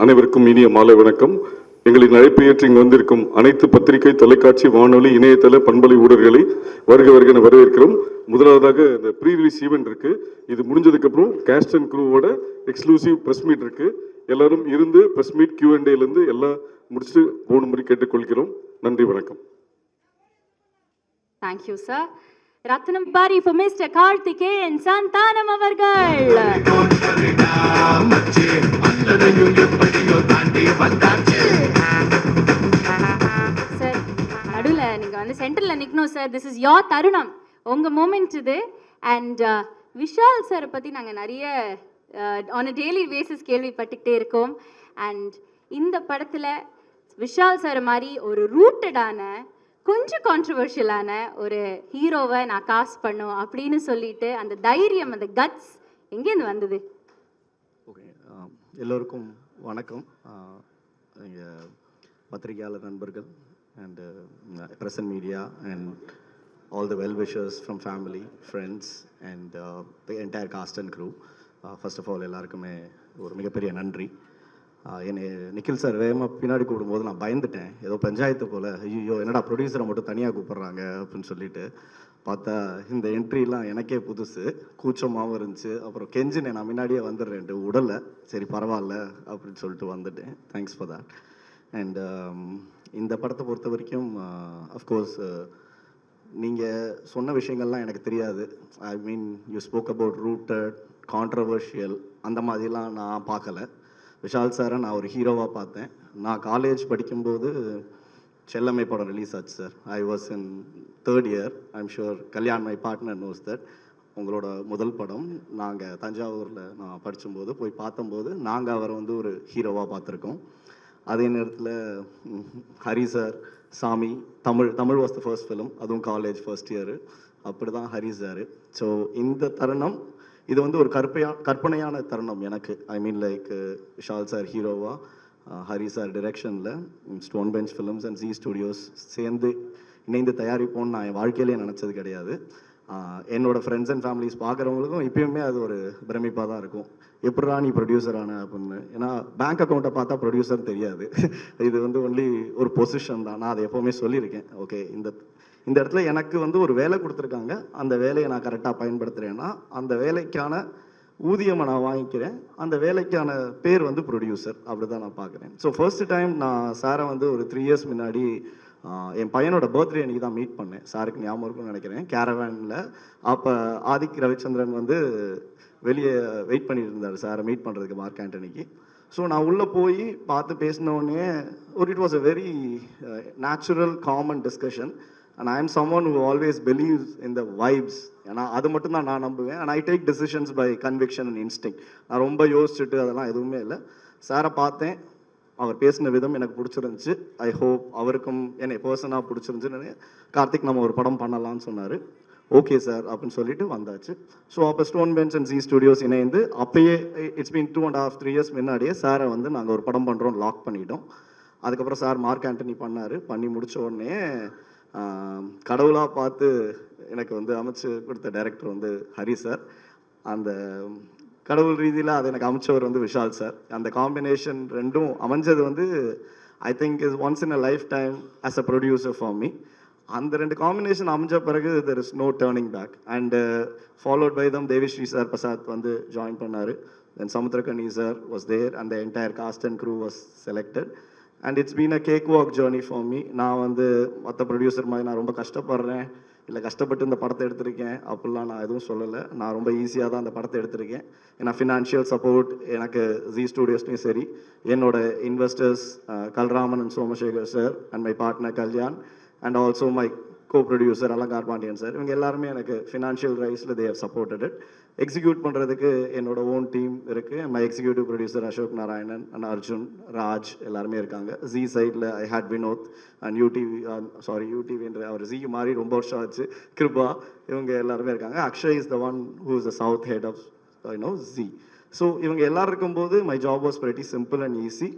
அனைவருக்கும் இனிய மாலை வணக்கம். எங்களின் அழைப்பு ஏற்று இங்கு வந்திருக்கும் அனைத்து பத்திரிகை, தொலைக்காட்சி, வானொலி, இணையதள, பண்பலை ஊடகங்களை வருக வருக வரவேற்கிறோம். முதலாவதாக இந்த ப்ரீ ரிலீஸ் ஈவெண்ட் இருக்கு. இது முடிஞ்சதுக்கு அப்புறம் கேஸ்ட் அண்ட் க்ரூவோட எக்ஸ்க்ளூசிவ் பிரஸ் மீட் இருக்கு. எல்லாரும் இருந்து பிரஸ் மீட் Q&A இருந்து எல்லாம் முடிச்சுட்டு போகணும்படி கேட்டுக்கொள்கிறோம். நன்றி, வணக்கம். Thank you sir. ரத்னம் பாரி for Mr. Karthikeyan Santanam அவர்கள். சார், நடுவில் நீங்கள் வந்து சென்டரில் நிற்கணும் சார். திஸ் இஸ் யோர் தருணம், உங்கள் மூமெண்ட் இது. அண்ட் விஷால் சாரை பற்றி நாங்கள் நிறைய ஆன் அ டெய்லி பேசிஸ் கேள்விப்பட்டுக்கிட்டே இருக்கோம். அண்ட் இந்த படத்தில் விஷால் சார் மாதிரி ஒரு ரூட்டடான, கொஞ்சம் கான்ட்ரவர்ஷியலான ஒரு ஹீரோவை நான் காஸ்ட் பண்ணும் அப்படின்னு சொல்லிட்டு அந்த தைரியம், அந்த கட்ஸ் எங்கேருந்து வந்தது? ஓகே, எல்லோருக்கும் வணக்கம். எங்கள் பத்திரிகையாளர் நண்பர்கள் and present media and all the well wishers from family, friends and the entire cast and crew, first of all எல்லாருக்குமே ஒரு மிகப்பெரிய நன்றி. என்னை நிக்கில் சார் வேகமாக பின்னாடி கூப்பிடும்போது நான் பயந்துட்டேன். ஏதோ பஞ்சாயத்து போல், ஐயோ என்னடா ப்ரொடியூசரை மட்டும் தனியாக கூப்பிட்றாங்க அப்படின்னு சொல்லிட்டு பார்த்தா இந்த என்ட்ரிலாம் எனக்கே புதுசு, கூச்சமாகவும் இருந்துச்சு. அப்புறம் கெஞ்சினேன், நான் முன்னாடியே வந்துடுறேன்ட்டு, உடலை சரி பரவாயில்ல அப்படின்னு சொல்லிட்டு வந்துட்டேன். Thanks for that. அண்ட் இந்த படத்தை பொறுத்த வரைக்கும் அஃப்கோர்ஸ் நீங்கள் சொன்ன விஷயங்கள்லாம் எனக்கு தெரியாது. I mean you spoke about rooted, controversial, அந்த மாதிரிலாம் நான் பார்க்கல. விஷால் சாரை நான் ஒரு ஹீரோவாக பார்த்தேன். நான் காலேஜ் படிக்கும்போது செல்லம்மை படம் ரிலீஸ் ஆச்சு sir. I was in 3rd year. I'm sure Kalyan my partner knows that. உங்களோட முதல் படம் நாங்கள் தஞ்சாவூரில் நான் படிக்கும்போது போய் பார்த்தம்போது நாங்கள் அவரை வந்து ஒரு ஹீரோவாக பார்த்துருக்கோம். அதே நேரத்தில் ஹரி சார், சாமி, Tamil was the first film, அதுவும் காலேஜ் ஃபர்ஸ்ட் இயரு. அப்படி தான் ஹரி சார். ஸோ இந்த தருணம் இது வந்து ஒரு கற்பனையான தருணம் எனக்கு. I mean like Vishal sir ஹீரோவா, ஹரி சார் டிரெக்ஷனில் stone bench films and Zee studios சேர்ந்து இணைந்து தயாரிப்போன்னு நான் என் வாழ்க்கையிலே நினச்சது கிடையாது. என்னோடய ஃப்ரெண்ட்ஸ் அண்ட் ஃபேமிலிஸ் பார்க்குறவங்களுக்கும் இப்போயுமே அது ஒரு பிரமிப்பாக தான் இருக்கும். எப்படா நீ ப்ரொடியூசர் ஆன அப்படின்னு. ஏன்னா பேங்க் அக்கௌண்ட்டை பார்த்தா ப்ரொடியூசர் தெரியாது. இது வந்து ஒன்லி ஒரு பொசிஷன் தான். நான் அதை எப்போவுமே சொல்லியிருக்கேன். ஓகே, இந்த இடத்துல எனக்கு வந்து ஒரு வேலை கொடுத்துருக்காங்க, அந்த வேலையை நான் கரெக்டாக பயன்படுத்துகிறேன்னா அந்த வேலைக்கான ஊதியமை நான் வாங்கிக்கிறேன். அந்த வேலைக்கான பேர் வந்து ப்ரொடியூசர், அப்படி தான் நான் பார்க்குறேன். ஸோ ஃபர்ஸ்ட் டைம் நான் சாரை வந்து ஒரு 3 years முன்னாடி என் பையனோட பர்த்டே அன்றைக்கி தான் மீட் பண்ணேன். சாருக்கு ஞாபகம் இருக்கும்னு நினைக்கிறேன், கேரவேனில். அப்போ ஆதிக் ரவிச்சந்திரன் வந்து வெளியே வெயிட் பண்ணிட்டு இருந்தார் சாரை மீட் பண்ணுறதுக்கு, மார்க் ஆண்டனிக்கு. ஸோ நான் உள்ளே போய் பார்த்து பேசினோடனே it was a very natural common discussion. And I am someone who always believes in the vibes. ஏன்னா அது மட்டும்தான் நான் நம்புவேன். And I take decisions by conviction and instinct. நான் ரொம்ப யோசிச்சுட்டு அதெல்லாம் எதுவுமே இல்லை. சாரை பார்த்தேன், அவர் பேசின விதம் எனக்கு பிடிச்சிருந்துச்சு. ஐ ஹோப் அவருக்கும் என்னை பர்சனாக பிடிச்சிருந்துச்சுன்னு. கார்த்திக், நம்ம ஒரு படம் பண்ணலான்னு சொன்னார். ஓகே சார் அப்படின்னு சொல்லிட்டு வந்தாச்சு. ஸோ அப்போ stone bench and Zee studios இணைந்து அப்பயே இட்ஸ் பீன் 2.5-3 years முன்னாடியே சாரை வந்து நாங்கள் ஒரு படம் பண்ணுறோம் லாக் பண்ணிட்டோம். அதுக்கப்புறம் சார் மார்க் ஆண்டனி பண்ணார். பண்ணி முடித்த உடனே கடவுளாக பார்த்து எனக்கு வந்து அமைச்சு கொடுத்த டைரக்டர் வந்து ஹரி சார். அந்த கடவுள் ரீதியில் அதை எனக்கு அமைச்சவர் வந்து விஷால் சார். அந்த காம்பினேஷன் ரெண்டும் அமைஞ்சது வந்து I think is once in a life time as a producer for me. அந்த 2 காம்பினேஷன் அமைஞ்ச பிறகு there is no turning back. And followed by them Devi Sri sir Prasad வந்து ஜாயின் பண்ணார். Then Samuthirakani sir was there and the entire cast and crew was selected. And it's been a cakewalk journey for me. நான் வந்து மற்ற producer மாதிரி நான் ரொம்ப கஷ்டப்படுறேன், இல்லை கஷ்டப்பட்டு இந்த படத்தை எடுத்திருக்கேன் அப்படிலாம் நான் எதுவும் சொல்லலை. நான் ரொம்ப ஈஸியாக தான் அந்த படத்தை எடுத்திருக்கேன். ஏன்னா ஃபினான்ஷியல் சப்போர்ட் எனக்கு ஜி ஸ்டுடியோஸ்லையும் சரி, என்னோட investors Kalraman and Somasekar sir and my partner Kalyan and also my co-producer Alankar Pandian sir, இவங்க எல்லாருமே எனக்கு ஃபினான்ஷியல் ரைஸில் they have supported it. Execute பண்ணுறதுக்கு என்னோட ஓன் டீம் இருக்குது. My executive producer Ashok Narayanan and Arjun Raj எல்லாருமே இருக்காங்க. ஜி சைடில் ஐ ஹேட் வினோத் அண்ட் யூடிவின்ற அவர் ஜி மாதிரி ரொம்ப வருஷம் ஆச்சு, கிருபா, இவங்க எல்லாருமே இருக்காங்க. Akshay is the one who is the south head of G. So இவங்க எல்லோரும் இருக்கும்போது my job was very simple and easy.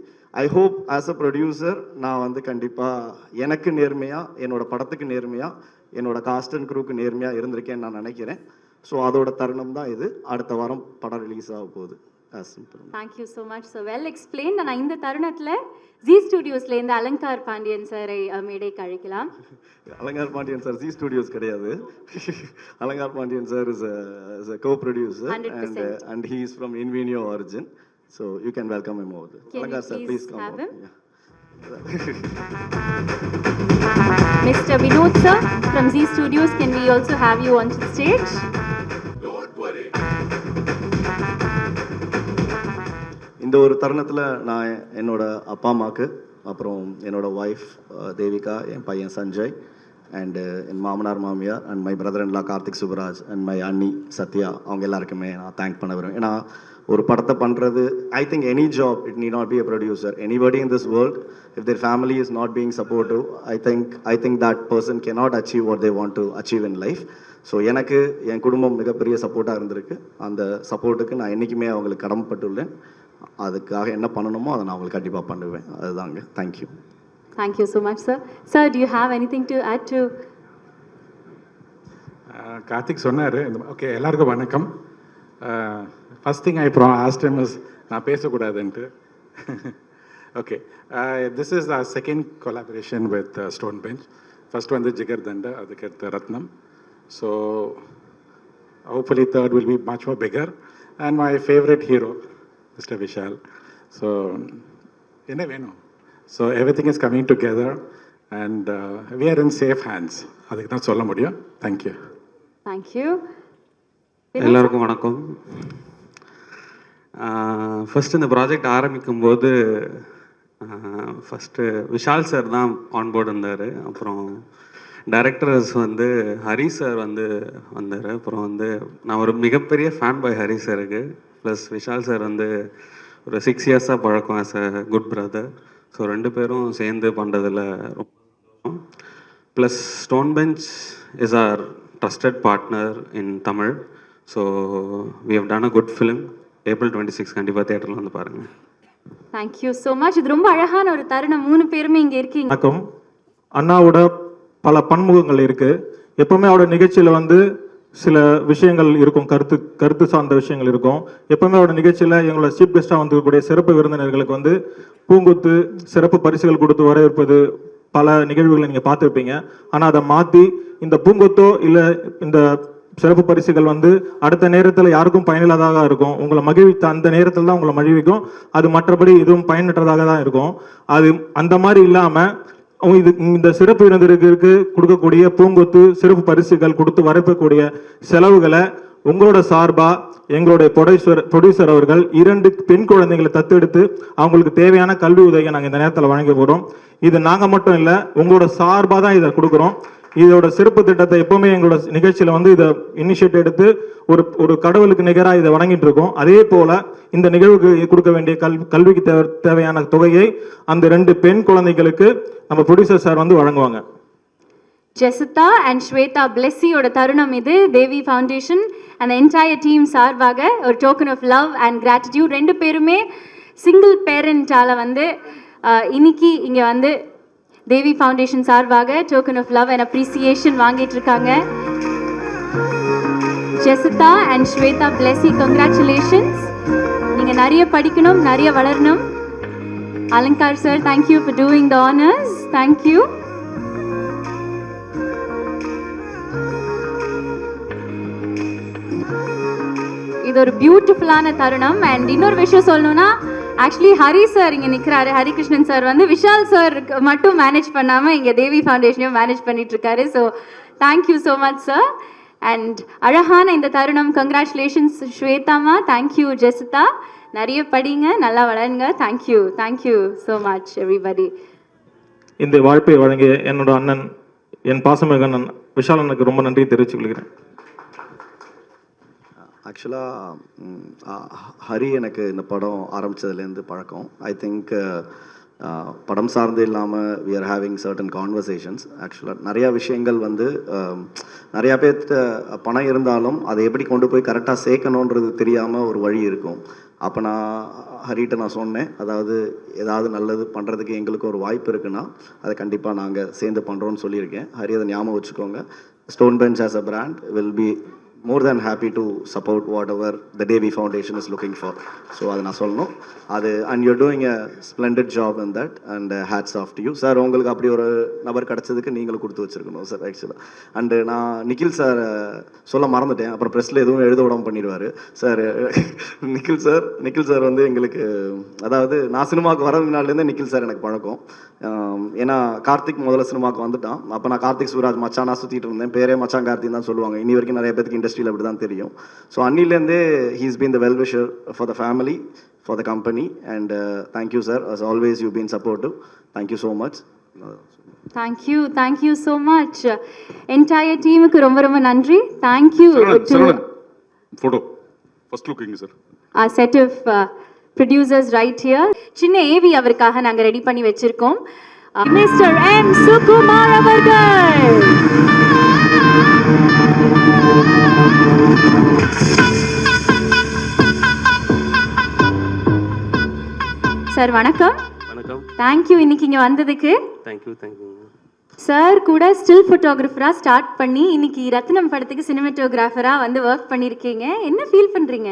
I hope as a producer நான் வந்து கண்டிப்பாக எனக்கு நேர்மையாக, என்னோட படத்துக்கு நேர்மையாக, என்னோட காஸ்ட் அண்ட் க்ரூக்கு நேர்மையாக இருந்திருக்கேன்னு நான் நினைக்கிறேன். ஸோ அதோட தருணம் தான் இது. அடுத்த வாரம் படம் ரிலீஸ் ஆக போகுது. as simple. Thank you so much so well explain. நான் இந்த தருணத்தில் ஜி ஸ்டுடியோஸ்லேருந்து அலங்கார் பாண்டியன் சாரை மேடைக்கு அழைக்கலாம். அலங்கார் பாண்டியன் சார் ஜி ஸ்டுடியோஸ் கிடையாது. Alankar Pandian sir is a co-producer 100%. and he is from Invenio origin, so you can welcome him over there. Can Alangar you sir, please please come have over. him? Yeah. Mr. Vinod sir from Z Studios, can we also have you on the stage? இந்த ஒரு தருணத்தில் நான் என்னோட அப்பா அம்மாவுக்கு, அப்புறம் என்னோட wife Devika, என் பையன் சஞ்சய், அண்டு என் மாமனார் மாமியார், and my brother in law Karthik Subraj, and my அண்ணி சத்யா, அவங்க எல்லாருக்குமே நான் தேங்க் பண்ண விரும்புகிறேன். ஏன்னா ஒரு படத்தை பண்ணுறது, I think any job it need not be a producer, anybody in this world, if their family is not being supportive, I think that person can not achieve what they want to achieve in life. So எனக்கு என் குடும்பம் மிகப்பெரிய சப்போர்ட்டாக இருந்திருக்கு. அந்த சப்போர்ட்டுக்கு நான் என்றைக்குமே அவங்களுக்கு கடமைப்பட்டுள்ளேன். அதுக்காக என்ன பண்ணணுமோ அதை நான் அவங்களுக்கு கண்டிப்பாக பண்ணுவேன். அதுதாங்க. Thank you. Thank you so much, sir. Sir, do you have anything to add to? Karthik சொன்னார். ஓகே, எல்லாருக்கும் வணக்கம். First thing I asked him is நான் பேசக்கூடாதுன்ட்டு. Okay, this is the second collaboration with stone bench. First வந்து ஜிகர் தண்டா, அதுக்கடுத்து Rathnam. So hopefully third will be much more bigger. And my favourite hero mister Vishal. So என்ன வேணும்? So everything is coming together and we are in safe hands. அதுக்கு தான் சொல்ல முடியும். Thank you. Thank you. எல்லாருக்கும் வணக்கம். ஃபஸ்ட்டு இந்த ப்ராஜெக்ட் ஆரம்பிக்கும்போது ஃபஸ்ட்டு விஷால் சார் தான் ஆன்போர்டு இருந்தார். அப்புறம் டைரக்டர்ஸ் வந்து ஹரி சார் வந்து வந்தார். அப்புறம் வந்து நான் ஒரு மிகப்பெரிய ஃபேன் பாய் ஹரி சாருக்கு. ப்ளஸ் விஷால் சார் வந்து ஒரு 6 இயர்ஸாக பழக்கம் as a good brother. So 2 பேரும் சேர்ந்து பண்ணுறதில் ரொம்ப. Plus stone bench is our trusted partner in Tamil. So we have done a good film. April 26 கண்டிப்பாக தியேட்டரில் வந்து பாருங்கள். Thank you so much. இது ரொம்ப அழகான ஒரு தருணம். 3 பேருமே இங்கே இருக்கீங்க. வணக்கம். அண்ணாவோட பல பன்முகங்கள் இருக்குது. எப்போவுமே அவரோட நிகழ்ச்சியில் வந்து சில விஷயங்கள் இருக்கும், கருத்து சார்ந்த விஷயங்கள் இருக்கும். எப்போவுமே அவரோட நிகழ்ச்சியில் எங்களோட சீஃப் கெஸ்ட்டாக வந்துக்கூடிய சிறப்பு விருந்தினர்களுக்கு வந்து பூங்குத்து, சிறப்பு பரிசுகள் கொடுத்து வரவேற்பது பல நிகழ்வுகளை நீங்கள் பார்த்துருப்பீங்க. ஆனால் அதை மாற்றி இந்த பூங்கொத்தோ இல்லை இந்த சிறப்பு பரிசுகள் வந்து அடுத்த நேரத்தில் யாருக்கும் பயனில்லாததாக இருக்கும். உங்களை மகிழ்வித்த அந்த நேரத்தில் தான் உங்களை மகிழ்விக்கும். அது மற்றபடி எதுவும் பயனற்றதாக தான் இருக்கும். அது அந்த மாதிரி இல்லாமல் இந்த சிறப்பு விருந்தினருக்கு கொடுக்கக்கூடிய பூங்கொத்து, சிறப்பு பரிசுகள் கொடுத்து வரக்கூடிய செலவுகளை உங்களோட சார்பாக எங்களுடைய ப்ரொடியூசர் அவர்கள் 2 பெண் குழந்தைகளை தத்தெடுத்து அவங்களுக்கு தேவையான கல்வி உதவியை நாங்கள் இந்த நேரத்தில் வழங்க போகிறோம். இது நாங்கள் மட்டும் இல்லை, உங்களோட சார்பாக தான் இதை கொடுக்குறோம். இதோட சிறப்பு திட்டத்தை எப்பவுமே எங்களோட நிகழ்ச்சியில் வந்து இதை இனிஷியேட் எடுத்து ஒரு கடவுளுக்கு நிகராக இதை வழங்கிட்டு இருக்கோம். அதே போல இந்த நிகழ்வுக்கு கொடுக்க வேண்டிய கல்விக்கு தேவையான தொகையை அந்த 2 பெண் குழந்தைகளுக்கு நம்ம ப்ரொடியூசர் சார் வந்து வழங்குவாங்க. ஜெசிதா அண்ட் ஸ்வேதா பிளெஸியோட தருணம் இது. Devi foundation and entire team சார்பாக ஒரு token of love and gratitude. 2 பேருமே சிங்கிள் பேரண்டால் வந்து இன்னைக்கு இங்கே வந்து தேவி ஃபவுண்டேஷன் சார்பாக token of love and appreciation வாங்கிட்டு இருக்காங்க. Jesitha and Shweta Blessy, congratulations. நீங்கள் நிறைய படிக்கணும், நிறைய வளரணும். Alankar sir, thank you for doing the honours. Thank you. இது ஒரு பியூட்டிஃபுல்லான தருணம். அண்ட் இன்னொரு விஷயம் சொல்லணும்னா, ஆக்சுவலி ஹரி சார் இங்கே நிற்கிறாரு. ஹரிகிருஷ்ணன் சார் வந்து விஷால் சார் மட்டும் மேனேஜ் பண்ணாமல் இங்கே தேவி ஃபவுண்டேஷனையும் மேனேஜ் பண்ணிட்டு இருக்காரு. So thank you so much sir. And அழகான இந்த தருணம். கங்க்ராச்சுலேஷன்ஸ் ஸ்வேதாமா. தேங்க்யூ ஜெசிதா. நிறைய படிங்க, நல்லா வளருங்க. Thank you so much everybody. இந்த வாய்ப்பை வழங்கிய என்னோட அண்ணன், என் பாசமிகு அண்ணன் விஷால் அண்ணனுக்கு ரொம்ப நன்றி தெரிவித்துக் கொள்கிறேன். ஆக்சுவலாக ஹரி எனக்கு இந்த படம் ஆரம்பித்ததுலேருந்து பழக்கம். ஐ திங்க் படம் சார்ந்து இல்லாமல் we are having certain conversations. ஆக்சுவலாக நிறையா விஷயங்கள் வந்து நிறையா பேர்கிட்ட பணம் இருந்தாலும் அதை எப்படி கொண்டு போய் கரெக்டாக சேர்க்கணுன்றது தெரியாமல் ஒரு வழி இருக்கும். அப்போ நான் ஹரிட்ட நான் சொன்னேன், அதாவது ஏதாவது நல்லது பண்ணுறதுக்கு எங்களுக்கு ஒரு வாய்ப்பு இருக்குன்னா அதை கண்டிப்பாக நாங்கள் சேர்ந்து பண்ணுறோன்னு சொல்லியிருக்கேன். ஹரி அதை ஞாபகம் வச்சுக்கோங்க. Stone bench as a brand will be more than happy to support whatever the Devi Foundation is looking for. So அதை நான் சொல்லணும். அது and you're doing a splendid job in that and hats off to you. Sir உங்களுக்கு அப்படி ஒரு நபர் கிடைச்சதுக்கு நீங்களும் கொடுத்து வச்சிருக்கணும் சார் ஆக்சுவலாக. அண்டு நான் நிக்கில் சார் சொல்ல மறந்துட்டேன், அப்புறம் ப்ரெஸ்ஸில் எதுவும் எழுத விடாமல் பண்ணிடுவார் சார். நிக்கில் சார் வந்து எங்களுக்கு, அதாவது நான் சினிமாவுக்கு வரதுனாலேருந்தே நிக்கில் சார் எனக்கு பழக்கம். ஏன்னா கார்த்திக் முதல்ல சினிமாவுக்கு வந்துட்டான், அப்போ நான் கார்த்திக் சூராஜ் மச்சானா சுற்றிட்டு இருந்தேன். பேரே மச்சான் கார்த்திக் தான் சொல்லுவாங்க, இனி வரைக்கும் நிறைய பேருக்கு இண்டஸ்ட்ரியில் அப்படி தான் தெரியும். ஸோ அன்னிலேருந்தே he's been the well wisher for the family, for the company, and thank you sir. As always you been supportive. Thank you so much. Thank you so much. Entire டீமுக்கு ரொம்ப ரொம்ப நன்றி. தேங்க்யூ ஃபோட்டோ ஃபர்ஸ்ட் லுக் இங்க சார். Set of producers right here. சின்ன AV அவருக்காக நாங்கள் ready பண்ணி வச்சிருக்கோம். மிஸ்டர் எம் சுகுமார் அவர்கள். சார் வணக்கம். வணக்கம். தேங்க்யூ இன்னைக்கு இங்கே வந்ததுக்கு. தேங்க்யூ. சார் கூட ஸ்டில் ஃபோட்டோகிராஃபராக ஸ்டார்ட் பண்ணி இன்னைக்கு ரத்னம் படத்துக்கு சினிமாட்டோகிராஃபராக வந்து ஒர்க் பண்ணியிருக்கீங்க. என்ன ஃபீல் பண்ணுறீங்க?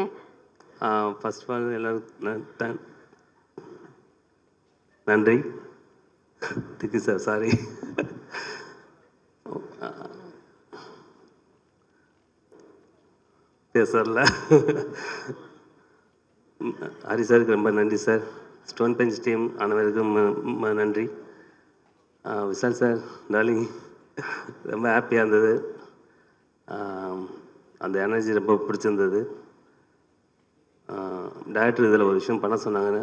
ஃபர்ஸ்ட் ஆஃப் ஆல் எல்லாரும் நன்றி. திக்கு சார், சாரி. பேசல. ஹரி சாருக்கு ரொம்ப நன்றி சார். ஸ்டோன் பெஞ்ச் டீம் அனைவருக்கும் நன்றி. விஷால் சார், டார்லிங், ரொம்ப ஹாப்பியாக இருந்தது. அந்த எனர்ஜி ரொம்ப பிடிச்சிருந்தது. டைரக்டர் இதில் ஒரு விஷயம் பண்ண சொன்னாங்கன்னு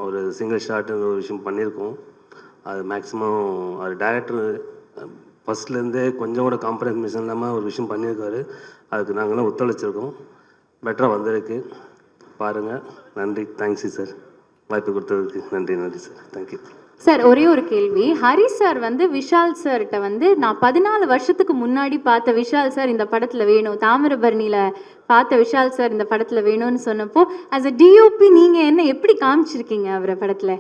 ஒரு சிங்கிள் ஷாட்டு ஒரு விஷயம் பண்ணியிருக்கோம். அது மேக்ஸிமம் அது டைரக்டர் ஃபஸ்ட்லேருந்தே கொஞ்சம் கூட காம்ப்ரமைஸ் இல்லாமல் ஒரு விஷயம் பண்ணியிருக்காரு. அதுக்கு நாங்களாம் ஒத்துழைச்சிருக்கோம். பெட்டராக வந்திருக்கு, பாருங்கள். நன்றி. தேங்க்ஸு சார், வாய்ப்பு கொடுத்ததுக்கு நன்றி சார். Thank you sir. ஒரே ஒரு கேள்வி. ஹரி சார் வந்து விஷால் சார்கிட்ட வந்து நான் 14 வருஷத்துக்கு முன்னாடி பார்த்த விஷால் சார் இந்த படத்தில் வேணும், தாமிரபரணியில் பார்த்த விஷால் சார் இந்த படத்தில் வேணும்னு சொன்னப்போ ஆஸ் அ டிஓபி நீங்கள் என்ன எப்படி காமிச்சிருக்கீங்க அவரை படத்தில்?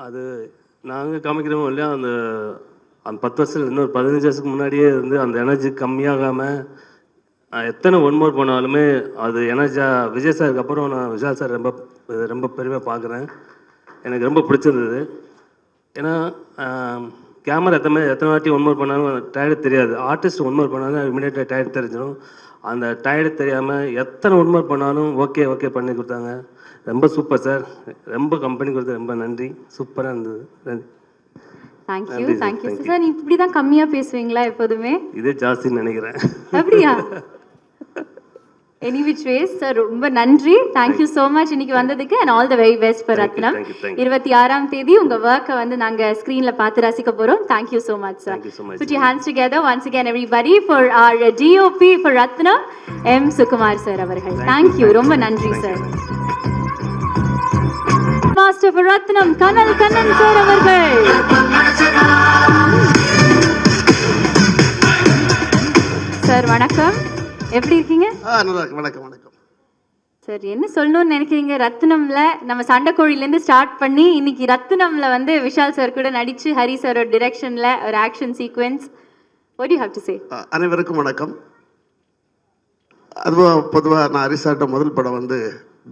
அது நாங்கள் காமிக்கிறோமோ இல்லையா, அந்த 10 வருஷம் இன்னொரு 15 வருஷத்துக்கு முன்னாடியே இருந்து அந்த எனர்ஜி கம்மியாகாமல் எத்தனை ஒன்மோர் போனாலுமே அது எனர்ஜியாக விஜய் சாருக்கு அப்புறம் நான் விஷால் சார் ரொம்ப பெருமையாக பார்க்குறேன். எனக்கு ரொம்ப பிடிச்சிருந்தது. ஏன்னா கேமரா எத்தனை வாட்டி ஒன்மோர் பண்ணாலும் டயர்டு தெரியாது. ஆர்டிஸ்ட் ஒன்மோர் பண்ணாலும் இமீடியட்டாக டயர்டு தெரிஞ்சிடும். அந்த டயர்டு தெரியாமல் எத்தனை ஒன்மோர் பண்ணாலும் ஓகே பண்ணி கொடுத்தாங்க. ரொம்ப சூப்பர் சார். ரொம்ப கம்பெனி கொடுத்து ரொம்ப நன்றி. சூப்பராக இருந்தது. நன்றி. Thank you sir. நீ இப்படி தான் கம்மியாக பேசுவீங்களா எப்போதுமே? இதே ஜாஸ்தின்னு நினைக்கிறேன். அப்படியா? எனி விச் வேஸ் சார், ரொம்ப நன்றி. தேங்க்யூ ஸோ மச் இன்னைக்கு வந்ததுக்கு. And all the very best for Rathnam. 26ஆம் தேதி உங்கள் ஒர்க்கை வந்து நாங்கள் ஸ்க்ரீனில் பார்த்து ரசிக்க போகிறோம். Thank you so much sir. Put your hands together once again everybody for our DOP for Rathnam M Sukumar sir அவர்கள். தேங்க்யூ, ரொம்ப நன்றி sir. Master for Ratnam Kanal Kannan sir அவர்கள். சார் வணக்கம், எப்படி இருக்கீங்க? நல்லா இருக்கு. வணக்கம் சார். என்ன சொல்லணும்னு நினைக்கிறீங்க? ரத்னம்ல நம்ம சண்டைக்கோழிலேருந்து ஸ்டார்ட் பண்ணி இன்னைக்கு ரத்னம்ல வந்து விஷால் சார் கூட நடிச்சு ஹரி சாரோட டிரெக்ஷன்ல ஒரு action sequence. What you have to சே? அனைவருக்கும் வணக்கம். அதுவும் பொதுவாக நான் ஹரி சார்ட்ட முதல் படம் வந்து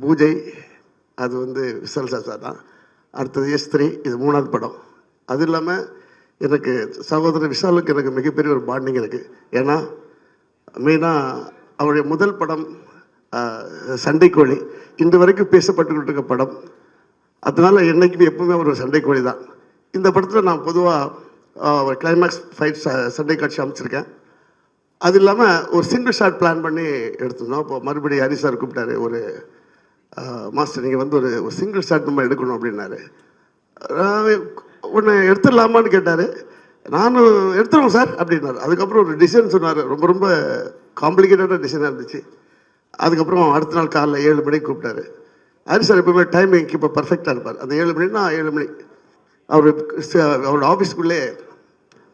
பூஜை, அது வந்து விஷால் சார் தான். அடுத்தது S3, இது 3ஆவது படம். அது இல்லாமல் எனக்கு சகோதரர் விஷாலுக்கு எனக்கு மிகப்பெரிய ஒரு பாண்டிங் இருக்குது. ஏன்னா மெயினாக அவருடைய முதல் படம் சண்டைக்கோழி இன்று வரைக்கும் பேசப்பட்டுக்கிட்டு இருக்க படம். அதனால என்னைக்குமே எப்பவுமே ஒரு சண்டைக்கோழி தான். இந்த படத்தில் நான் பொதுவாக ஒரு கிளைமேக்ஸ் ஃபைட் சண்டை காட்சி அமைச்சிருக்கேன். அது இல்லாமல் ஒரு சிங்கிள் ஷாட் பிளான் பண்ணி எடுத்துருந்தோம். இப்போ மறுபடியும் ஹரி சார் கூப்பிட்டாரு, ஒரு மாஸ்டர் நீங்கள் வந்து ஒரு சிங்கிள் ஷாட் நம்ம எடுக்கணும் அப்படின்னாரு. ஒன்று எடுத்துடலாமான்னு கேட்டார். நானும் எடுத்துருவோம் சார் அப்படின்னாரு. அதுக்கப்புறம் ஒரு டிசைன் சொன்னார், ரொம்ப காம்ப்ளிகேட்டடான டிசைனாக இருந்துச்சு. அதுக்கப்புறம் அடுத்த நாள் காலைல 7 மணிக்கு கூப்பிட்டாரு. ஹரி சார் எப்பவுமே டைமிங் இப்போ பர்ஃபெக்டாக இருப்பார். அந்த 7 மணினா 7 மணி அவரோட ஆஃபீஸ்க்குள்ளே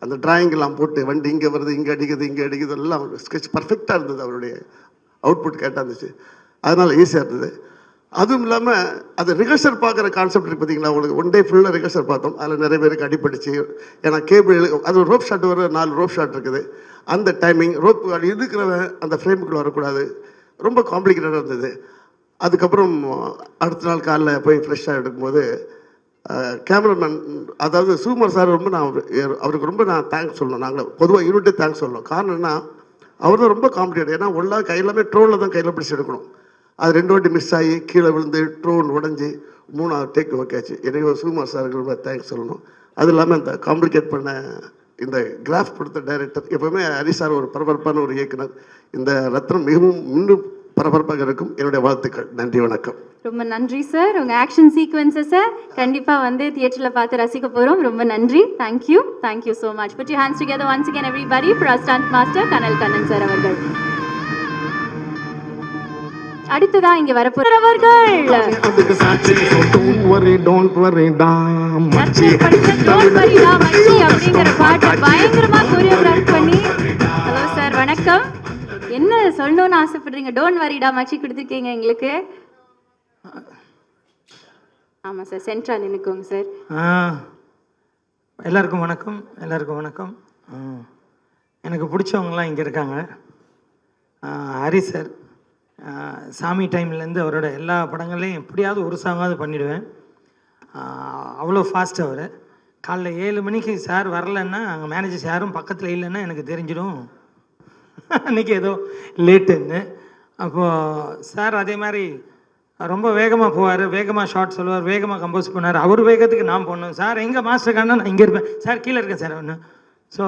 அந்த டிராயிங்கெல்லாம் போட்டு வண்டி இங்கே வருது, இங்கே அடிக்குது எல்லாம் ஸ்கெட்ச் பர்ஃபெக்டாக இருந்தது. அவருடைய அவுட்புட் கேட்டாக இருந்துச்சு. அதனால் ஈஸியாக இருந்தது. அதுவும் இல்லாமல் அது ரிஹர்சல் பார்க்குற கான்செப்ட் இருக்குது பார்த்தீங்களா, உங்களுக்கு ஒன் டே ஃபுல்லாக ரிஹர்சல் பார்த்தோம். அதில் நிறைய பேருக்கு அடிபட்டுச்சு. ஏன்னா கேபிள் அது ஒரு ரோப் ஷாட் வர 4 ரோப் ஷாட் இருக்குது. அந்த டைமிங் ரோப் இருக்கிறவன் அந்த ஃப்ரேமுக்குள்ளே வரக்கூடாது. ரொம்ப காம்ப்ளிகேட்டடாக இருந்தது. அதுக்கப்புறம் அடுத்த நாள் காலைல போய் ஃப்ரெஷ்ஷாக எடுக்கும்போது கேமராமேன், அதாவது சுகுமார் சார் ரொம்ப அவருக்கு ரொம்ப தேங்க்ஸ் சொல்லணும். நாங்கள் பொதுவாக யூனிட்டே தேங்க்ஸ் சொல்லணும். காரணம் என்ன, அவர் தான் ரொம்ப காம்ப்ளிகேட். ஏன்னா ஒன்றா கையிலாமே ட்ரோனில் தான் கையில் பிடிச்சி எடுக்கணும். அது 2 வாட்டி மிஸ் ஆகி கீழே விழுந்து ட்ரோன் உடஞ்சி 3ஆவது டேக் ஓகே ஆச்சு. எனக்கு சுகுமார் சாருக்கு ரொம்ப தேங்க்ஸ் சொல்லணும். அது இல்லாமல் இந்த காம்ப்ளிகேட் பண்ண இந்த கிராஃப் கொடுத்த டைரக்டர், எப்போவுமே ஹரி சார் ஒரு பரபரப்பான ஒரு இயக்குனர். இந்த ரத்னம் மிகவும் இன்னும் பரபரப்பாக இருக்கும். என்னுடைய வாழ்த்துக்கள். நன்றி, வணக்கம். ரொம்ப நன்றி சார். உங்கள் ஆக்ஷன் சீக்வன்சஸை கண்டிப்பாக வந்து தியேட்டரில் பார்த்து ரசிக்க போகிறோம். ரொம்ப நன்றி. Thank you so much. Put your hands together once again everybody for our stunt master Kanal Kannan sir அவர்கள். அடுத்ததான் இங்கே வரப்போறவர்கள் அப்படிங்கிற பாட்டை பயங்கரமா கோரியோகிராஃப் பண்ணி. ஹலோ சார், வணக்கம். என்ன சொல்லணும்னு ஆசைப்படுறீங்க? டோன்ட் வரிடா மச்சி கொடுத்துருக்கீங்க எங்களுக்கு. ஆமாம் சார், சென்ட்ரா நினைக்கோங்க சார். எல்லாருக்கும் வணக்கம். எனக்கு பிடிச்சவங்களாம் இங்கே இருக்காங்க. ஹரி சார், சாமி டைம்லேருந்து அவரோட எல்லா படங்கள்லையும் எப்படியாவது ஒரு சாங்காவது பண்ணிவிடுவேன். அவ்வளோ ஃபாஸ்ட் அவர். காலைல 7 மணிக்கு சார் வரலன்னா அங்கே மேனேஜர்ஸ் யாரும் பக்கத்தில் இல்லைன்னா எனக்கு தெரிஞ்சிடும் அன்றைக்கி ஏதோ லேட்டுன்னு. அப்போது சார் அதே மாதிரி ரொம்ப வேகமாக போவார், வேகமாக ஷார்ட் சொல்லுவார், வேகமாக கம்போஸ் பண்ணார். அவர் வேகத்துக்கு நான் போடணும். சார் எங்கே மாஸ்டர் காணா, நான் இங்கே இருப்பேன் சார், கீழே இருக்கேன் சார் ஒன்று. ஸோ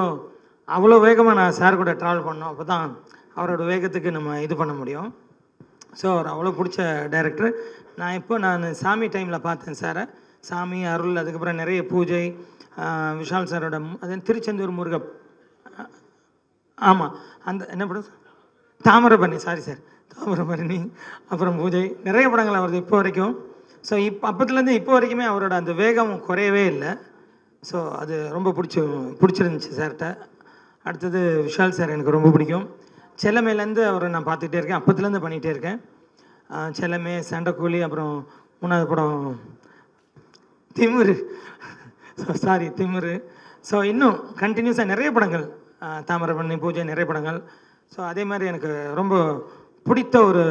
அவ்வளோ வேகமாக நான் சார் கூட ட்ராவல் பண்ணோம். அப்போ தான் அவரோட வேகத்துக்கு நம்ம இது பண்ண முடியும். ஸோ அவர் அவ்வளோ பிடிச்ச டைரக்டர். நான் சாமி டைமில் பார்த்தேன் சாரை. சாமி, அருள், அதுக்கப்புறம் நிறைய பூஜை, விஷால் சாரோட அது திருச்செந்தூர் முருகப், ஆமாம் அந்த என்ன படம், தாமிரபரணி, சாரி சார், தாமிரபரணி, அப்புறம் பூஜை, நிறைய படங்கள் அவரது இப்போ வரைக்கும். ஸோ அப்போத்துலேருந்து இப்போ வரைக்குமே அவரோட அந்த வேகம் குறையவே இல்லை. ஸோ அது ரொம்ப பிடிச்சிருந்துச்சி சார்கிட்ட. அடுத்தது விஷால் சார் எனக்கு ரொம்ப பிடிக்கும். செல்லமேலேருந்து அவரை நான் பார்த்துக்கிட்டே இருக்கேன், அப்போத்துலேருந்து பண்ணிகிட்டே இருக்கேன். செல்லமே, சண்டைக்கூலி, அப்புறம் 3வது படம் திமிரு. ஸோ இன்னும் கண்டினியூஸாக நிறைய படங்கள், தாமிரபரணி, பூஜை, நிறைய படங்கள். ஸோ அதே மாதிரி எனக்கு ரொம்ப பிடித்த ஒரு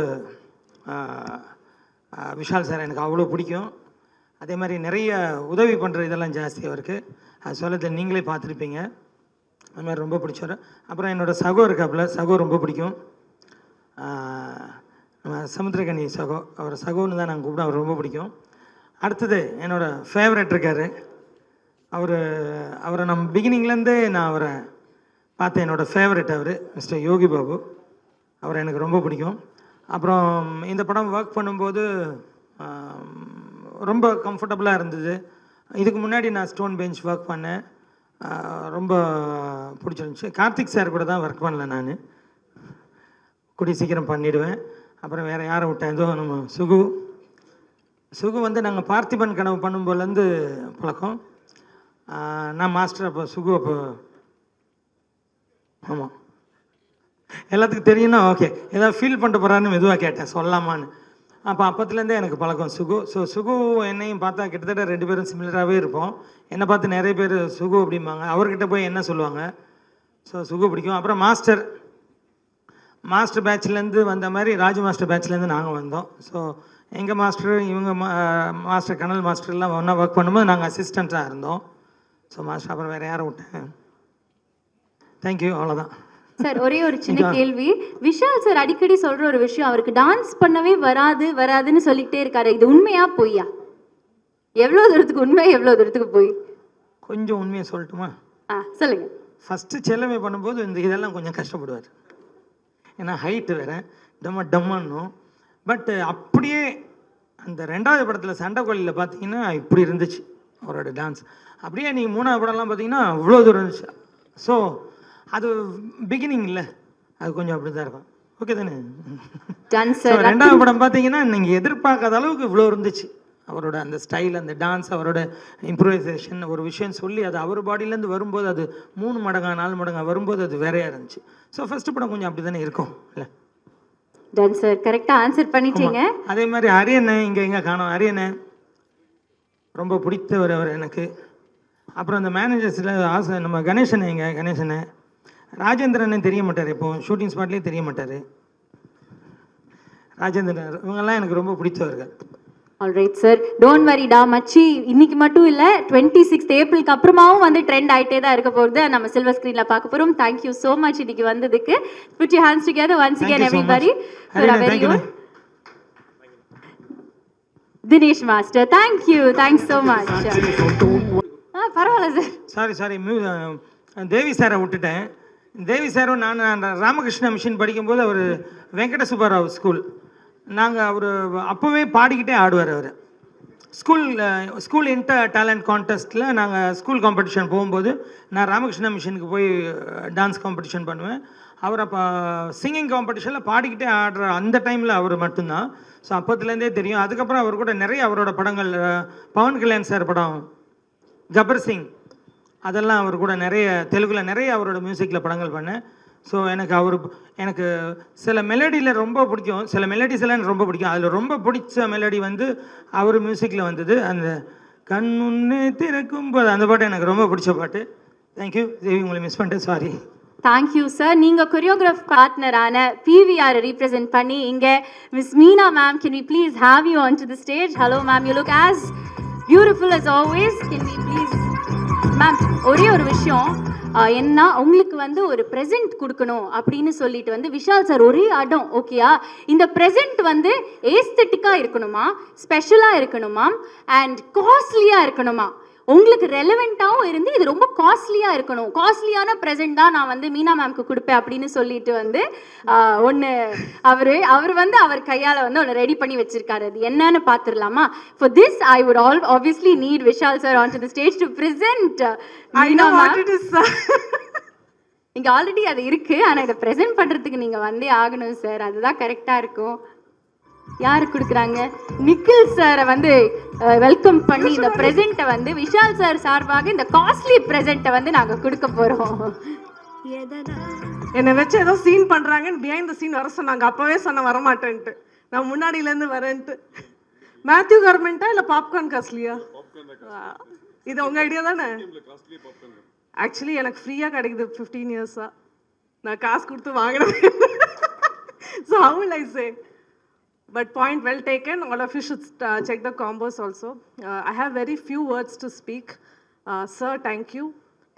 விஷால் சார் எனக்கு அவ்வளோ பிடிக்கும். அதே மாதிரி நிறைய உதவி பண்ணுற இதெல்லாம் ஜாஸ்தி அவருக்கு. அது சொல்லத்தில் நீங்களே பார்த்துருப்பீங்க. அது மாதிரி ரொம்ப பிடிச்சவர். அப்புறம் என்னோடய சகோ இருக்காப்புல, சகோ ரொம்ப பிடிக்கும். சமுத்திரகனி சகோ, அவர் சகோன்னு தான் நாங்கள் கூப்பிட, அவர் ரொம்ப பிடிக்கும். அடுத்தது என்னோடய ஃபேவரட் இருக்கார். அவரை நம்ம பிகினிங்லேருந்தே நான் அவரை பார்த்தேன். என்னோடய ஃபேவரட் அவர் மிஸ்டர் யோகி பாபு. அவரை எனக்கு ரொம்ப பிடிக்கும். அப்புறம் இந்த படம் ஒர்க் பண்ணும்போது ரொம்ப கம்ஃபர்டபுளாக இருந்தது. இதுக்கு முன்னாடி நான் ஸ்டோன் பெஞ்ச் ஒர்க் பண்ணேன், ரொம்ப பிடிச்சிருந்துச்சி. கார்த்திக் சார் கூட தான் ஒர்க் பண்ணல, நான் கூடிய சீக்கிரம் பண்ணிவிடுவேன். அப்புறம் வேறு யாரை விட்டேன், ஏதோ நம்ம சுகு வந்து நாங்கள் பார்த்திபன் கனவு பண்ணும்போதுலேருந்து பழக்கம். நான் மாஸ்டர், அப்போ சுகு அப்போ, ஆமாம் எல்லாத்துக்கும் தெரியும்னா ஓகே, ஏதாவது ஃபீல் பண்ணிட்டு போகிறான்னு மெதுவாக கேட்டேன் சொல்லலாமான்னு. அப்போத்துலேருந்தே எனக்கு பழக்கம் சுகு. ஸோ சுகு என்னையும் பார்த்தா கிட்டத்தட்ட 2 பேரும் சிமிலராகவே இருப்போம். என்னை பார்த்து நிறைய பேர் சுகு அப்படிம்பாங்க, அவர்கிட்ட போய் என்ன சொல்லுவாங்க. ஸோ சுகு பிடிக்கும். அப்புறம் மாஸ்டர் பேட்ச்லேருந்து வந்த மாதிரி ராஜு மாஸ்டர் பேட்ச்லேருந்து நாங்கள் வந்தோம். ஸோ எங்கள் மாஸ்டர், இவங்க மாஸ்டர், கனல் மாஸ்டர்லாம் ஒன்றா ஒர்க் பண்ணும்போது நாங்கள் அசிஸ்டண்ட்டாக இருந்தோம். ஸோ மாஸ்டர், அப்புறம் வேறு யாரை விட்டேன். தேங்க்யூ, அவ்வளோதான் சார். ஒரே ஒரு சின்ன கேள்வி. விஷால் சார் அடிக்கடி சொல்ற ஒரு விஷயம், அவருக்கு டான்ஸ் பண்ணவே வராதுன்னு சொல்லிக்கிட்டே இருக்காரு. இது உண்மையா பொய்யா? எவ்வளோ தூரத்துக்கு உண்மை, எவ்வளோ தூரத்துக்கு பொய்? கொஞ்சம் உண்மையை சொல்லட்டுமா? சொல்லுங்க. ஃபஸ்ட்டு செல்லமே பண்ணும்போது இதெல்லாம் கொஞ்சம் கஷ்டப்படுவார். ஏன்னா ஹைட்டு வேறு, டம்மான்னும். பட் அப்படியே அந்த 2வது படத்தில் சண்டைக்கோழியில் பார்த்தீங்கன்னா இப்படி இருந்துச்சு அவரோட டான்ஸ். அப்படியே நீங்கள் 3வது படம்லாம் பார்த்தீங்கன்னா அவ்வளோ தூரம் இருந்துச்சு. ஸோ அது பிகினிங் இல்லை, அது கொஞ்சம் அப்படி தான் இருக்கும். ஓகே தானே? 2வது படம் பார்த்தீங்கன்னா நீங்கள் எதிர்பார்க்காத அளவுக்கு இவ்வளோ இருந்துச்சு. அவரோட அந்த ஸ்டைல், அந்த டான்ஸ், அவரோட இம்ப்ரூவைசேஷன், ஒரு விஷயம் சொல்லி அது அவர் பாடியிலேருந்து வரும்போது அது 3 மடங்கா 4 மடங்கா வரும்போது அது வேறையாக இருந்துச்சு. ஸோ ஃபஸ்ட்டு படம் கொஞ்சம் அப்படி தானே இருக்கும் இல்லை? டன் சார், கரெக்டாக ஆன்சர் பண்ணிட்டீங்க. அதே மாதிரி அரியண்ணன் இங்கே எங்கே காணோம். அரியண்ணன் ரொம்ப பிடித்தவர் அவர் எனக்கு. அப்புறம் அந்த மேனேஜர்ஸில் ஆசை நம்ம கணேசன் கணேசனை ராஜேந்திரன் தெரிய மாட்டார், இப்போ ஷூட்டிங் ஸ்பாட்லேயே தெரிய மாட்டார். ராஜேந்திரன் இவங்கெல்லாம் எனக்கு ரொம்ப பிடிச்சவர்கள். ஆல்ரைட் சார், டோன்ட் வரி டா மச்சி, இன்னைக்கு மட்டும் இல்லை 26th ஏப்ரலுக்கு அப்புறமாவும் வந்து ட்ரெண்ட் ஆகிட்டே தான் இருக்க போகிறது. நம்ம சில்வர் ஸ்க்ரீனில் பார்க்க போகிறோம். தேங்க்யூ ஸோ மச் இன்னைக்கு வந்ததுக்கு. Put your hands together once again everybody. Dinesh master, thanks so much. பரவாயில்ல சார். சாரி தேவி சாரை விட்டுட்டேன். தேவி சாரும் நான் ராமகிருஷ்ண மிஷன் படிக்கும்போது அவர் வெங்கட சுப்பராவ் ஸ்கூல், நாங்கள் அவர் அப்போவே பாடிக்கிட்டே ஆடுவார். அவர் ஸ்கூல் இன்டர் டேலண்ட் கான்டெஸ்ட்டில் நாங்கள் ஸ்கூல் காம்படிஷன் போகும்போது நான் ராமகிருஷ்ண மிஷனுக்கு போய் டான்ஸ் காம்படிஷன் பண்ணுவேன். அவர் அப்போ சிங்கிங் காம்படிஷனில் பாடிக்கிட்டே ஆடுற அந்த டைமில் அவர் மட்டும்தான். ஸோ அப்போத்துலேருந்தே தெரியும். அதுக்கப்புறம் அவர் கூட நிறைய அவரோட படங்கள், பவன் கல்யாண் சார் படம் கபர் சிங், அதெல்லாம் அவர் கூட நிறைய தெலுங்கில் நிறைய அவரோட மியூசிக்கில் படங்கள் பண்ணேன். ஸோ எனக்கு சில மெலடியில் ரொம்ப பிடிக்கும், சில மெலடிஸ் எல்லாம் எனக்கு ரொம்ப பிடிக்கும். அதில் ரொம்ப பிடிச்ச மெலடி வந்து அவர் மியூசிக்கில் வந்தது, அந்த கண்ணுன்னு திறக்கும் போது அந்த பாட்டு எனக்கு ரொம்ப பிடிச்ச பாட்டு. தேங்க்யூ தேவி, உங்களை மிஸ் பண்ணிட்டேன், சாரி. Thank you sir. நீங்கள் கொரியோகிராஃப் பார்ட்னரான பிவிஆர் ரீப்ரசென்ட் பண்ணி இங்கே miss Meena ma'am, can we please have you on to the stage? Hello ma'am, you look as beautiful as always. Can we please ma'am, ஒரே ஒரு விஷயம் என்ன, உங்களுக்கு வந்து ஒரு ப்ரெசென்ட் கொடுக்கணும் அப்படின்னு சொல்லிட்டு வந்து விஷால் சார் ஒரே அடம், ஓகேயா? இந்த ப்ரெசென்ட் வந்து ஏஸ்தட்டிக்காக இருக்கணுமா, ஸ்பெஷலாக இருக்கணுமா, அண்ட் காஸ்ட்லியாக இருக்கணுமா? உங்களுக்கு ரெலவெண்ட்டாகவும் இருந்து இது ரொம்ப காஸ்ட்லியாக இருக்கணும், காஸ்ட்லியான ப்ரெசென்ட் தான் நான் வந்து மீனா மேம்க்கு கொடுப்பேன் அப்படின்னு சொல்லிட்டு வந்து ஒன்று அவர் வந்து அவர் கையால் வந்து ஒன்று ரெடி பண்ணி வச்சிருக்காரு. அது என்னன்னு பார்த்துடலாமா? For this I would obviously need Vishal sir on to the stage to present Meena ma'am. இங்கே ஆல்ரெடி அது இருக்கு, ஆனால் இதை ப்ரெசென்ட் பண்ணுறதுக்கு நீங்கள் வந்தே ஆகணும் சார், அதுதான் கரெக்டாக இருக்கும். யாரு கொடுக்குறாங்க? நிக்கில் சாரை வந்து வெல்கம் பண்ணி இந்த ப்ரெசென்ட்டை வந்து விஷால் சார் சார்பாக இந்த காஸ்ட்லி ப்ரெசென்ட்டை வந்து நாங்கள் கொடுக்க போகிறோம். என்னை வச்சு ஏதோ சீன் பண்ணுறாங்கன்னு பிஹைண்ட் த சீன் வர சொன்னாங்க. அப்போவே சொன்ன வரமாட்டேன்ட்டு, நான் முன்னாடியிலேருந்து வரேன்ட்டு. மேத்யூ கவர்மெண்ட்டா இல்லை பாப்கார்ன் காஸ்ட்லியா? இது உங்கள் ஐடியா தானே? ஆக்சுவலி எனக்கு ஃப்ரீயாக கிடைக்குது 15 இயர்ஸாக, நான் காசு கொடுத்து வாங்கினேன். So how will I say? But point well taken. All of you should check the combos also. I have very few words to speak. Sir, thank you.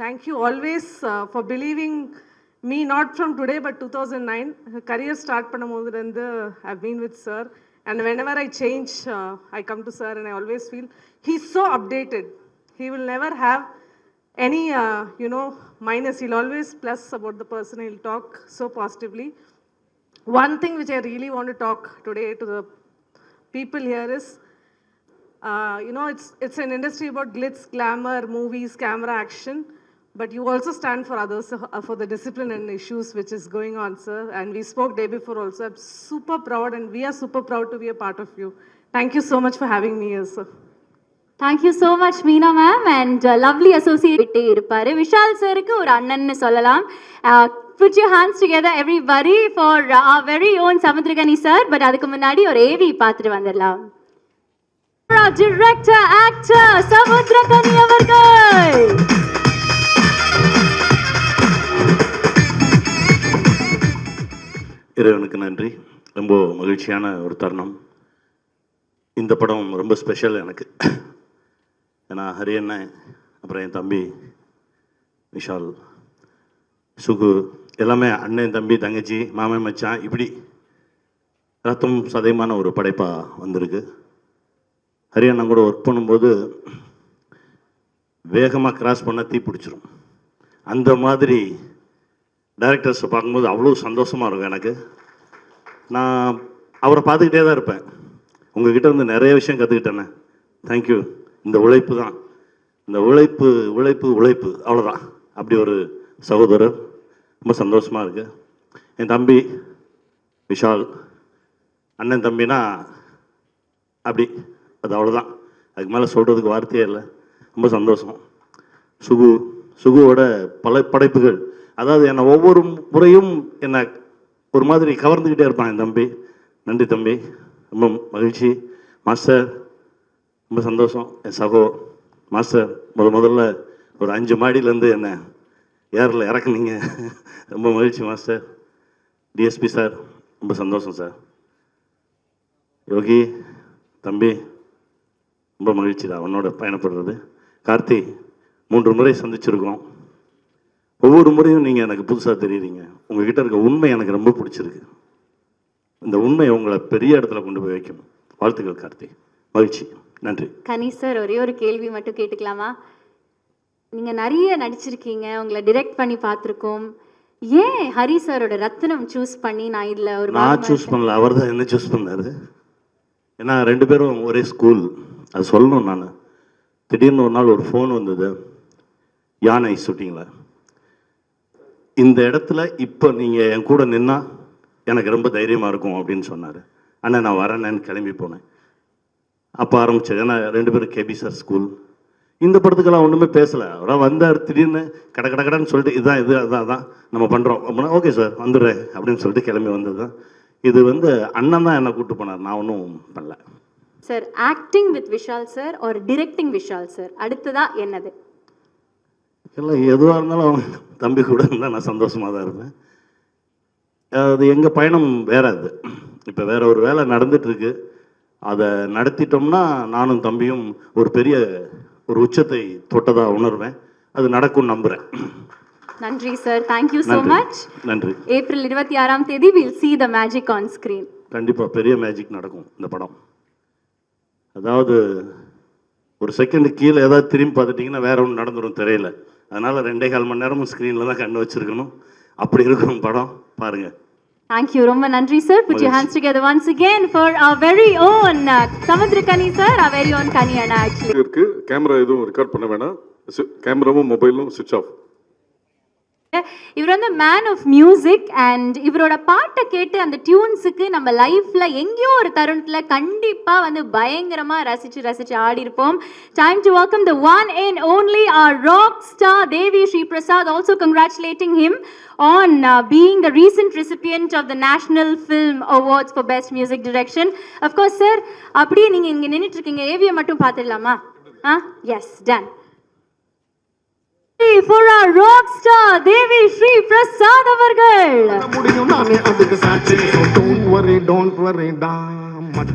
Thank you always for believing me, not from today but 2009. Career start பண்ணும்போது I've been with sir. And whenever I change, I come to sir and I always feel he's so updated. He will never have any, minus. He'll always plus about the person. He'll talk so positively. One thing which I really want to talk today to the people here is, it's an industry about glitz, glamour, movies, camera, action, but you also stand for others, for the discipline and issues which is going on, sir. And we spoke day before also. I'm super proud, and we are super proud to be a part of you. Thank you so much for having me here, sir. Thank you so much, Meena ma'am, and lovely associate இருப்பாரு. விஷால் சாருக்கு ஒரு அண்ணன்னு சொல்லலாம். Put your hands together everybody for our very own Samudragani sir. But அதுக்கு முன்னாடி ஒரு AV பார்த்துட்டு வந்துடலாம். Director, actor Samudragani அவர்கள். இறைவனுக்கு நன்றி. ரொம்ப மகிழ்ச்சியான ஒரு தருணம். இந்த படம் ரொம்ப ஸ்பெஷல் எனக்கு. ஏன்னா ஹரியண்ணன், அப்புறம் என் தம்பி விஷால், சுகு, எல்லாமே அண்ணன், தம்பி, தங்கச்சி, மாமன், மச்சான், இப்படி ரத்தம் சதைமான ஒரு படைப்பாக வந்திருக்கு. ஹரியண்ணன் கூட ஒர்க் பண்ணும்போது வேகமாக கிராஸ் பண்ண தீ பிடிச்சிரும். அந்த மாதிரி டைரக்டர்ஸை பார்க்கும்போது அவ்வளோ சந்தோஷமாக இருக்கும் எனக்கு. நான் அவரை பார்த்துக்கிட்டே தான் இருப்பேன். உங்ககிட்ட வந்து நிறைய விஷயம் கற்றுக்கிட்டேண்ணே. தேங்க்யூ. இந்த உழைப்பு தான், இந்த உழைப்பு உழைப்பு உழைப்பு அவ்வளோதான். அப்படி ஒரு சகோதரர், ரொம்ப சந்தோஷமாக இருக்குது. என் தம்பி விஷால், அண்ணன் தம்பினா அப்படி, அது அவ்வளோதான். அதுக்கு மேலே சொல்கிறதுக்கு வார்த்தையே இல்லை. ரொம்ப சந்தோஷம். சுகுவோட பல படைப்புகள், அதாவது என்னை ஒவ்வொரு முறையும் என்னை ஒரு மாதிரி கவர்ந்துக்கிட்டே இருப்பான் என் தம்பி. நன்றி தம்பி, ரொம்ப மகிழ்ச்சி. மாஸ்டர் ரொம்ப சந்தோஷம். என் சகோ மாஸ்டர் முதல்ல ஒரு 5 மாடியிலேருந்து என்னை ஏரில் இறக்குனீங்க, ரொம்ப மகிழ்ச்சி மாஸ்டர். டிஎஸ்பி சார் ரொம்ப சந்தோஷம் சார். யோகி தம்பி ரொம்ப மகிழ்ச்சி தான் உன்னோட பயணப்படுறது. கார்த்தி 3 முறை சந்திச்சிருக்கோம். ஒவ்வொரு முறையும் நீங்கள் எனக்கு புதுசாக தெரியுறீங்க. உங்ககிட்ட இருக்க உண்மை எனக்கு ரொம்ப பிடிச்சிருக்கு. இந்த உண்மை உங்களை பெரிய இடத்துல கொண்டு போய் வைக்கும். வாழ்த்துக்கள் கார்த்தி, மகிழ்ச்சி, நன்றி. கனி சார், ஒரே ஒரு கேள்வி மட்டும் கேட்டுக்கலாமா? நீங்கள் நிறைய நடிச்சிருக்கீங்க, உங்களை டிரெக்ட் பண்ணி பார்த்துருக்கோம். ஏன் ஹரி சாரோட ரத்னம் சூஸ் பண்ணி நான் இதில் ஒரு நான் சூஸ் பண்ணல, அவர் தான் என்ன சூஸ் பண்ணாரு. ஏன்னா 2 பேரும் ஒரே ஸ்கூல், அது சொல்லணும். நான் திடீர்னு ஒரு நாள் ஒரு ஃபோன் வந்தது, யானை ஷூட்டிங்கில் இந்த இடத்துல இப்போ நீங்கள் என் கூட நின்னா எனக்கு ரொம்ப தைரியமாக இருக்கும் அப்படின்னு சொன்னார். அண்ணா நான் வரேன்னு கிளம்பி போனேன். அப்போ ஆரம்பிச்சது. ஏன்னா 2 பேரும் கேபி சார் ஸ்கூல். இந்த படத்துக்கெல்லாம் ஒன்றுமே பேசலை. அவராக வந்தார், திடீர்னு கடன்னு சொல்லிட்டு இதுதான் இது அதான் நம்ம பண்ணுறோம் அப்படின்னா ஓகே சார் வந்துடுறேன் அப்படின்னு சொல்லிட்டு கிளம்பி வந்தது தான். இது அண்ணன் தான் என்னை கூப்பிட்டு போனார், நான் ஒன்றும் பண்ணல. Sir, acting with Vishal sir ஒரு டிரெக்டிங் விஷால் சார், அடுத்ததா என்னது? எல்லாம் எதுவாக இருந்தாலும் அவன் தம்பி கூட இருந்தால் நான் சந்தோஷமாக தான் இருந்தேன். அது எங்கள் பயணம் வேற. அது இப்போ வேற ஒரு வேலை நடந்துட்டுருக்கு. அதை நடத்திட்டோம்னா நானும் தம்பியும் ஒரு பெரிய ஒரு உச்சத்தை தொட்டதாக உணர்வேன். அது நடக்கும் நம்புகிறேன். நன்றி சார், தேங்க்யூ ஸோ மச். நன்றி. ஏப்ரல் 26ஆம் தேதி will see the magic on screen. கண்டிப்பாக பெரிய மேஜிக் நடக்கும் இந்த படம். அதாவது ஒரு செகண்ட் கீழே ஏதாவது திரும்பி பார்த்துட்டிங்கன்னா வேற ஒன்று நடந்துடும் திரையில். அதனால் 2.25 மணி நேரமும் ஸ்க்ரீனில் தான் கண்ணு வச்சுருக்கணும். அப்படி இருக்கும் படம், பாருங்கள். தேங்க்யூ, ரொம்ப நன்றி sir. Put your hands together once again for our very own Samudrakani sir, our very own Kani Anna actually. இருக்கு. கேமரா எதுவும் ரெக்கார்ட் பண்ண வேணாம். கேமராவும் மொபைலும் சுவிட்ச் ஆஃப். இவர் வந்து மேன் ஆஃப் மியூசிக் அண்ட் இவரோட பாட்டை கேட்டு அந்த டியூன்ஸுக்கு நம்ம லைஃப்ல எங்கேயோ ஒரு தருணத்துல கண்டிப்பா வந்து பயங்கரமா ரசிச்சு ஆடி இருப்போம். Time to welcome the one and only our rock star Devi Sri Prasad, also congratulating him on being the recent recipient of the National Film Awards for Best Music Direction. Of course sir, அப்படியே நீங்க இங்க நின்னுட்டு இருக்கீங்க, ஏவியை மட்டும் பார்த்துடலாமா? Yes, done. For our rock star Devi Sri Prasad avargal.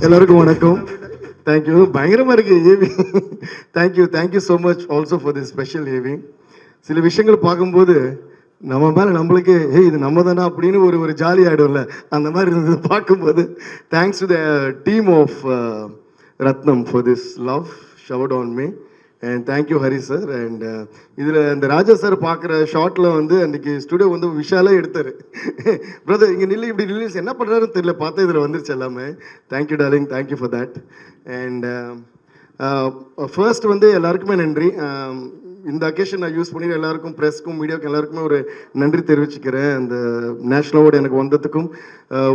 எல்லாருக்கும் வணக்கம். Thank you. பயங்கரமாக இருக்கு AV. Thank you so much also for this special AV. சில விஷயங்கள் பார்க்கும்போது நம்மளுக்கு இது நம்ம தானே அப்படின்னு ஒரு ஜாலி ஆகிடும்ல, அந்த மாதிரி இருந்தது பார்க்கும்போது. Thanks to the team of Rathnam for this love showered on me. And thank you Hari sir. And இதில் இந்த ராஜா சார் பார்க்குற ஷார்ட்டில் அன்றைக்கி ஸ்டுடியோ விஷாலே எடுத்தார். பிரதர் இங்கே நில்லு, இப்படி நில்லு, என்ன பண்ணுறாருன்னு தெரியல, பார்த்தா இதில் வந்துருச்சு எல்லாமே. Thank you darling, thank you for that. And first எல்லாருக்குமே நன்றி. இந்த அக்கேஷன் நான் யூஸ் பண்ணி எல்லாருக்கும், ப்ரெஸ்க்கும் மீடியாவுக்கும் எல்லாருக்குமே ஒரு நன்றி தெரிவிச்சுக்கிறேன். அந்த நேஷ்னல் அவார்டு எனக்கு வந்ததுக்கும்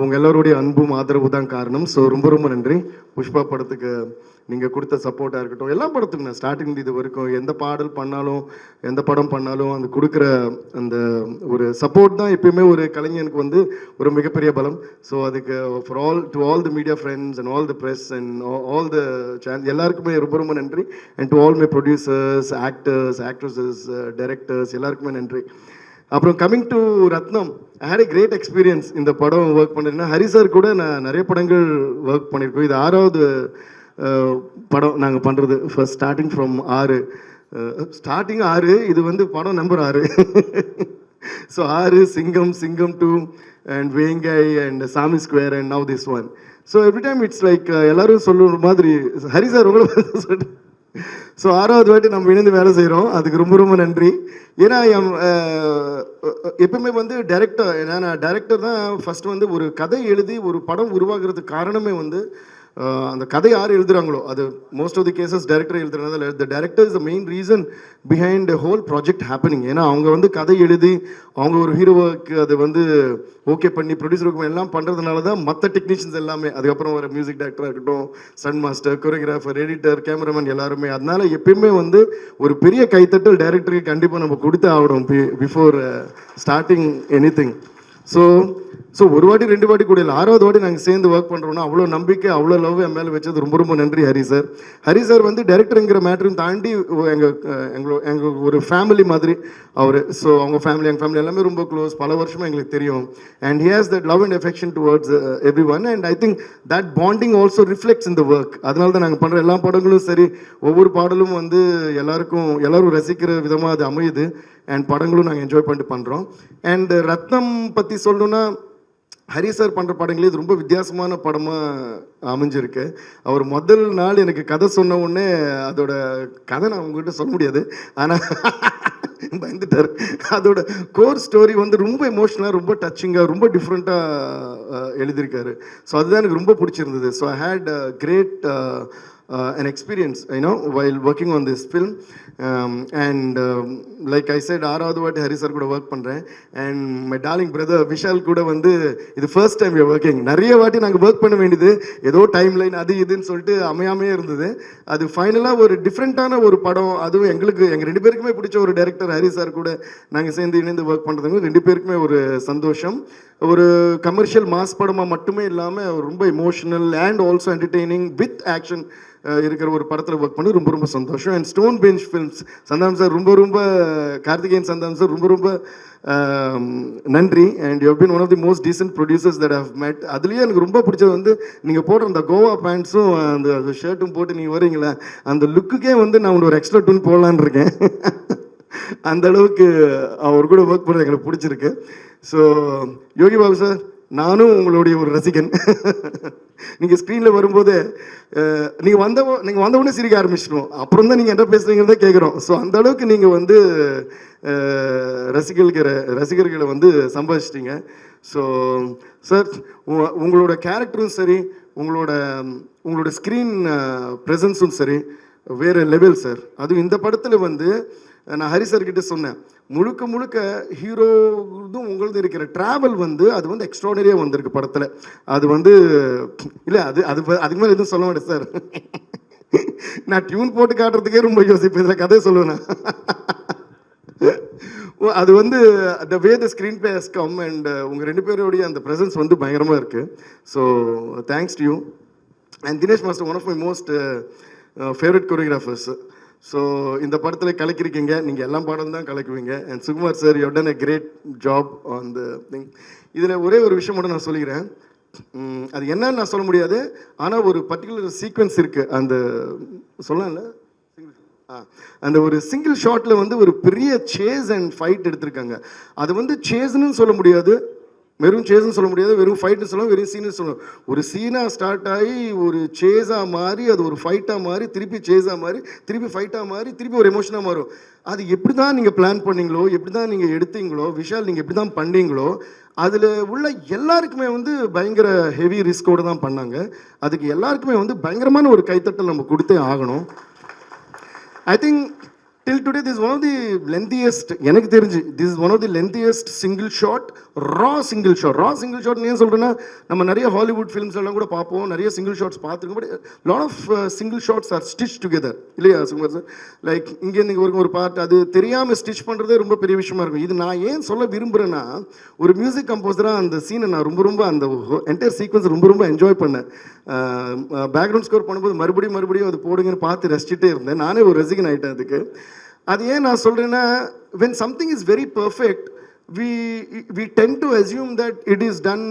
உங்கள் எல்லோருடைய அன்பும் ஆதரவு தான் காரணம். ஸோ ரொம்ப நன்றி. புஷ்பா படத்துக்கு நீங்கள் கொடுத்த சப்போர்ட்டாக இருக்கட்டும், எல்லா படத்துக்கும் நான் ஸ்டார்டிங் இது வரைக்கும் எந்த பாடல் பண்ணாலும் எந்த படம் பண்ணாலும் அந்த கொடுக்குற அந்த ஒரு சப்போர்ட் தான் எப்பயுமே ஒரு கலைஞனுக்கு ஒரு மிகப்பெரிய பலம். ஸோ அதுக்கு for all the media friends and all the press and all the channel எல்லாருக்குமே ரொம்ப நன்றி. And to all my producers, actors, actresses, directors எல்லாருக்குமே நன்றி. அப்புறம் coming to Rathnam, I had a great experience. இந்த படம் ஒர்க் பண்ணுறேன்னா ஹரி சார் கூட நான் நிறைய படங்கள் ஒர்க் பண்ணியிருக்கோம். இது 6வது படம் நாங்கள் பண்ணுறது. ஃபர்ஸ்ட் ஸ்டார்டிங் ஃப்ரம் 6, இது படம் நம்பர் 6. ஸோ 6, சிங்கம் 2 அண்ட் வேங்கை அண்ட் சாமி square and now this one. So every time it's like எல்லாரும் சொல்லுற மாதிரி ஹரி சார் உங்களை சொல்லிட்டு. ஸோ 6வது வாட்டி நம்ம இணைந்து வேலை செய்கிறோம். அதுக்கு ரொம்ப நன்றி. ஏன்னா எப்பவுமே டைரக்டர், ஏன்னா டைரக்டர் தான் ஃபர்ஸ்ட் ஒரு கதை எழுதி ஒரு படம் உருவாகிறதுக்கு காரணமே அந்த கதை யார் எழுதுறாங்களோ அது most of the cases director எழுதுறதுனால the director is the main reason behind the whole project happening. ஏன்னா அவங்க கதை எழுதி அவங்க ஒரு ஹீரோவுக்கு அதை ஓகே பண்ணி ப்ரொடியூசருக்கு எல்லாம் பண்ணுறதுனால தான் மற்ற டெக்னீஷியன்ஸ் எல்லாமே, அதுக்கப்புறம் ஒரு மியூசிக் டைரக்டராக இருக்கட்டும், stunt master, choreographer, editor, cameraman எல்லாருமே. அதனால எப்பயுமே ஒரு பெரிய கைத்தட்டல் டைரக்டருக்கு கண்டிப்பாக நம்ம கொடுத்து ஆகணும் before starting any thing. So ஒரு வாட்டி 2 வாட்டி கூட இல்லை, 6வது வாட்டி நாங்கள் சேர்ந்து ஒர்க் பண்ணுறோன்னா அவ்வளோ நம்பிக்கை, அவ்வளோ லவ் என் மேலே வச்சது ரொம்ப ரொம்ப நன்றி ஹரி சார். ஹரி சார் வந்து டைரக்டருங்கிற மேட்டரையும் தாண்டி எங்கள் ஒரு ஃபேமிலி மாதிரி அவர். ஸோ அவங்க ஃபேமிலி, எங்கள் ஃபேமிலி எல்லாமே ரொம்ப க்ளோஸ், பல வருஷமாக எங்களுக்கு தெரியும். And he has that love and affection towards every one. And I think that bonding also reflects in the work. அதனால தான் நாங்கள் பண்ணுற எல்லா படங்களும் சரி, ஒவ்வொரு பாடலும் வந்து எல்லாரும் ரசிக்கிற விதமாக அது அமையுது. அண்ட் படங்களும் நாங்கள் என்ஜாய் பண்ணிட்டு பண்ணுறோம். அண்ட் ரத்னம் பற்றி சொல்லணுன்னா, ஹரி சார் பண்ணுற படங்களே இது ரொம்ப வித்தியாசமான படமாக அமைஞ்சிருக்கு. அவர் முதல் நாள் எனக்கு கதை சொன்ன உடனே, அதோட கதை நான் உங்ககிட்ட சொல்ல முடியாது, ஆனால் பயந்துட்டார். அதோட கோர் ஸ்டோரி வந்து ரொம்ப எமோஷனலாக, ரொம்ப டச்சிங்காக, ரொம்ப டிஃப்ரெண்ட்டாக எழுதியிருக்காரு. ஸோ அதுதான் எனக்கு ரொம்ப பிடிச்சிருந்தது. So I had great an experience, while working on this film. Like I said, 6வது வாட்டி ஹரி சார் கூட ஒர்க் பண்ணுறேன். And my darling brother Vishal கூட வந்து இது ஃபர்ஸ்ட் டைம் வி ஒர்க்கிங். நிறைய வாட்டி நாங்கள் ஒர்க் பண்ண வேண்டியது, ஏதோ டைம் லைன் அது இதுன்னு சொல்லிட்டு அமையாமே இருந்தது. அது ஃபைனலாக ஒரு டிஃப்ரெண்ட்டான ஒரு படம். அதுவும் எங்கள் 2 பேருக்குமே பிடிச்ச ஒரு டைரக்டர் ஹரி சார் கூட நாங்கள் சேர்ந்து இணைந்து ஒர்க் பண்ணுறதுங்க 2 பேருக்குமே ஒரு சந்தோஷம். ஒரு கமர்ஷியல் மாஸ் படமாக மட்டுமே இல்லாமல் ரொம்ப emotional and also entertaining with action இருக்கிற ஒரு படத்தில் ஒர்க் பண்ணி ரொம்ப ரொம்ப சந்தோஷம். And stone bench films Santhanam sir ரொம்ப கார்த்திகேயன் சந்தானம் சார் ரொம்ப நன்றி. And you have been one of the most decent producers that have met. அதுலேயே எனக்கு ரொம்ப பிடிச்சது வந்து நீங்கள் போடுற அந்த கோவா பேண்ட்ஸும் அந்த ஷர்ட்டும் போட்டு நீங்கள் வரீங்களா, அந்த லுக்குக்கே வந்து நான் ஒரு எக்ஸ்ட்ரா டூன் போடலான்னு இருக்கேன். அந்த அளவுக்கு அவர் கூட ஒர்க் பண்ணுறது எனக்கு பிடிச்சிருக்கு. ஸோ யோகி பாபு சார், நானும் உங்களுடைய ஒரு ரசிகன். நீங்கள் ஸ்க்ரீனில் வரும்போது நீங்கள் வந்தவுடனே சிரிக்க ஆரம்பிச்சிடும். அப்புறம் தான் நீங்கள் என்ன பேசுகிறீங்கிறத கேட்குறோம். ஸோ அந்த அளவுக்கு நீங்கள் வந்து ரசிகர்களை வந்து சம்பாதிச்சிட்டிங்க. ஸோ சார், உங்களோட கேரக்டரும் சரி, உங்களோட ஸ்க்ரீன் ப்ரெசன்ஸும் சரி வேறு லெவல் சார். அதுவும் இந்த படத்தில் வந்து நான் ஹரி சார்கிட்ட சொன்னேன், முழுக்க ஹீரோதும் உங்களது இருக்கிற ட்ராவல் வந்து அது வந்து எக்ஸ்ட்ராடனரியாக வந்திருக்கு படத்தில். அது வந்து இல்லை, அதுக்கு மேலே எதுவும் சொல்ல மாட்டேன் சார். நான் டியூன் போட்டு காட்டுறதுக்கே ரொம்ப யோசிப்பேன், இதில் கதையை சொல்லுவேன். அது வந்து the way the screenplay has come and உங்கள் 2 பேருடைய அந்த ப்ரெசன்ஸ் வந்து பயங்கரமாக இருக்குது. So thanks to you. And Dinesh master, one of my most favourite choreographers. So இந்த படத்தில் கலக்கிருக்கீங்க, நீங்கள் எல்லா பாடம் தான் கலக்குவீங்க. And Sukumar sir, you done a great job on the thing. இதில் ஒரே ஒரு விஷயம் மட்டும் நான் சொல்லிக்கிறேன். அது என்னன்னு நான் சொல்ல முடியாது, ஆனால் ஒரு பர்டிகுலர் சீக்வன்ஸ் இருக்குது. அந்த சொல்லல அந்த ஒரு சிங்கிள் ஷாட்டில் வந்து ஒரு பெரிய சேஸ் அண்ட் ஃபைட் எடுத்திருக்காங்க. அது வந்து சேஸ்ன்னு சொல்ல முடியாது, வெறும் சேஸ்ன்னு சொல்ல முடியாது, வெறும் ஃபைட்னு சொல்லலாம், வெறும் சீன்னு சொல்லலாம். ஒரு சீனாக ஸ்டார்ட் ஆகி ஒரு சேஸாக மாறி, அது ஒரு ஃபைட்டாக மாறி, திருப்பி சேஸாக மாறி, திருப்பி ஃபைட்டாக மாறி, திருப்பி ஒரு எமோஷனாக மாறும். அது எப்படி தான் நீங்கள் பிளான் பண்ணீங்களோ, எப்படி தான் நீங்கள் எடுத்தீங்களோ, விஷால் நீங்கள் எப்படி தான் பண்ணீங்களோ, அதில் உள்ள எல்லாருக்குமே வந்து பயங்கர ஹெவி ரிஸ்கோடு தான் பண்ணாங்க. அதுக்கு எல்லாருக்குமே வந்து பயங்கரமான ஒரு கைத்தட்டல் நம்ம கொடுத்தே ஆகணும். I think till today this is one of the lengthiest, எனக்கு தெரிஞ்சு this is one of the lengthiest single shot, raw single shot ஏன் சொல்கிறேன்னா, நம்ம நிறைய ஹாலிவுட் ஃபிலிம்ஸ் எல்லாம் கூட பார்ப்போம், நிறைய சிங்கிள் ஷாட்ஸ் பார்த்துருக்கோம். But lot of single shots are stitch together, இல்லையா சுகுமார் சார்? லைக் இங்கேருந்து ஒரு பார்ட் அது தெரியாமல் ஸ்டிச் பண்ணுறதே ரொம்ப பெரிய விஷயமா இருக்கும். இது நான் ஏன் சொல்ல விரும்புகிறேன்னா, ஒரு மியூசிக் கம்போசராக அந்த சீனை நான் ரொம்ப அந்த என்டையர் சீக்வன்ஸ் ரொம்ப என்ஜாய் பண்ணேன். பேக்ரவுண்ட் ஸ்கோர் பண்ணும்போது மறுபடியும் அது போடுங்கன்னு பார்த்து ரசிச்சுட்டே இருந்தேன். நானே ஒரு ரசிகன் ஆகிட்டேன் அதுக்கு. அது ஏன் நான் சொல்கிறேன்னா, when something is very perfect, we tend to assume that it is done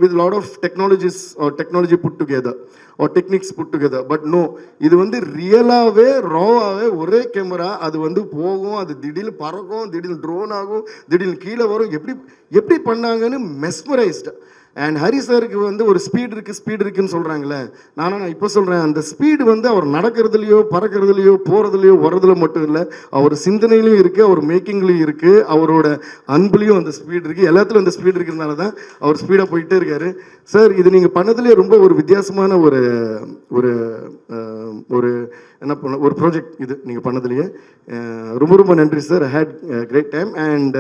with a lot of technology put together or techniques put together. But no, இது வந்து ரியலாகவே ராவாகவே ஒரே கேமரா, அது வந்து போகும், அது திடீர்னு பறக்கும், திடீர்னு ட்ரோன் ஆகும், திடீர்னு கீழே வரும். எப்படி பண்ணாங்கன்னு மெஸ்மரைஸ்டு. அண்ட் ஹரி சாருக்கு வந்து ஒரு ஸ்பீடு இருக்குன்னு சொல்கிறாங்களே, நான் இப்போ சொல்கிறேன், அந்த ஸ்பீடு வந்து அவர் நடக்கிறதுலையோ பறக்கிறதுலையோ போகிறதுலையோ வர்றதுல மட்டும் இல்லை, அவர் சிந்தனையிலையும் இருக்குது, அவர் மேக்கிங்லேயும் இருக்குது, அவரோட அன்புலேயும் அந்த ஸ்பீடு இருக்குது, எல்லாத்துலையும் அந்த ஸ்பீடு இருக்கிறதுனால தான் அவர் ஸ்பீடாக போயிட்டே இருக்காரு. சார், இது நீங்கள் பண்ணதுலேயே ரொம்ப ஒரு வித்தியாசமான ஒரு ஒரு என்ன பண்ண ஒரு ப்ராஜெக்ட் இது நீங்கள் பண்ணதுலையே ரொம்ப ரொம்ப நன்றி sir. I had great time and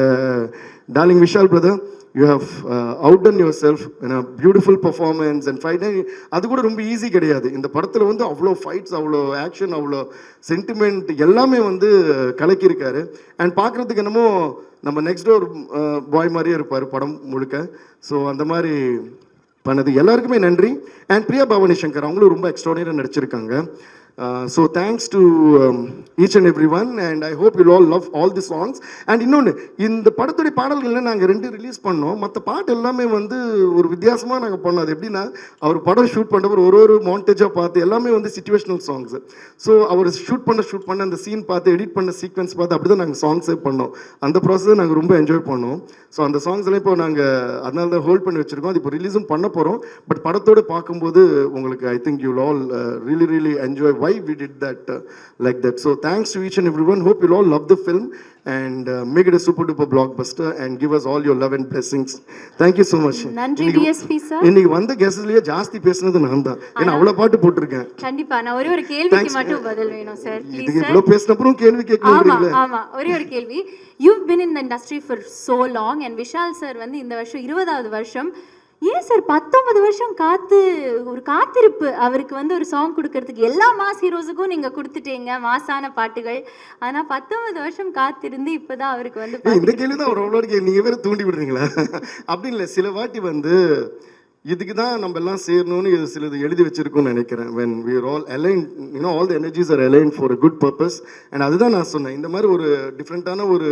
darling Vishal brother, you have outdone yourself beautiful performance and fight. அது கூட ரொம்ப ஈஸி கிடையாது. இந்த படத்தில் வந்து அவ்வளோ ஃபைட்ஸ், அவ்வளோ ஆக்ஷன், அவ்வளோ சென்டிமெண்ட் எல்லாமே வந்து கலக்கியிருக்காரு. அண்ட் பார்க்குறதுக்கு என்னமோ நம்ம நெக்ஸ்ட் டோர் பாய் மாதிரியே இருப்பார் படம் முழுக்க. ஸோ அந்த மாதிரி பண்ணது எல்லாருக்குமே நன்றி. அண்ட் பிரியா பவானி சங்கர் அவங்களும் ரொம்ப எக்ஸ்ட்ராடினரியாக நடிச்சிருக்காங்க. So thanks to each and every one and I hope you all love all the songs. And இன்னொன்று, இந்த படத்துடைய பாடல்களில் நாங்கள் 2 ரிலீஸ் பண்ணோம். மற்ற பாட்டு எல்லாமே வந்து ஒரு வித்தியாசமாக நாங்கள் பண்ணோம். அது எப்படின்னா, அவர் படம் ஷூட் பண்ணுறவர் ஒரு மாண்டேஜாக பார்த்து எல்லாமே வந்து சிச்சுவேஷனல் சாங்ஸ். ஸோ அவர் ஷூட் பண்ண அந்த சீன் பார்த்து, எடிட் பண்ண சீக்வன்ஸ் பார்த்து அப்படி தான் நாங்கள் சாங்ஸே பண்ணோம். அந்த ப்ராசஸை நாங்கள் ரொம்ப என்ஜாய் பண்ணோம். ஸோ அந்த சாங்ஸ் எல்லாம் இப்போ நாங்கள் அதனால தான் ஹோல்ட் பண்ணி வச்சுருக்கோம். அது இப்போ ரிலீஸும் பண்ண போகிறோம். பட் படத்தோடு பார்க்கும்போது உங்களுக்கு I think you all really enjoy why we did that like that. So thanks to each and everyone. Hope you all love the film and make it a super duper blockbuster and give us all your love and blessings. Thank you so much. நன்றி DSP sir. இன்னைக்கு வந்த கெஸ்ட்லயே ஜாஸ்தி பேசுனது நான் தான். ஏன்னா அவ்வளவு பாட்டு போட்டுருக்கேன். கண்டிப்பா நான் ஒரு கேள்விக்கு மட்டும் பதில் வேணும் சார். Please sir. இவ்வளவு பேசின அப்புறம் கேள்வி கேட்கணும்ன்றீங்களே. ஆமா ஒரு கேள்வி. You've been in the industry for so long and Vishal sir வந்து இந்த வருஷம் 20வது வருஷம். ஏன் சார் 19 வருஷம் ஒரு காத்திருப்பு அவருக்கு வந்து ஒரு சாங் கொடுக்கறதுக்கு? எல்லா மாஸ் ஹீரோஸுக்கும் நீங்க கொடுத்துட்டீங்க மாசான பாட்டுகள். ஆனா 19 வருஷம் காத்திருந்து இப்பதான் அவருக்கு வந்து இந்த கேள்விதான் அவர் அவ்வளோ நீங்க வேற தூண்டி விடுறீங்களா? அப்படி இல்லை, சில வாட்டி வந்து இதுக்கு தான் நம்ம எல்லாம் சேரணும்னு சிலது எழுதி வச்சிருக்கோம்னு நினைக்கிறேன். when we are all aligned, you know, all the energies are aligned for a good purpose. and அதுதான் நான் சொன்னேன். இந்த மாதிரி ஒரு டிஃப்ரெண்ட்டான ஒரு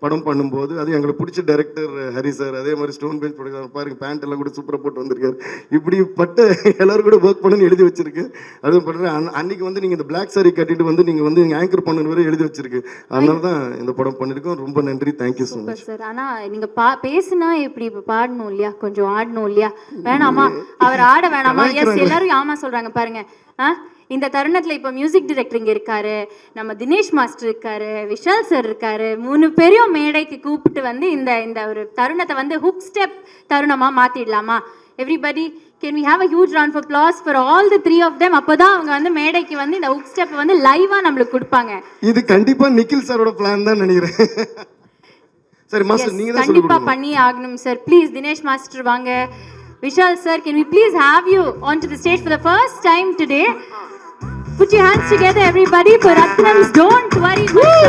படம் பண்ணும்போது, அது எங்களுக்கு பிடிச்ச டைரக்டர் ஹரி சார், அதே மாதிரி ஸ்டோன் பெஞ்ச் ப்ரொடக்ஷன் பாருங்க, பேண்ட் எல்லாம் கூட சூப்பராக போட்டு வந்திருக்காரு. இப்படிப்பட்ட எல்லாரும் கூட ஒர்க் பண்ணுன்னு எழுதி வச்சிருக்கு. அதுவும் பண்ணுறேன். அன்னைக்கு வந்து நீங்கள் இந்த பிளாக் சாரி கட்டிட்டு வந்து நீங்கள் வந்து ஆங்கர் பண்ணணும் வரை எழுதி வச்சிருக்கு. அதனால தான் இந்த படம் பண்ணியிருக்கோம். ரொம்ப நன்றி. Thank you so much sir. ஆனால் நீங்கள் பேசுனா எப்படி இப்போ பாடணும் இல்லையா, கொஞ்சம் ஆடணும் இல்லையா? வேணாமா அவர் ஆட வேணாமா? எஸ், எல்லாரும் ஆமா சொல்றாங்க பாருங்க. இந்த தருணத்துல இப்ப மியூசிக் டைரக்டர் இங்க இருக்காரு, நம்ம தினேஷ் மாஸ்டர் இருக்காரு, விஷால் சார் இருக்காரு. 3 பேரையும் மேடைக்கு கூப்பிட்டு வந்து இந்த ஒரு தருணத்தை வந்து ஹுக் ஸ்டெப் தருணமா மாத்திடலாமா? Everybody can we have a huge round of applause for all the 3 of them. அப்பதான் அவங்க வந்து மேடைக்கு வந்து இந்த ஹுக் ஸ்டெப் வந்து லைவா நம்மளுக்கு கொடுப்பாங்க. இது கண்டிப்பா நிக்கில் சாரோட பிளான் தான் நினைக்கிறேன். சரி மாஸ்டர், நீங்க தான் கண்டிப்பா பண்ணி ஆகணும் சார். ப்ளீஸ் தினேஷ் மாஸ்டர் வாங்க. Vishal sir, can we please have you onto the stage for the first time today? Put your hands together everybody for Ratnam's Don't Worry Macha.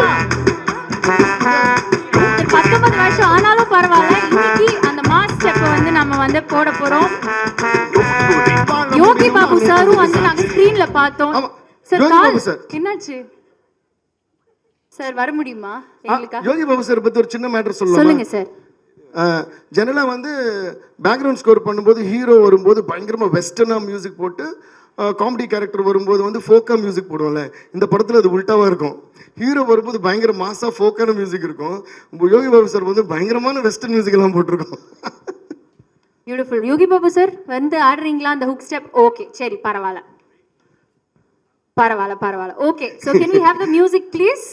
19 வருஷம் ஆனாலும் பரவாயில்ல, இன்னைக்கு அந்த மாஸ் ஸ்டெப் வந்து நம்ம வந்து போட போறோம். யோகி பாபு சாரும் வந்து நாங்க ஸ்கிரீன்ல பார்த்தோம். சார் என்னாச்சு சார், வர முடியுமா எங்களுக்கா? யோகி பாபு சார் பத்தி ஒரு சின்ன மேட்டர் சொல்லுங்க சார். ஜெனரலாக வந்து பேக்ரவுண்ட் ஸ்கோர் பண்ணும்போது ஹீரோ வரும்போது பயங்கரமாக வெஸ்டர்னாக மியூசிக் போட்டு, காமெடி கேரக்டர் வரும்போது வந்து ஃபோக்கா மியூசிக் போடுவோம்ல. இந்த படத்தில் அது உல்ட்டாவாக இருக்கும். ஹீரோ வரும்போது பயங்கர மாஸாக ஃபோக்கான மியூசிக் இருக்கும். யோகி பாபு சார் வந்து பயங்கரமான வெஸ்டர்ன் மியூசிக் எல்லாம் போட்டிருக்கோம். பியூட்டிஃபுல். யோகி பாபு சார் வந்து ஆடுறீங்களா அந்த ஹுக் ஸ்டெப்? ஓகே, சரி, பரவாயில்ல. Okay, so can we have the music please?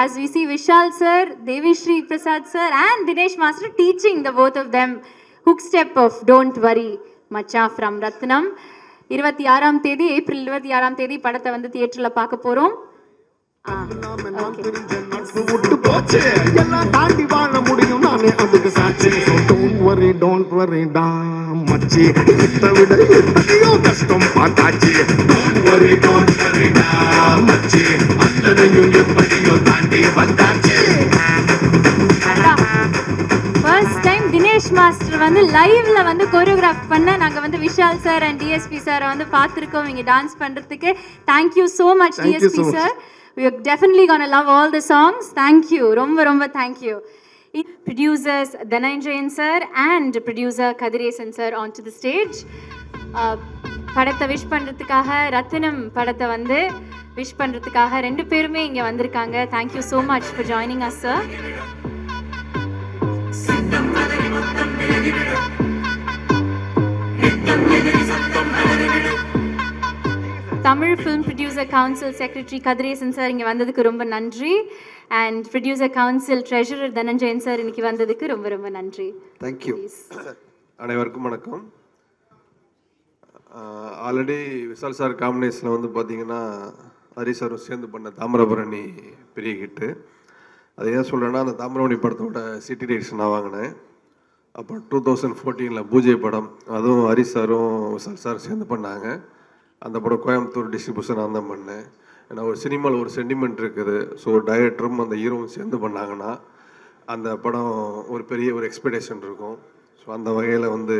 As we see Vishal sir, Devishri Prasad sir and Dinesh master teaching the both of them hook step of Don't Worry Macha from Ratnam. 26ஆம் தேதி, April 26ஆம் தேதி படத்தை வந்து தியேட்டர்ல பார்க்க போறோம். எல்லாம் தாண்டி வாழ முடியும் நானே அதுக்கு சாட்சி. Don't worry மச்சி, இதை விட எத்தனையோ கஷ்டம் பார்த்தாச்சு. Don't worry மச்சி, அத்தனையும் எப்படியோ தாண்டி வந்தாச்சு. ஃபர்ஸ்ட் டைம் தினேஷ் மாஸ்டர் வந்து லைவ்ல வந்து கோரியோகிராஃப் பண்ண நாங்க வந்து விஷால் சார் அண்ட் டிஎஸ்பி சாரை வந்து பார்த்துருக்கோம் இங்க டான்ஸ் பண்றதுக்கு. Thank you so much DSP sir. We are definitely going to love all the songs. Thank you. Romba thank you. Producers Dhananjayan sir and producer Kadiresan sir onto the stage. படத்தை wish பண்றதுக்காக, ரத்னம் படத்தை வந்து wish பண்றதுக்காக 2 பேருமே இங்க வந்திருக்காங்க. Thank you so much for joining us sir. Tamil Film Producer Council Secretary Kadiresan sir இங்க வந்ததுக்கு ரொம்ப நன்றி. And Producer Council Treasurer Dhananjayan sir இன்னைக்கு வந்ததுக்கு ரொம்ப நன்றி. Thank you. அனைவருக்கும் வணக்கம். ஆல்ரெடி விஷால் சார் காம்பினேஷனில் வந்து பார்த்தீங்கன்னா ஹரிஷ் சாரும் சேர்ந்து பண்ண தாமிரபரணி பெரிய ஹிட்டு. அது ஏன் சொல்கிறேன்னா, அந்த தாமிரபரணி படத்தோட சிட்டி ரைட்ஸ் நான் வாங்கினேன். அப்புறம் 2014 பூஜை படம், அதுவும் ஹரிஷ் சாரும் விஷால் சார் சேர்ந்து பண்ணாங்க. அந்த படம் கோயம்புத்தூர் டிஸ்ட்ரிபியூஷன் நான் தான் பண்ணேன். ஏன்னா ஒரு சினிமாவில் ஒரு சென்டிமெண்ட் இருக்குது. ஸோ டைரக்டரும் அந்த ஹீரோவும் சேர்ந்து பண்ணாங்கன்னா அந்த படம் ஒரு பெரிய ஒரு எக்ஸ்பெக்டேஷன் இருக்கும். ஸோ அந்த வகையில் வந்து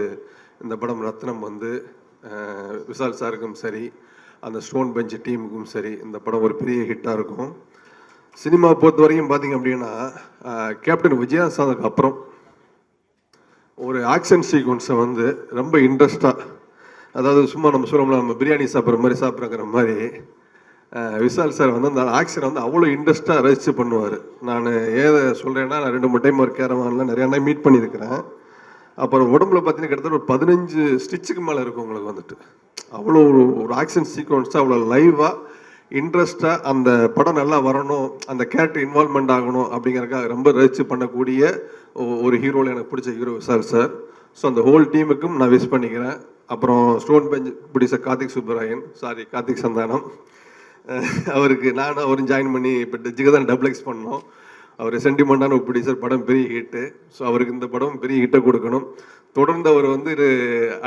இந்த படம் ரத்னம் வந்து விஷால் சாருக்கும் சரி, அந்த ஸ்டோன் பெஞ்ச் டீமுக்கும் சரி, இந்த படம் ஒரு பெரிய ஹிட்டாக இருக்கும். சினிமா பொறுத்த வரைக்கும் பார்த்தீங்க அப்படின்னா, கேப்டன் விஜயசாந்துக்கு அப்புறம் ஒரு ஆக்ஷன் சீக்வன்ஸை வந்து ரொம்ப இன்ட்ரெஸ்டாக, அதாவது சும்மா நம்ம சொல்லணும்னா நம்ம பிரியாணி சாப்பிட்ற மாதிரி சாப்பிட்றங்கிற மாதிரி விஷால் சார் வந்து அந்த ஆக்ஷனை வந்து அவ்வளோ இன்ட்ரெஸ்ட்டாக ரசித்து பண்ணுவார். நான் ஏதை சொல்கிறேன்னா, நான் 2-3 டைம் ஒரு கேரவானில் நிறையா நாள் மீட் பண்ணியிருக்கிறேன். அப்புறம் உடம்புல பார்த்தீங்கன்னா கிட்டத்தட்ட ஒரு 15 ஸ்டிச்சுக்கு மேலே இருக்கும் உங்களுக்கு வந்துட்டு. அவ்வளோ ஒரு ஆக்ஷன் சீக்வன்ஸாக அவ்வளோ லைவாக இன்ட்ரெஸ்டாக அந்த படம் நல்லா வரணும், அந்த கேரக்டர் இன்வால்மெண்ட் ஆகணும் அப்படிங்கிறதுக்காக ரொம்ப ரசித்து பண்ணக்கூடிய ஒரு ஹீரோவில் எனக்கு பிடிச்ச ஹீரோ விஷால் சார். ஸோ அந்த ஹோல் டீமுக்கும் நான் விஷ் பண்ணிக்கிறேன். அப்புறம் ஸ்டோன் பெஞ்ச் பிடிச்ச கார்த்திக் சந்தானம், அவருக்கு நானும் அவரும் ஜாயின் பண்ணி இப்போ ஜிகதான் டபுள் பண்ணோம். அவர் சென்டிமெண்டான ஒரு ப்ரொடியூசர், படம் பெரிய ஹிட்டு. ஸோ அவருக்கு இந்த படம் பெரிய ஹிட்டை கொடுக்கணும். தொடர்ந்து அவர் வந்து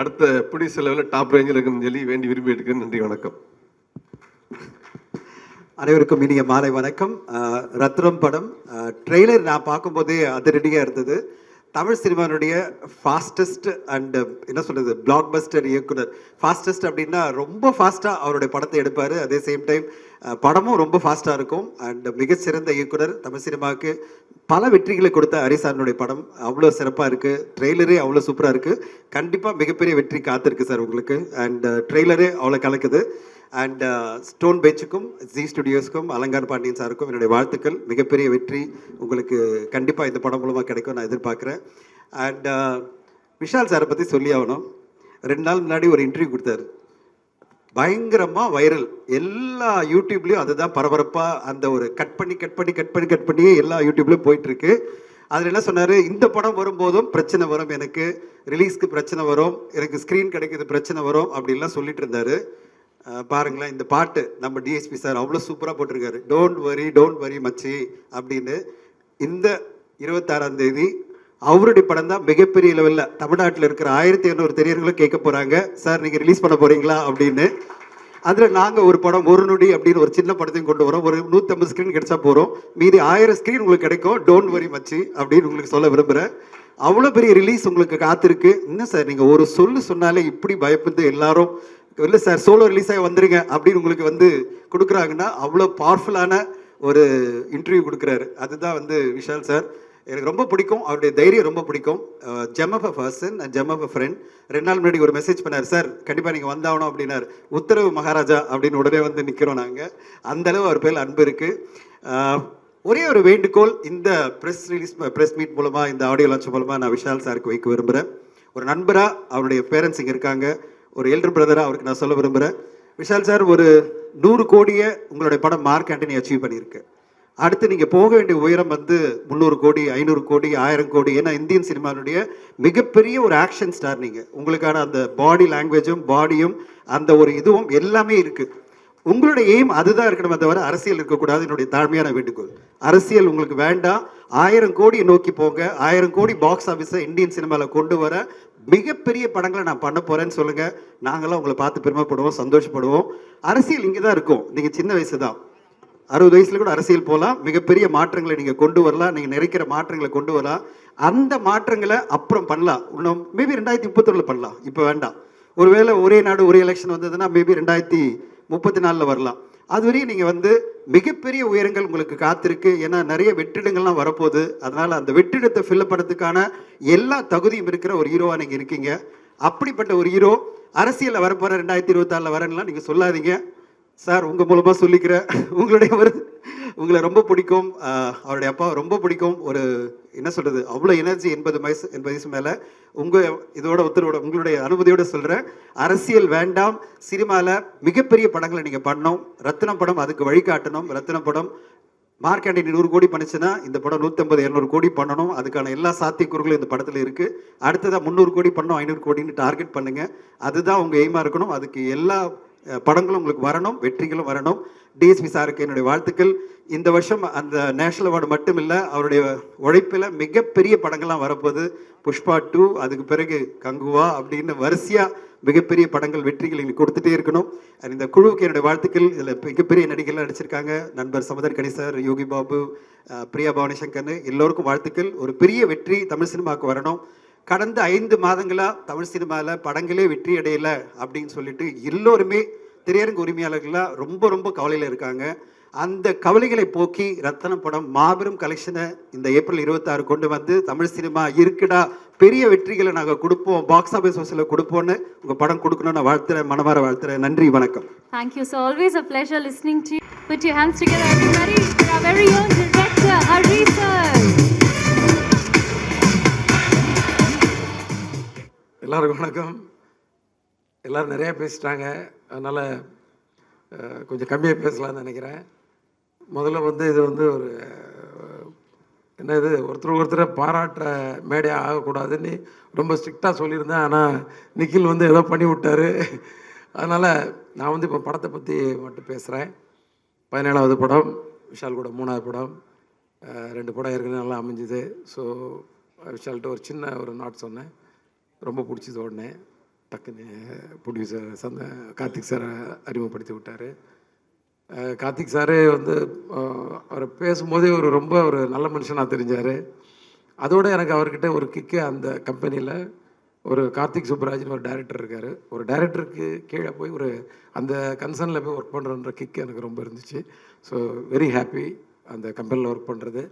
அடுத்த ப்ரொடியூசர் லெவலில் டாப் ரேஞ்சில் இருக்குன்னு சொல்லி வேண்டி விரும்பி எடுக்குன்னு. நன்றி, வணக்கம். அனைவருக்கும் இனிய மாலை வணக்கம். ரத்னம் படம் ட்ரெய்லர் நான் பார்க்கும்போதே அதிரடியாக இருந்தது. தமிழ் சினிமானுடைய ஃபாஸ்டஸ்ட் அண்ட் என்ன சொல்கிறது, பிளாக் பஸ்டர் இயக்குனர். ஃபாஸ்டஸ்ட் அப்படின்னா ரொம்ப ஃபாஸ்ட்டாக அவருடைய படத்தை எடுப்பார். அதே சேம் டைம் படமும் ரொம்ப ஃபாஸ்ட்டாக இருக்கும். அண்ட் மிகச்சிறந்த இயக்குனர், தமிழ் சினிமாவுக்கு பல வெற்றிகளை கொடுத்த ஹரிசாரனுடைய படம் அவ்வளோ சிறப்பாக இருக்குது. ட்ரெய்லரே அவ்வளோ சூப்பராக இருக்குது. கண்டிப்பாக மிகப்பெரிய வெற்றி காத்திருக்கு சார் உங்களுக்கு. அண்ட் ட்ரெய்லரே அவ்வளோ கலக்குது. அண்ட் ஸ்டோன் பெஞ்சுக்கும் ஜி ஸ்டுடியோஸ்க்கும் அலங்கார் பாண்டியன் சாருக்கும் என்னுடைய வாழ்த்துக்கள். மிகப்பெரிய வெற்றி உங்களுக்கு கண்டிப்பாக இந்த படம் மூலமாக கிடைக்கும் நான் எதிர்பார்க்குறேன். அண்ட் விஷால் சாரை பற்றி சொல்லி ஆகணும். 2 நாள் முன்னாடி ஒரு இன்டர்வியூ கொடுத்தாரு. பயங்கரமாக வைரல். எல்லா யூடியூப்லேயும் அதுதான் பரபரப்பாக அந்த ஒரு கட் பண்ணி எல்லா யூடியூப்லேயும் போயிட்டுருக்கு. அதில் என்ன சொன்னார், இந்த படம் வரும்போதும் பிரச்சனை வரும், எனக்கு ரிலீஸ்க்கு பிரச்சனை வரும், எனக்கு ஸ்க்ரீன் கிடைக்கிறது பிரச்சனை வரும் அப்படின்லாம் சொல்லிட்டு இருந்தார். பாருங்களேன், இந்த பாட்டு நம்ம டிஎஸ்பி சார் அவ்வளோ சூப்பராக போட்டிருக்காரு. டோன்ட் வரி மச்சி அப்படின்னு. இந்த 26ஆம் தேதி அவருடைய படம் தான் மிகப்பெரிய லெவலில் தமிழ்நாட்டில் இருக்கிற 1200 திரையர்களும் கேட்க போகிறாங்க, சார் நீங்கள் ரிலீஸ் பண்ண போகிறீங்களா அப்படின்னு. அதில் நாங்கள் ஒரு படம் ஒரு நொடி அப்படின்னு ஒரு சின்ன படத்தையும் கொண்டு வரோம். ஒரு 150 ஸ்க்ரீன் கிடைச்சா போகிறோம், மீதி 1000 ஸ்க்ரீன் உங்களுக்கு கிடைக்கும். டோன்ட் வரி மச்சி அப்படின்னு உங்களுக்கு சொல்ல விரும்புகிறேன். அவ்வளோ பெரிய ரிலீஸ் உங்களுக்கு காத்திருக்கு. இன்னும் சார் நீங்கள் ஒரு சொன்னாலே இப்படி பயப்பட்டு எல்லாரும் இல்லை சார் சோலோ ரிலீஸ் ஆகி வந்துருங்க அப்படின்னு உங்களுக்கு வந்து கொடுக்குறாங்கன்னா அவ்வளோ பவர்ஃபுல்லான ஒரு இன்டர்வியூ கொடுக்குறாரு. அதுதான் வந்து விஷால் சார் எனக்கு ரொம்ப பிடிக்கும். அவருடைய தைரியம் ரொம்ப பிடிக்கும். Gem of a person and gem of a friend. 2 நாள் முன்னாடி ஒரு மெசேஜ் பண்ணார், சார் கண்டிப்பாக நீங்கள் வந்தாகணும் அப்படின்னாரு. உத்தரவு மகாராஜா அப்படின்னு உடனே வந்து நிற்கிறோம் நாங்கள். அந்தளவு அவர் பேர் அன்பு இருக்குது. ஒரே ஒரு வேண்டுகோள், இந்த ப்ரெஸ் மீட் மூலமாக, இந்த ஆடியோ லான்ச் மூலமாக நான் விஷால் சாருக்கு வைக்க விரும்புகிறேன். ஒரு நண்பராக, அவருடைய பேரண்ட்ஸ் இங்கே இருக்காங்க, ஒரு எல்டர் பிரதராக அவருக்கு நான் சொல்ல விரும்புகிறேன். விஷால் சார் ஒரு 100 கோடியை உங்களுடைய படம் மார்க் ஆண்டனி அச்சீவ் பண்ணியிருக்கு. அடுத்து நீங்கள் போக வேண்டிய உயரம் வந்து 300 கோடி, 500 கோடி, 1000 கோடி. ஏன்னா இந்தியன் சினிமாவுடைய மிகப்பெரிய ஒரு ஆக்ஷன் ஸ்டார் நீங்கள். உங்களுக்கான அந்த பாடி லாங்குவேஜும் பாடியும் அந்த ஒரு இதுவும் எல்லாமே இருக்குது. உங்களுடைய எய்ம் அதுதான் இருக்கணுமே தவிர அரசியல் இருக்கக்கூடாது. என்னுடைய தாழ்மையான வேண்டுகோள், அரசியல் உங்களுக்கு வேண்டாம். 1000 கோடியை நோக்கி போங்க. 1000 கோடி பாக்ஸ் ஆஃபீஸை இந்தியன் சினிமாவில் கொண்டு வர மிகப்பெரிய படங்களை நான் பண்ண போகிறேன்னு சொல்லுங்கள். நாங்களாம் உங்களை பார்த்து பெருமைப்படுவோம், சந்தோஷப்படுவோம். அரசியல் இங்கே தான் இருக்கும். நீங்கள் சின்ன வயசு தான், 60 வயசுல கூட அரசியல் போகலாம். மிகப்பெரிய மாற்றங்களை நீங்கள் கொண்டு வரலாம். நீங்கள் நினைக்கிற மாற்றங்களை கொண்டு வரலாம். அந்த மாற்றங்களை அப்புறம் பண்ணலாம். இன்னும் மேபி 2031 பண்ணலாம், இப்போ வேண்டாம். ஒருவேளை ஒரே நாடு ஒரே எலெக்ஷன் வந்ததுன்னா மேபி 2034 வரலாம். அதுவரையும் நீங்கள் வந்து மிகப்பெரிய உயரங்கள் உங்களுக்கு காத்திருக்கு. ஏன்னா நிறைய வெற்றிடங்கள்லாம் வரப்போகுது. அதனால் அந்த வெற்றிடத்தை ஃபில் பண்ணுறதுக்கான எல்லா தகுதியும் இருக்கிற ஒரு ஹீரோவாக நீங்கள் இருக்கீங்க. அப்படிப்பட்ட ஒரு ஹீரோ அரசியலில் வரப்போகிற 2024 வரேன்லாம் நீங்கள் சொல்லாதீங்க சார். உங்கள் மூலமாக சொல்லிக்கிறேன், உங்களை ரொம்ப பிடிக்கும். அவருடைய அப்பா ரொம்ப பிடிக்கும். ஒரு என்ன சொல்கிறது, அவ்வளோ எனர்ஜி. 80 வயசு மேலே. இதோட உத்தரவோட உங்களுடைய அனுமதியோடு சொல்கிறேன், அரசியல் வேண்டாம். சினிமாவில் மிகப்பெரிய படங்களை நீங்கள் பண்ணணும். ரத்னம் படம் அதுக்கு வழிகாட்டணும். ரத்னம் படம் மார்க் ஆண்டனி 100 கோடி பண்ணுச்சுன்னா இந்த படம் 150-200 கோடி பண்ணணும். அதுக்கான எல்லா சாத்தியக்கூறுகளும் இந்த படத்தில் இருக்குது. அடுத்ததாக 300 கோடி பண்ணணும், 500 கோடின்னு டார்கெட் பண்ணுங்கள். அதுதான் உங்கள் எய்மாக இருக்கணும். அதுக்கு எல்லா படங்களும் உங்களுக்கு வரணும், வெற்றிகளும் வரணும். டிஎஸ்பி சாருக்கு என்னுடைய வாழ்த்துக்கள். இந்த வருஷம் அந்த நேஷனல் அவார்டு மட்டும் இல்லை, அவருடைய உழைப்பில் மிகப்பெரிய படங்கள்லாம் வரப்போகுது. புஷ்பா 2, அதுக்கு பிறகு கங்குவா அப்படின்னு வரிசையாக மிகப்பெரிய படங்கள் வெற்றிகள் எங்களுக்கு கொடுத்துட்டே இருக்கணும். அண்ட் இந்த குழுவுக்கு என்னுடைய வாழ்த்துக்கள். இதில் மிகப்பெரிய நடிகர்கள் நடிச்சிருக்காங்க. நண்பர் சமுதர் கணி சார், யோகி பாபு, பிரியா பவானி சங்கர்னு எல்லோருக்கும் வாழ்த்துக்கள். ஒரு பெரிய வெற்றி தமிழ் சினிமாவுக்கு வரணும். கடந்த 5 மாதங்களாக தமிழ் சினிமாவில் படங்களே வெற்றி அடையலை அப்படின்னு சொல்லிட்டு எல்லோருமே திரையரங்கு உரிமையாளர்களாக ரொம்ப கவலையில் இருக்காங்க. அந்த கவலைகளை போக்கி ரத்தனம் படம் மாபெரும் கலெக்ஷனை இந்த ஏப்ரல் 26 கொண்டு வந்து தமிழ் சினிமா இருக்குடா, பெரிய வெற்றிகளை நாங்கள் கொடுப்போம், பாக்ஸ் ஆஃபீஸ் ஹவுஸில் கொடுப்போம்னு உங்கள் படம் கொடுக்கணும்னு நான் வாழ்த்துறேன், மனமார வாழ்த்துறேன். நன்றி, வணக்கம். Thank you. So always a pleasure listening to you. Put your hands together, everybody, for our very own director, Hari sir. எல்லாருக்கும் வணக்கம். எல்லோரும் நிறையா பேசிட்டாங்க, அதனால் கொஞ்சம் கம்மியாக பேசலாம்னு நினைக்கிறேன். முதல்ல வந்து இது வந்து ஒரு என்ன, இது ஒருத்தரை பாராட்டுற மேடையாக ஆகக்கூடாதுன்னு ரொம்ப ஸ்ட்ரிக்டாக சொல்லியிருந்தேன். ஆனால் நிக்கில் வந்து ஏதோ பண்ணி விட்டார். அதனால் நான் வந்து இப்போ படத்தை பற்றி மட்டும் பேசுகிறேன். 17வது படம், விஷால் கூட 3வது படம். 2 படம் ஏற்கனவே நல்லா அமைஞ்சுது. ஸோ விஷால்கிட்ட ஒரு சின்ன ஒரு நாட் சொன்னேன், ரொம்ப பிடிச்சது. உடனே டக்குன்னு ப்ரொடியூசர் கார்த்திக் சாரை அறிமுகப்படுத்தி விட்டார். கார்த்திக் சாரே வந்து அவரை பேசும்போதே ரொம்ப ஒரு நல்ல மனுஷனாக தெரிஞ்சார். அதோடு எனக்கு அவர்கிட்ட ஒரு கிக்கு, அந்த கம்பெனியில் ஒரு கார்த்திக் சுப்ராஜ்னு ஒரு டைரக்டர் இருக்கார். ஒரு டைரக்டருக்கு கீழே போய் அந்த கன்சர்னில் போய் ஒர்க் பண்ணுறன்ற கிக்கு எனக்கு ரொம்ப இருந்துச்சு. ஸோ வெரி ஹாப்பி அந்த கம்பெனியில் ஒர்க் பண்ணுறது.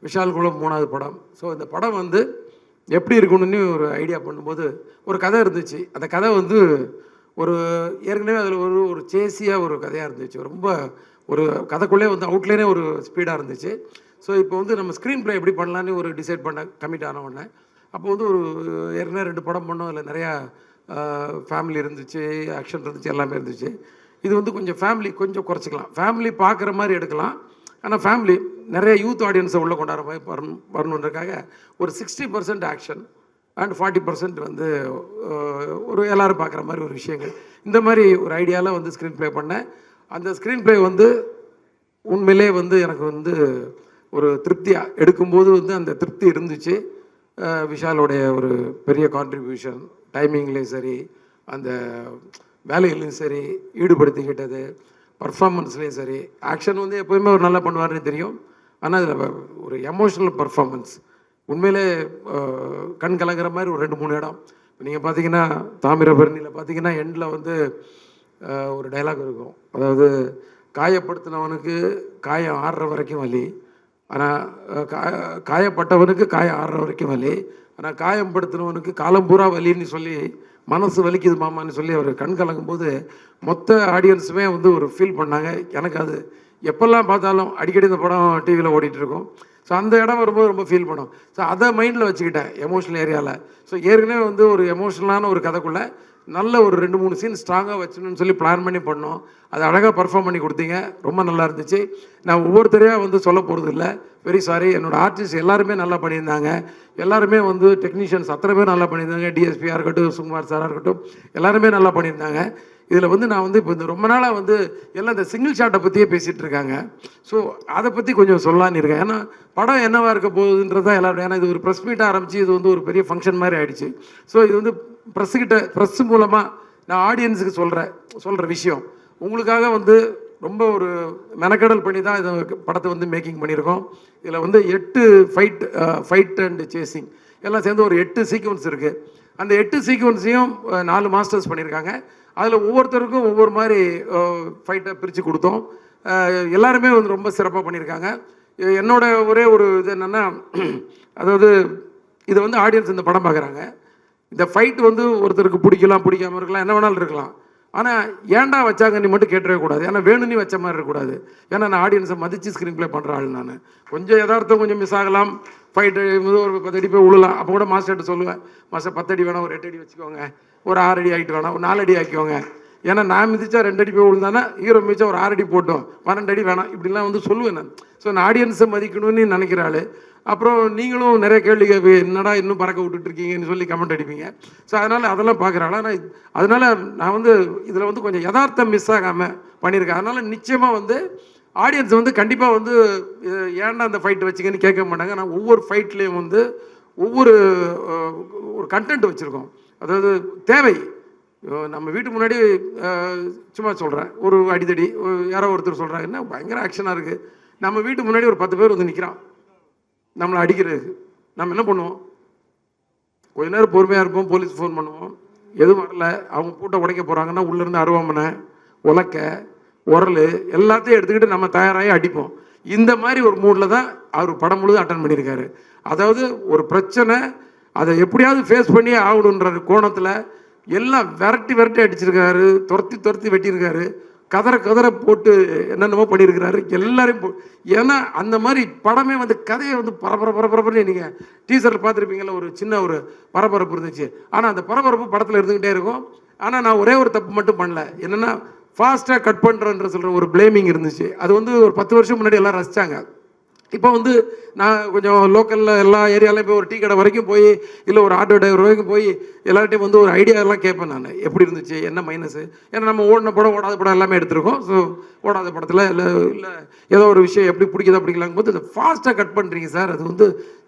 விஷால் கூட 3வது படம். ஸோ இந்த படம் வந்து எப்படி இருக்கணும்னு ஒரு ஐடியா பண்ணும்போது ஒரு கதை இருந்துச்சு. அந்த கதை வந்து ஒரு ஏற்கனவே அதில் ஒரு சேசியாக ஒரு கதையாக இருந்துச்சு. ரொம்ப ஒரு கதைக்குள்ளே வந்து அவுட்லைனே ஒரு ஸ்பீடாக இருந்துச்சு. ஸோ இப்போ வந்து நம்ம ஸ்க்ரீன் ப்ளே எப்படி பண்ணலான்னு ஒரு டிசைட் பண்ண கமிட் ஆன உடனே அப்போ வந்து ஒரு ஏற்கனவே 2 படம் பண்ணோம். அதில் நிறையா ஃபேமிலி இருந்துச்சு, ஆக்ஷன் இருந்துச்சு, எல்லாமே இருந்துச்சு. இது வந்து கொஞ்சம் ஃபேமிலி கொஞ்சம் குறைச்சிக்கலாம், ஃபேமிலி பார்க்குற மாதிரி எடுக்கலாம். ஆனால் ஃபேமிலி நிறைய யூத் ஆடியன்ஸை உள்ளே கொண்டாடுற மாதிரி வரணுன்றதுக்காக ஒரு 60% ஆக்ஷன் அண்ட் 40% வந்து ஒரு எல்லோரும் பார்க்குற மாதிரி ஒரு விஷயங்கள், இந்த மாதிரி ஒரு ஐடியாவில் வந்து ஸ்க்ரீன் ப்ளே பண்ணேன். அந்த ஸ்க்ரீன் ப்ளே வந்து உண்மையிலே வந்து எனக்கு வந்து ஒரு திருப்தியாக எடுக்கும்போது வந்து அந்த திருப்தி இருந்துச்சு. விஷாலோடைய ஒரு பெரிய கான்ட்ரிபியூஷன், டைமிங்லேயும் சரி, அந்த வேலையிலையும் சரி, ஈடுபடுத்திக்கிட்டது, பர்ஃபார்மன்ஸ்லேயும் சரி. ஆக்ஷன் வந்து எப்போயுமே ஒரு நல்லா பண்ணுவார்னு தெரியும். ஆனால் அதில் ஒரு எமோஷ்னல் பர்ஃபார்மன்ஸ் உண்மையிலே கண் கலங்கிற மாதிரி ஒரு 2-3 இடம். இப்போ நீங்கள் பார்த்தீங்கன்னா தாமிரபரணியில் பார்த்தீங்கன்னா எண்டில் வந்து ஒரு டைலாக் இருக்கும். அதாவது காயப்படுத்தினவனுக்கு காயம் ஆடுற வரைக்கும் வலி, ஆனால் காயப்பட்டவனுக்கு காயம் ஆடுற வரைக்கும் வலி, ஆனால் காயம் படுத்தினவனுக்கு காலம் பூரா வலின்னு சொல்லி மனசு வலிக்குது மாமான்னு சொல்லி அவர் கண் கலங்கும்போது மொத்த ஆடியன்ஸுமே வந்து ஒரு ஃபீல் பண்ணாங்க. எனக்கு அது எப்போல்லாம் பார்த்தாலும் அடிக்கடி இந்த படம் டிவியில் ஓடிட்டுருக்கோம். ஸோ அந்த இடம் வரும்போது ரொம்ப ஃபீல் பண்ணோம். ஸோ அதை மைண்டில் வச்சுக்கிட்டேன் எமோஷனல் ஏரியாவில். ஸோ ஏற்கனவே வந்து ஒரு எமோஷனலான ஒரு கதைக்குள்ளே நல்ல ஒரு 2-3 சீன் ஸ்ட்ராங்காக வச்சுன்னு சொல்லி பிளான் பண்ணி பண்ணோம். அது அழகாக பர்ஃபார்ம் பண்ணி கொடுத்தீங்க, ரொம்ப நல்லா இருந்துச்சு. நான் ஒவ்வொருத்தரையாக வந்து சொல்ல போகிறது இல்லை, வெரி சாரி. என்னோடய ஆர்டிஸ்ட் எல்லாருமே நல்லா பண்ணியிருந்தாங்க, எல்லாருமே வந்து டெக்னீஷியன்ஸ் அத்தனை பேர் நல்லா பண்ணியிருந்தாங்க. டிஎஸ்பியாக இருக்கட்டும், சுகுமார் சாராக இருக்கட்டும், எல்லாருமே நல்லா பண்ணியிருந்தாங்க. இதில் வந்து நான் வந்து இப்போ இந்த ரொம்ப நாளாக வந்து எல்லாம் இந்த சிங்கிள் ஷாட்டை பற்றியே பேசிகிட்டு இருக்காங்க. ஸோ அதை பற்றி கொஞ்சம் சொல்லலான்னு இருக்கேன். ஏன்னா படம் என்னவாக இருக்க போகுதுன்றதான் எல்லாரும், ஏன்னா இது ஒரு ப்ரெஸ் மீட்டாக ஆரம்பித்து இது வந்து ஒரு பெரிய ஃபங்க்ஷன் மாதிரி ஆகிடுச்சு. ஸோ இது வந்து ப்ரெஸ் மூலமாக நான் ஆடியன்ஸுக்கு சொல்கிற விஷயம் உங்களுக்காக வந்து ரொம்ப ஒரு மெனக்கடல் பண்ணி தான் இதை படத்தை வந்து மேக்கிங் பண்ணியிருக்கோம். இதில் வந்து 8 ஃபைட் அண்ட் சேசிங் எல்லாம் சேர்ந்து ஒரு 8 சீக்வன்ஸ் இருக்குது. அந்த 8 சீக்வன்ஸையும் 4 மாஸ்டர்ஸ் பண்ணியிருக்காங்க. அதில் ஒவ்வொருத்தருக்கும் ஒவ்வொரு மாதிரி ஃபைட்டை பிரித்து கொடுத்தோம். எல்லாருமே வந்து ரொம்ப சிறப்பாக பண்ணியிருக்காங்க. என்னோட ஒரே ஒரு இது என்னென்னா, அதாவது இதை வந்து ஆடியன்ஸ் இந்த படம் பார்க்குறாங்க. இந்த ஃபைட் வந்து ஒருத்தருக்கு பிடிக்கலாம், பிடிக்காமல் இருக்கலாம், என்ன வேணாலும் இருக்கலாம். ஆனால் ஏன்டா வச்சாங்க நீ மட்டும் கேட்டவே கூடாது. ஏன்னா வேணும் நீ வச்ச மாதிரி இருக்கக்கூடாது. ஏன்னா நான் ஆடியன்ஸை மதித்து ஸ்க்ரீன் ப்ளே பண்ணுற ஆள். நான் கொஞ்சம் யதார்த்தம் கொஞ்சம் மிஸ் ஆகலாம், ஃபைட்டு ஒரு 10 அடி போய் விழலாம். அப்போ கூட மாஸ்டர்கிட்ட சொல்லுவேன், மாஸ்டர் 10 அடி வேணாம், ஒரு 8 அடி வச்சுக்கோங்க, ஒரு 6 அடி ஆகிட்டு வேணாம், ஒரு 4 அடி ஆக்கிக்கோங்க. ஏன்னா நான் மிதிச்சா 2 அடி போய் விழுந்தானா, ஹீரோ மிதிச்சா ஒரு 6 அடி போட்டோம், 12 அடி வேணாம், இப்படிலாம் வந்து சொல்லுவேன் நான். ஸோ நான் ஆடியன்ஸை மதிக்கணும்னு நினைக்கிற ஆள். அப்புறம் நீங்களும் நிறைய கேள்வி என்னடா இன்னும் பறக்க விட்டுட்டு இருக்கீங்கன்னு சொல்லி கமெண்ட் அடிப்பீங்க. ஸோ அதனால் அதெல்லாம் பார்க்குறாள். ஆனால் அதனால் நான் வந்து இதில் வந்து கொஞ்சம் யதார்த்தம் மிஸ் ஆகாமல் பண்ணியிருக்கேன். அதனால் நிச்சயமாக வந்து ஆடியன்ஸ் வந்து கண்டிப்பாக வந்து ஏன்டா அந்த ஃபைட் வச்சிங்கன்னு கேட்க மாட்டாங்க. நான் ஒவ்வொரு ஃபைட்லேயும் வந்து ஒவ்வொரு ஒரு கண்டென்ட் வச்சுருக்கோம். அதாவது தேவை. நம்ம வீட்டு முன்னாடி சும்மா சொல்கிறேன், ஒரு அடித்தடி யாரோ ஒருத்தர் சொல்கிறாங்க, என்ன பயங்கர ஆக்ஷனாக இருக்குது, நம்ம வீட்டு முன்னாடி ஒரு 10 பேர் வந்து நிற்கிறான் நம்மளை அடிக்கிறதுக்கு. நம்ம என்ன பண்ணுவோம்? கொஞ்ச நேரம் பொறுமையாக இருப்போம், போலீஸ் ஃபோன் பண்ணுவோம். எதுவும் வரல, அவங்க பூட்டை உடைக்க போகிறாங்கன்னா உள்ளேருந்து அருவாமனை, உலக்க, உரல் எல்லாத்தையும் எடுத்துக்கிட்டு நம்ம தயாராகி அடிப்போம். இந்த மாதிரி ஒரு மூடில் தான் அவர் படம் முழுதும் அட்டன் பண்ணியிருக்காரு. அதாவது ஒரு பிரச்சனை, அதை எப்படியாவது ஃபேஸ் பண்ணி ஆகணுன்ற கோணத்தில் எல்லாம் விரட்டி அடிச்சிருக்காரு, துரத்தி வெட்டியிருக்காரு, கதற போட்டு என்னென்னமோ பண்ணியிருக்கிறாரு எல்லாரையும். ஏன்னா அந்த மாதிரி படமே வந்து கதையை வந்து பரபரப்புன்னு நீங்கள் டீசரில் பார்த்துருப்பீங்களா, ஒரு சின்ன ஒரு பரபரப்பு இருந்துச்சு. ஆனால் அந்த பரபரப்பு படத்தில் இருந்துக்கிட்டே இருக்கும். ஆனால் நான் ஒரே ஒரு தப்பு மட்டும் பண்ணல, என்னென்னா ஃபாஸ்ட்டாக கட் பண்ணுறன்ற சொல்கிற ஒரு பிளேமிங் இருந்துச்சு. அது வந்து ஒரு 10 வருஷம் முன்னாடி எல்லாம் ரசித்தாங்க. இப்போ வந்து நான் கொஞ்சம் லோக்கலில் எல்லா ஏரியாலையும் போய் ஒரு டீ கடை வரைக்கும் போய், இல்லை ஒரு ஆட்டோ டிரைவர் வரைக்கும் போய் எல்லார்ட்டையும் வந்து ஒரு ஐடியாலாம் கேட்பேன் நான், எப்படி இருந்துச்சு, என்ன மைனஸு. ஏன்னா நம்ம ஓடின படம் ஓடாத படம் எல்லாமே எடுத்திருக்கோம். ஸோ ஓடாத படத்தில் இல்லை ஏதோ ஒரு விஷயம் எப்படி பிடிக்குதோ அப்படிங்கலாங்கும் போது, ஃபாஸ்ட்டாக கட் பண்ணுறீங்க சார், அது வந்து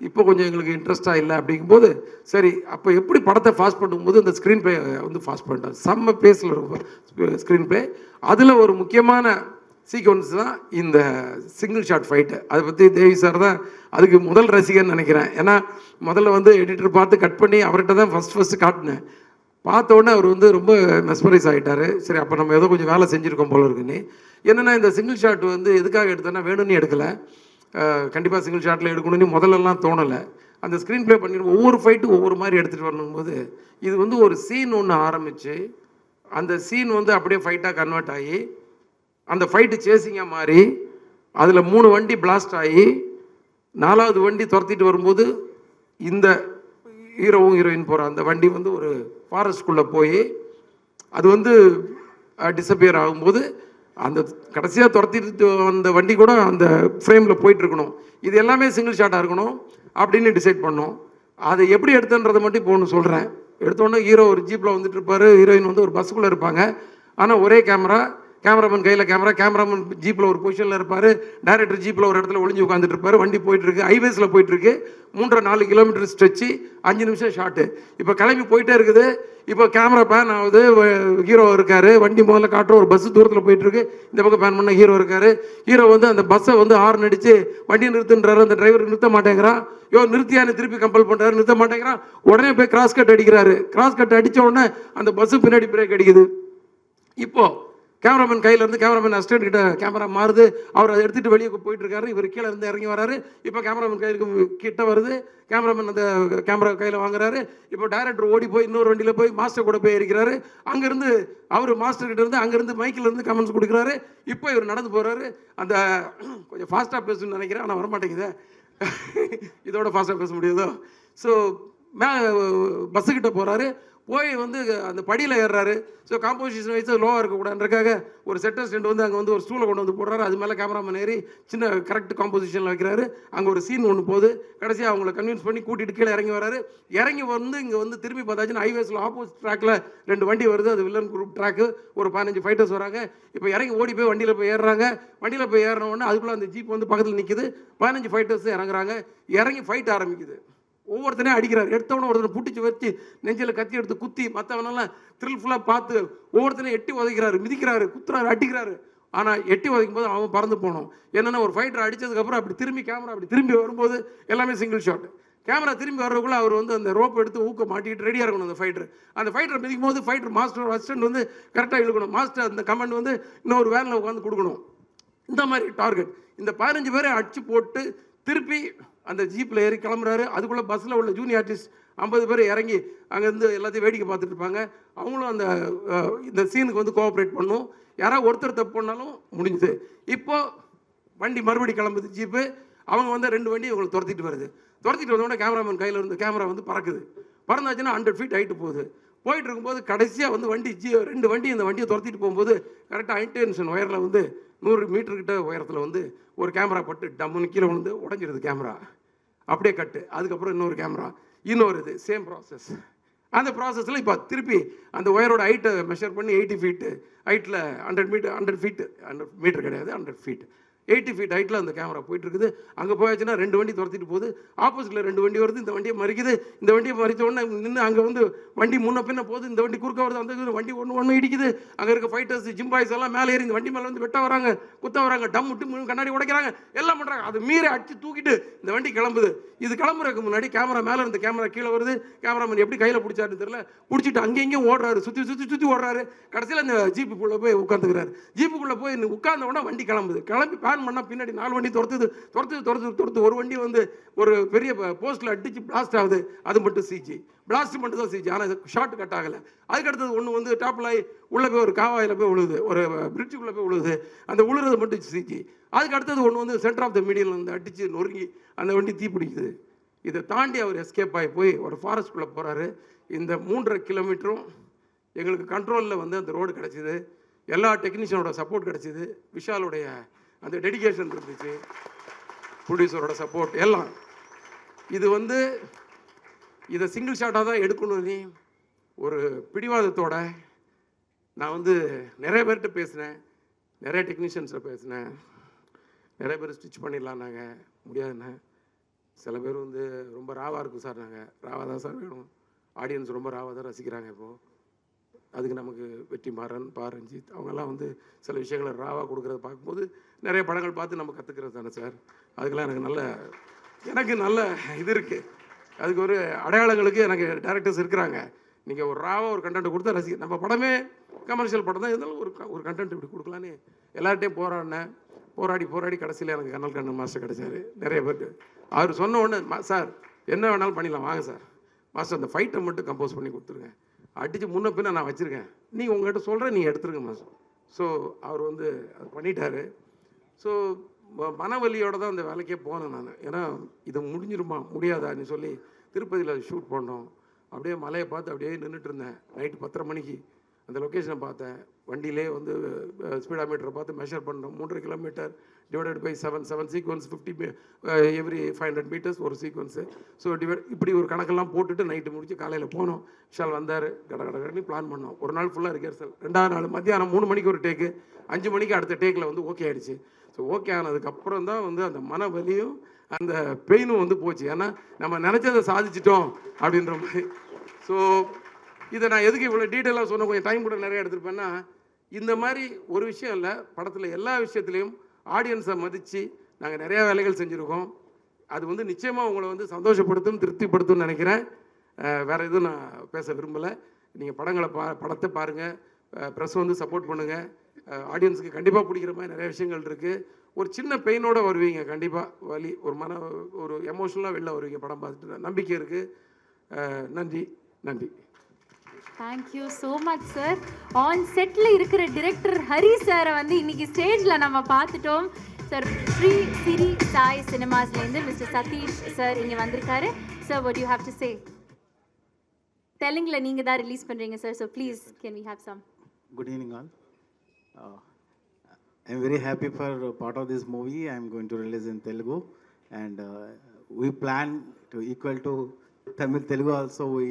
இப்போ கொஞ்சம் எங்களுக்கு இன்ட்ரெஸ்ட்டாக இல்லை அப்படிங்கும்போது, சரி அப்போ எப்படி படத்தை ஃபாஸ்ட் பண்ணும்போது இந்த ஸ்க்ரீன் ப்ளே வந்து ஃபாஸ்ட் பண்ணிட்டேன். செம்ம பேஸில் இருக்கும் ஸ்க்ரீன் ப்ளே. அதில் ஒரு முக்கியமான சீக்வன்ஸ் தான் இந்த சிங்கிள் ஷாட் ஃபைட்டு. அதை பற்றி தேவி சார் தான் அதுக்கு முதல் ரசிகன்னு நினைக்கிறேன். ஏன்னா முதல்ல வந்து எடிட்டர் பார்த்து கட் பண்ணி அவர்கிட்ட தான் ஃபஸ்ட்டு காட்டினேன். பார்த்த உடனே அவர் வந்து ரொம்ப மெஸ்மரைஸ் ஆகிட்டார். சரி அப்போ நம்ம ஏதோ கொஞ்சம் வேலை செஞ்சுருக்கோம் போல இருக்குன்னு. என்னென்னா இந்த சிங்கிள் ஷாட் வந்து எதுக்காக எடுத்தேன்னா வேணும்னு எடுக்கலை, கண்டிப்பாக சிங்கிள் ஷாட்டில் எடுக்கணும்னு முதல்லலாம் தோணலை. அந்த ஸ்க்ரீன் ப்ளே பண்ணி ஒவ்வொரு ஃபைட்டும் ஒவ்வொரு மாதிரி எடுத்துகிட்டு வரணும்போது, இது வந்து ஒரு சீன் ஒன்று ஆரம்பித்து அந்த சீன் வந்து அப்படியே ஃபைட்டாக கன்வெர்ட் ஆகி அந்த ஃபைட்டு சேசிங்காக மாறி அதில் 3 வண்டி பிளாஸ்ட் ஆகி 4வது வண்டி துரத்திட்டு வரும்போது இந்த ஹீரோவும் ஹீரோயின் போகிற அந்த வண்டி வந்து ஒரு ஃபாரஸ்ட்குள்ளே போய் அது வந்து டிஸப்பியர் ஆகும்போது அந்த கடைசியாக துரத்திட்டு அந்த வண்டி கூட அந்த ஃப்ரேமில் போயிட்டுருக்கணும். இது எல்லாமே சிங்கிள் ஷாட்டாக இருக்கணும் அப்படின்னு டிசைட் பண்ணோம். அதை எப்படி எடுத்துன்றதை மட்டும் இப்போ ஒன்று சொல்கிறேன். எடுத்தோடனே ஹீரோ ஒரு ஜீப்பில் வந்துட்டு இருப்பார், ஹீரோயின் வந்து ஒரு பஸ்ஸுக்குள்ளே இருப்பாங்க. ஆனால் ஒரே கேமராமேன் கையில் கேமராமேன் ஜீப்பில் ஒரு பொசிஷனில் இருப்பார், டைரக்டர் ஜீப்பில் ஒரு இடத்துல ஒளிஞ்சு உட்காந்துட்டு இருப்பார். வண்டி போயிட்டுருக்கு, ஹைவேஸில் போயிட்டுருக்கு, 3.5 கிலோமீட்டர் ஸ்ட்ரெச்சு, 5 நிமிஷம் ஷாட்டு. இப்போ கிளம்பி போயிட்டே இருக்குது. இப்போ கேமரா பேன் ஆகுது, ஹீரோ இருக்கார், வண்டி முதல்ல காட்டுற ஒரு பஸ்ஸு தூரத்தில் போயிட்டுருக்கு, இந்த பக்கம் பேன் பண்ண ஹீரோ இருக்கார். ஹீரோ வந்து அந்த பஸ்ஸை வந்து ஹார்ன் அடித்து வண்டியை நிறுத்துன்றாரு, அந்த டிரைவர் நிறுத்த மாட்டேங்கிறான். நிறுத்தியானு திருப்பி கம்பல் பண்ணுறாரு, நிறுத்த மாட்டேங்கிறான். உடனே போய் கிராஸ் கட் அடிக்கிறாரு. கிராஸ் கட் அடித்த உடனே அந்த பஸ்ஸு பின்னாடி பிரேக் அடிக்குது. இப்போது கேமராமேன் கையிலேருந்து கேமராமேன் அசிஸ்டன்ட் கிட்ட கேமரா மாறுது, அவர் அதை எடுத்துகிட்டு வெளியே போயிட்டு இருக்காரு. இவர் கீழே இருந்து இறங்கி வராரு. இப்போ கேமராமேன் கையிலுக்கு கிட்ட வருது, கேமராமேன் அந்த கேமரா கையில் வாங்குறாரு. இப்போ டைரக்டர் ஓடி போய் இன்னொரு வண்டியில் போய் மாஸ்டர் கூட போய் இருக்கிறாரு. அங்கேருந்து அவர் மாஸ்டர் கிட்ட இருந்து அங்கேருந்து மைக்கில் இருந்து கமெண்ட்ஸ் கொடுக்குறாரு. இப்போ இவர் நடந்து போகிறாரு. அந்த கொஞ்சம் ஃபாஸ்ட்டாக பேசணும்னு நினைக்கிறேன், ஆனால் வரமாட்டேங்குது, இதோட ஃபாஸ்ட்டாக பேச முடியாதோ. ஸோ பஸ்ஸுக்கிட்ட போகிறாரு, போய் வந்து அந்த படியில் ஏறுறாரு. ஸோ காம்போசிஷன் வைஸ் லோவாக இருக்கக்கூடாதுன்றக்காக ஒரு செட்டர் ஸ்டெண்ட் வந்து அங்கே வந்து ஒரு ஸ்டூலை கொண்டு வந்து போடுறாரு. அது மேலே கேமராமேன் ஏறி சின்ன கரெக்ட் காம்போசிஷனில் வைக்கிறாரு. அங்கே ஒரு சீன் ஒன்று போகுது. கடைசியாக அவங்கள கன்வின்ஸ் பண்ணி கூட்டிகிட்டு கீழே இறங்கி வராரு. இறங்கி வந்து இங்கே வந்து திரும்பி பார்த்தாச்சுன்னா ஹைவேஸில் ஆப்போசிட் ட்ராக்கில் 2 வண்டி வருது. அது வில்லன் குரூப் ட்ராக்கு, ஒரு 15 ஃபைட்டர்ஸ் வராங்க. இப்போ இறங்கி ஓடி போய் வண்டியில் போய் ஏறுறாங்க. வண்டியில் போய் ஏறினோடனே அதுக்குள்ளே அந்த ஜீப் வந்து பக்கத்தில் நிற்கிது. 15 ஃபைட்டர்ஸ் இறங்குறாங்க. இறங்கி ஃபைட் ஆரம்பிக்குது. ஒவ்வொருத்தனையும் அடிக்கிறார். எடுத்தவன ஒருத்தனை பிடிச்சி வச்சு நெஞ்சில் கத்தி எடுத்து குத்தி மற்றவனெல்லாம் த்ரில்ஃபுல்லாக பார்த்து ஒவ்வொருத்தனையும் எட்டி உதைக்கிறாரு, மிதிக்கிறாரு, குத்துறாரு, அடிக்கிறாரு. ஆனால் எட்டி உதைக்கும் போது அவன் பறந்து போனோம். என்னென்னா ஒரு ஃபைட்டர் அடித்ததுக்கப்புறம் அப்படி திரும்பி கேமரா அப்படி திரும்பி வரும்போது எல்லாமே சிங்கிள் ஷாட். கேமரா திரும்பி வர்றதுக்குள்ளே அவர் வந்து அந்த ரோப் எடுத்து ஊக்க மாட்டிக்கிட்டு ரெடியாக இருக்கணும். அந்த ஃபைட்டரை மிதிக்கும் போது ஃபைட்டர் மாஸ்டர் அசிஸ்டன்ட் வந்து கரெக்டாக இழுக்கணும். மாஸ்டர் அந்த கமெண்ட் வந்து இன்னொரு வேனில் உட்காந்து கொடுக்கணும். இந்த மாதிரி டார்கெட். இந்த 15 பேரை அடித்து போட்டு திருப்பி அந்த ஜீப்பில் ஏறி கிளம்புறாரு. அதுக்குள்ளே பஸ்ஸில் உள்ள ஜூனியர் ஆர்டிஸ்ட் 50 பேர் இறங்கி அங்கேருந்து எல்லாத்தையும் வேடிக்கை பார்த்துட்டு இருப்பாங்க. அவங்களும் அந்த இந்த சீனுக்கு வந்து கோஆப்ரேட் பண்ணும். யாராவது ஒருத்தர் தப்பு பண்ணாலும் முடிஞ்சுது. இப்போது வண்டி மறுபடி கிளம்புது ஜீப்பு. அவங்க வந்து 2 வண்டி இவங்களை துரத்திட்டு வருது. துரத்திட்டு வந்தோடனே கேமராமேன் கையில் இருந்து கேமரா வந்து பறக்குது. பறந்தாச்சுன்னா 100 ஃபீட் ஹைட்டு போகுது. போயிட்டு இருக்கும்போது கடைசியாக வந்து வண்டி 2 வண்டி இந்த வண்டியை துரத்திட்டு போகும்போது கரெக்டாக ஹைடென்ஷன் ஒயரில் வந்து 100 மீட்டர்கிட்ட உயரத்தில் வந்து ஒரு கேமரா பட்டு டம்முன்னு கீழே விழுந்து உடஞ்சிருது கேமரா. அப்படியே கட்டு. அதுக்கப்புறம் இன்னொரு கேமரா, இன்னொரு இது, சேம் ப்ராசஸ். அந்த ப்ராசஸில் இப்போ திருப்பி அந்த ஒயரோட ஹைட்டை மெஷர் பண்ணி 80 ஃபீட்டு ஹைட்டில் 100 ஃபீட்டு 100 மீட்டர் கிடையாது, 100 ஃபீட் 80 ஃபீட் ஹைட்டில் அந்த கேமரா போயிட்டு இருக்குது. அங்கே போயாச்சுன்னா 2 வண்டி துரத்திட்டு போகுது. ஆப்போசிட்டில் 2 வண்டி வருது. இந்த வண்டியை மறிக்குது. இந்த வண்டியை மறித்த உடனே நின்று அங்கே வந்து வண்டி முன்ன பின்ன போகுது. இந்த வண்டி குறுக்க வருது. அந்த வண்டி ஒன்று இடிக்குது. அங்கே இருக்க ஃபைட்டர்ஸ் ஜிம்பாய்ஸ் எல்லாம் மேலே ஏறி இந்த வண்டி மேலே வந்து வெட்ட வராங்க, குத்த வராங்க, டம் விட்டு கண்ணாடி உடைக்கிறாங்க, எல்லாம் பண்ணுறாங்க. அது மீறி அடிச்சு தூக்கிட்டு இந்த வண்டி கிளம்புது. இது கிளம்புறதுக்கு முன்னாடி கேமரா மேலே இருந்த கேமரா கீழே வருது. கேமராமேன் எப்படி கையில் பிடிச்சாருன்னு தெரியல, பிடிச்சிட்டு அங்கேயும் ஓடுறாரு, சுற்றி ஓடுறாரு. கடைசியில் அந்த ஜீப்புக்குள்ளே போய் உட்காந்துக்கிறாரு. ஜீப்புக்குள்ளே போய் உட்கார்ந்த உடனே வண்டி கிளம்புது. கிளம்பி பேன் பண்ணால் பின்னாடி 4 வண்டி துரத்துது. ஒரு வண்டி வந்து ஒரு பெரிய போஸ்ட்டில் அடிச்சு பிளாஸ்ட் ஆகுது. அது மட்டும் சிஜி, பிளாஸ்ட் மட்டும் தான் சிஜி. ஆனால் ஷார்ட் கட் ஆகலை. அதுக்கடுத்தது ஒன்று வந்து டாப்பில் உள்ளே போய் ஒரு காவாயில் போய் விழுது, ஒரு பிரிட்ஜுக்குள்ளே போய் விழுது. அந்த விழுறது மட்டும் சிஜி. அதுக்கு அடுத்தது ஒன்று வந்து சென்டர் ஆஃப் த மீடியில் வந்து அடித்து நொறுங்கி அந்த வண்டி தீ பிடிக்குது. இதை தாண்டி அவர் எஸ்கேப் ஆகி போய் ஒரு ஃபாரஸ்ட்குள்ளே போகிறாரு. இந்த 3.5 கிலோமீட்டரும் எங்களுக்கு கண்ட்ரோலில் வந்து அந்த ரோடு கிடச்சிது. எல்லா டெக்னீஷியனோட சப்போர்ட் கிடச்சிது. விஷாலுடைய அந்த டெடிகேஷன் இருந்துச்சு, ப்ரொடியூசரோட சப்போர்ட் எல்லாம். இது வந்து இதை சிங்கிள் ஷாட்டாக தான் எடுக்கணும்னு ஒரு பிடிவாதத்தோட நான் வந்து நிறைய பேர்கிட்ட பேசினேன், நிறைய டெக்னீஷியன்ஸில் பேசினேன். நிறைய பேர் ஸ்டிச் பண்ணிடலான்னாங்க, முடியாதுண்ணே. சில பேர் வந்து ரொம்ப ராவாக இருக்கும் சார், நாங்கள் ராவாக தான் சார் வேணும், ஆடியன்ஸ் ரொம்ப ராவாக தான் ரசிக்கிறாங்க இப்போது. அதுக்கு நமக்கு வெற்றிமாறன், ரஞ்சித் அவங்கெல்லாம் வந்து சில விஷயங்களை ராவாக கொடுக்குறத பார்க்கும்போது நிறைய படங்கள் பார்த்து நம்ம கற்றுக்கிறது தானே சார். அதுக்கெல்லாம் எனக்கு நல்ல இது இருக்குது. அதுக்கு ஒரு அடையாளங்களுக்கு எனக்கு டேரக்டர்ஸ் இருக்கிறாங்க. நீங்கள் ஒரு ராவாக ஒரு கண்டென்ட் கொடுத்தா நம்ம படமே கமர்ஷியல் படம் தான் இருந்தாலும் ஒரு கண்டென்ட் இப்படி கொடுக்கலான்னு எல்லார்ட்டையும் போராடி கடைசியில் எனக்கு கண்ணல் கண்ணன் மாஸ்டர் கிடைச்சாரு. நிறைய பேருக்கு அவர் சொன்ன உடனே சார் என்ன வேணாலும் பண்ணிடலாம் வாங்க சார் மாஸ்டர், அந்த ஃபைட்டை மட்டும் கம்போஸ் பண்ணி கொடுத்துருங்க, அடித்து முன்ன பின்ன நான் வச்சுருக்கேன், நீங்கள் உங்கள்கிட்ட சொல்கிறேன், நீங்கள் எடுத்துருங்க மாஸ்டர். ஸோ அவர் வந்து அது பண்ணிட்டாரு. ஸோ மனவலியோடு தான் அந்த வேலைக்கே போனேன் நான். ஏன்னா இது முடிஞ்சிருமா முடியாதான்னு சொல்லி திருப்பதியில் அது ஷூட் பண்ணோம். அப்படியே மலையை பார்த்து அப்படியே நின்றுட்டு இருந்தேன். நைட்டு 10:30 மணிக்கு அந்த லொக்கேஷனை பார்த்தேன். வண்டியிலே வந்து ஸ்பீடாமீட்டரை பார்த்து மெஷர் பண்ணோம். 3.5 kilometre divided by 7 sequence 50 every 500 metres ஒரு சீக்வன்ஸு. ஸோ இப்படி ஒரு கணக்கெல்லாம் போட்டுட்டு நைட்டு முடிச்சு காலையில் போனோம். விஷால் வந்தார், கடகடன்னு பிளான் பண்ணோம். ஒரு நாள் ஃபுல்லாக ரிஹர்சல். 2வது நாள் மத்தியானம் 3 மணிக்கு ஒரு டேக்கு, 5 மணிக்கு அடுத்த டேக்கில் வந்து ஓகே ஆகிடுச்சு. ஸோ ஓகே ஆனதுக்கப்புறம் தான் வந்து அந்த மன வலியும் அந்த பெயினும் வந்து போச்சு. ஏன்னா நம்ம நினச்சதை சாதிச்சிட்டோம் அப்படின்ற மாதிரி. ஸோ இதை நான் எதுக்கு இவ்வளோ டீட்டெயிலாக சொன்ன, கொஞ்சம் டைம் கூட நிறைய எடுத்துருப்பேன்னா, இந்த மாதிரி ஒரு விஷயம் இல்லை, படத்தில் எல்லா விஷயத்துலையும் ஆடியன்ஸை மதித்து நாங்கள் நிறையா வேலைகள் செஞ்சுருக்கோம். அது வந்து நிச்சயமாக உங்களை வந்து சந்தோஷப்படுத்தும், திருப்திப்படுத்தும்னு நினைக்கிறேன். வேறு எதுவும் நான் பேச விரும்பலை. நீங்கள் படத்தை பாருங்கள், ப்ரெஸ் வந்து சப்போர்ட் பண்ணுங்கள். ஆடியன்ஸுக்கு கண்டிப்பாக பிடிக்கிற மாதிரி நிறைய விஷயங்கள் இருக்குது. ஒரு சின்ன பெயினோடு வருவீங்க, கண்டிப்பாக வலி, ஒரு எமோஷனலாக வெளில வருவீங்க படம் பார்த்துட்டு. நம்பிக்கை இருக்குது. நன்றி. Thank you so much sir. On செட்டில் இருக்கிற டிரெக்டர் ஹரி சாரை வந்து இன்னைக்கு ஸ்டேஜில் நம்ம பார்த்துட்டோம் சார். ஸ்ரீ சிரி சாய் சினிமாஸ்லேருந்து மிஸ்டர் சதீஷ் சார் இங்கே வந்திருக்காரு. Sir what you have to say? தெலுங்கில் நீங்கள் தான் ரிலீஸ் பண்ணுறீங்க சார். So please can we have some? Good evening all. I'm very happy for part of this movie. I'm going to release in Telugu, and we plan to equal to Tamil Telugu also. We